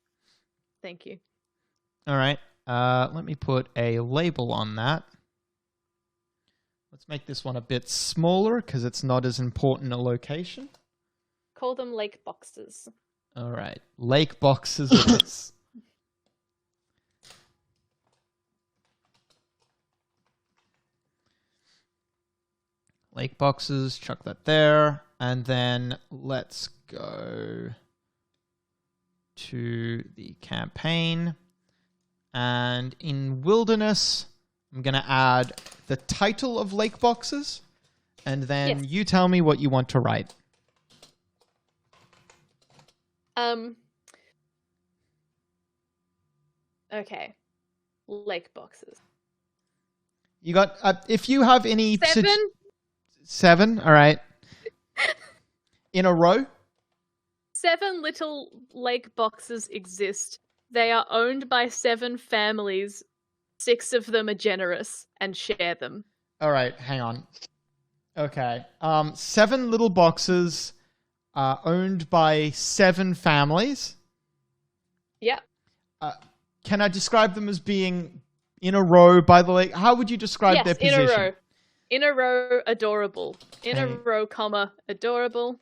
Thank you. All right. Let me put a label on that. Let's make this one a bit smaller because it's not as important a location. Call them lake boxes. All right. Lake boxes it is. Lake boxes, chuck that there. And then let's go to the campaign. And in Wilderness, I'm going to add the title of Lake Boxes. And then you tell me what you want to write. Okay. Lake boxes. You got, if you have any... 7? 7, all right. In a row? 7 little lake boxes exist. They are owned by 7 families. 6 of them are generous and share them. All right, hang on. Okay. 7 little boxes owned by 7 families. Yeah. Can I describe them as being in a row by the lake? How would you describe their position? In a row. In a row, adorable. In a row, comma, adorable.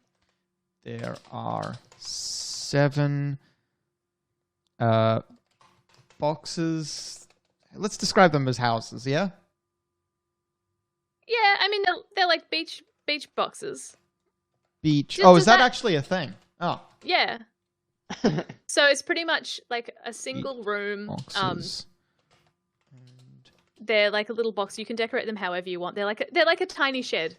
There are 7 boxes. Let's describe them as houses, yeah? Yeah, I mean they're like beach boxes. Beach. Does Is that that- actually a thing? Oh, Yeah. So it's pretty much like a single room. boxes. They're like a little box. You can decorate them however you want. They're like a tiny shed.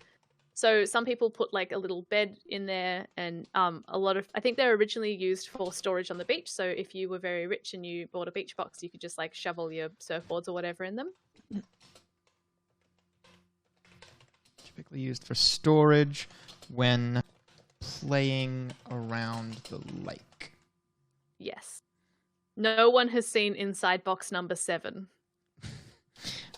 So some people put like a little bed in there, and I think they're originally used for storage on the beach. So if you were very rich and you bought a beach box, you could just like shovel your surfboards or whatever in them. Typically used for storage when playing around the lake. Yes. No one has seen inside box number 7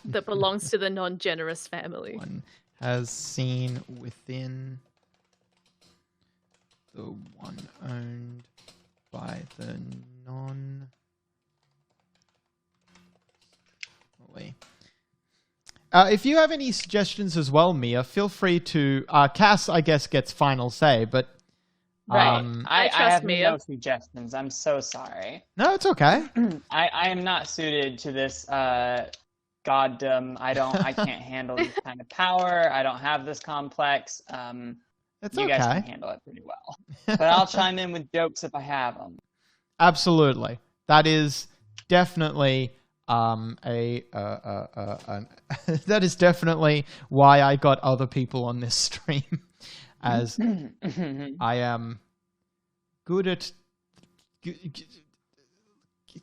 that belongs to the non-generous family. One has seen within the one owned by the non. If you have any suggestions as well, Mia, feel free to. Cass, I guess, gets final say, but. Right. I I trust have Mia. no suggestions. I'm so sorry. No, it's okay. I am not suited to this goddom. I can't handle this kind of power. I don't have this complex. It's You okay. guys can handle it pretty well. But I'll chime in with jokes if I have them. Absolutely. That is definitely that is definitely why I got other people on this stream, as I am good at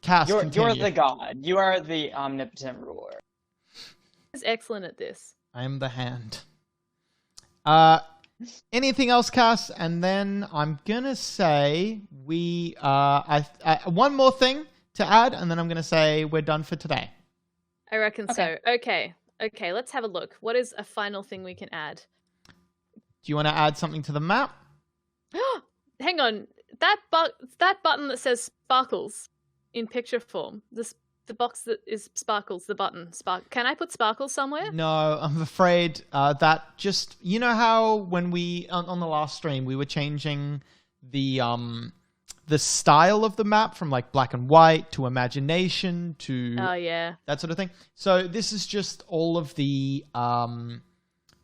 Cass. You're continue. the god. You are the omnipotent ruler. Is excellent at this. I am the hand. Anything else, Cass? And then I'm gonna say we one more thing to add, and then I'm gonna say we're done for today. I reckon Okay. so. Okay, let's have a look. What is a final thing we can add? Do you want to add something to the map? Hang on. That button that says sparkles in picture form. The box that is sparkles, the button. Can I put sparkles somewhere? No, I'm afraid that just how when we on the last stream we were changing the style of the map from like black and white to imagination to Oh yeah. that sort of thing. So this is just all of the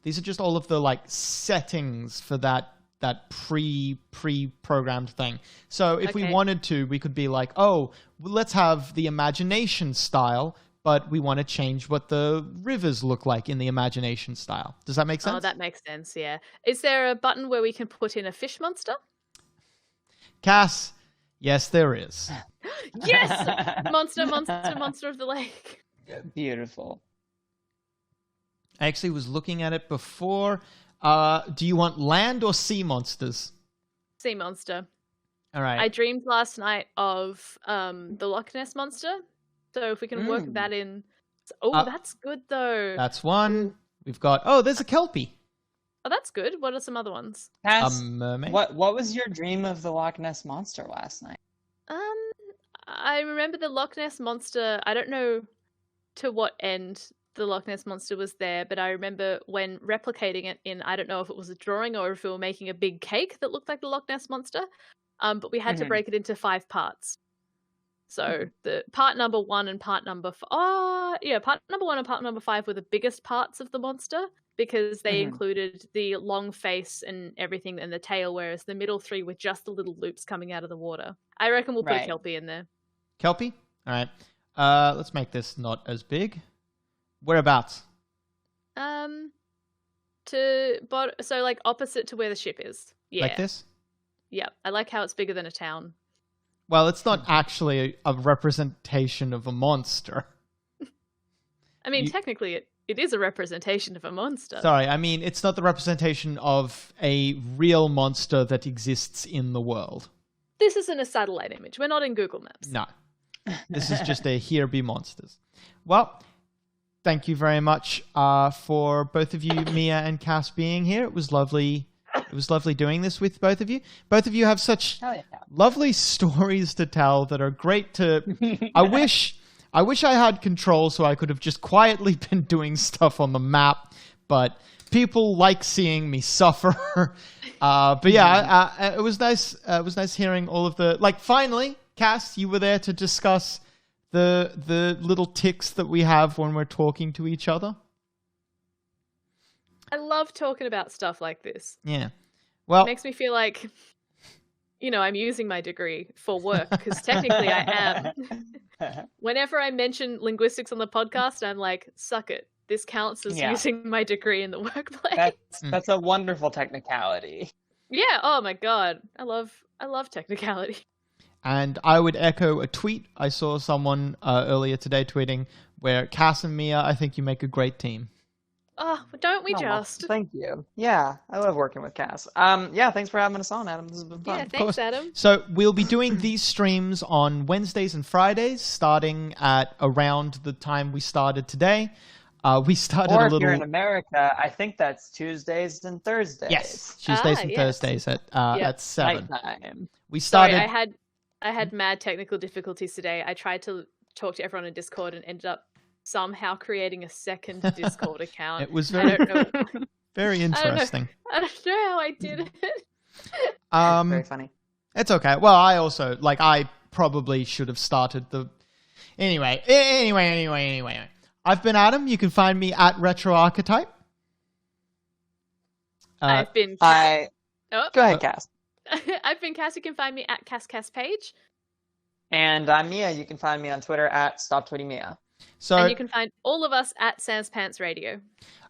these are just all of the like settings for that pre-programmed thing. So if we Okay. wanted to, we could be like, oh, well, let's have the imagination style, but we want to change what the rivers look like in the imagination style. Does that make sense? Oh, that makes sense. Yeah. Is there a button where we can put in a fish monster? Cass, yes, there is. Yes, monster of the lake. Beautiful. I actually was looking at it before. Do you want land or sea monsters? Sea monster. All right. I dreamed last night of the Loch Ness monster. So if we can work that in. Oh, that's good though. That's one. We've got. There's a kelpie. Oh, that's good. What are some other ones? Cass, A mermaid. what was your dream of the Loch Ness monster last night? I remember the Loch Ness monster. I don't know to what end the Loch Ness monster was there, but I remember when replicating it in, I don't know if it was a drawing or if we were making a big cake that looked like the Loch Ness monster. But we had to break it into 5 parts. So the part number 1 and part number part number 1 and part number 5 were the biggest parts of the monster because they included the long face and everything and the tail, whereas the middle 3 were just the little loops coming out of the water. I reckon we'll put a kelpie in there. Kelpie? All right. Let's make this not as big. Whereabouts? So like opposite to where the ship is. Yeah. Like this? Yeah. I like how it's bigger than a town. Well, it's not actually a representation of a monster. I mean, technically it is a representation of a monster. Sorry, I mean, it's not the representation of a real monster that exists in the world. This isn't a satellite image. We're not in Google Maps. No. This is just a here be monsters. Well, thank you very much for both of you, Mia and Cass, being here. It was lovely. It was lovely doing this with both of you. Both of you have such lovely stories to tell that are great to... I wish I had control so I could have just quietly been doing stuff on the map, but people like seeing me suffer. But yeah, it was nice. It was nice hearing all of the... Like, finally, Cass, you were there to discuss the little tics that we have when we're talking to each other. I love talking about stuff like this. Yeah. Well, It makes me feel like, I'm using my degree for work, because technically I am. Whenever I mention linguistics on the podcast, I'm like, suck it. This counts as using my degree in the workplace. That's a wonderful technicality. Yeah, oh my god. I love technicality. and I would echo a tweet. I saw someone earlier today tweeting where Cass and Mia, I think you make a great team. Oh, don't we Oh, just? Thank you. Yeah, I love working with Cass. Yeah, thanks for having us on, Adam. This has been fun. Yeah, thanks, Adam. So we'll be doing these streams on Wednesdays and Fridays, starting at around the time we started today. We started Or a if little. you're in America, I think that's Tuesdays and Thursdays. Yes, Tuesdays and yes. Thursdays at 7. Nighttime. We started. Sorry, I had mad technical difficulties today. I tried to talk to everyone in Discord and ended up somehow creating a second Discord account. It was I don't know. very interesting. I don't know how I did it. Very funny. It's okay. Well, I probably should have started the. Anyway. I've been Adam. You can find me at Retro Archetype. I've been. Go ahead, Cass. I've been Cass. You can find me at CassPage. And I'm Mia. You can find me on Twitter at StopTweetingMia. So, And you can find all of us at Sans Pants Radio.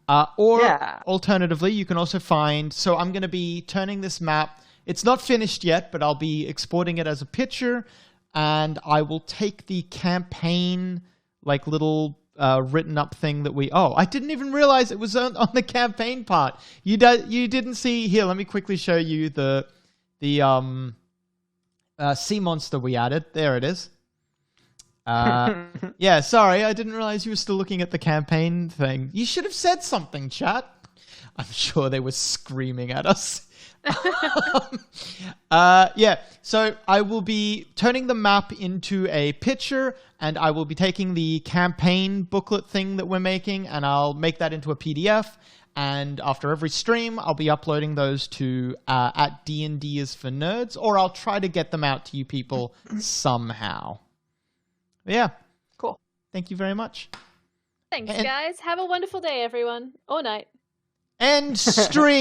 Alternatively, you can also find. So I'm going to be turning this map. It's not finished yet, but I'll be exporting it as a picture, and I will take the campaign little written up thing that we. Oh, I didn't even realize it was on the campaign part. You didn't see here. Let me quickly show you the sea monster we added. There it is. Yeah, sorry, I didn't realize you were still looking at the campaign thing. You should have said something, chat. I'm sure they were screaming at us. Yeah, so I will be turning the map into a picture, and I will be taking the campaign booklet thing that we're making, and I'll make that into a PDF. And after every stream, I'll be uploading those to at D&D is for Nerds, or I'll try to get them out to you people somehow. Yeah. Cool. Thank you very much. Thanks, guys. Have a wonderful day, everyone. Or night. End stream.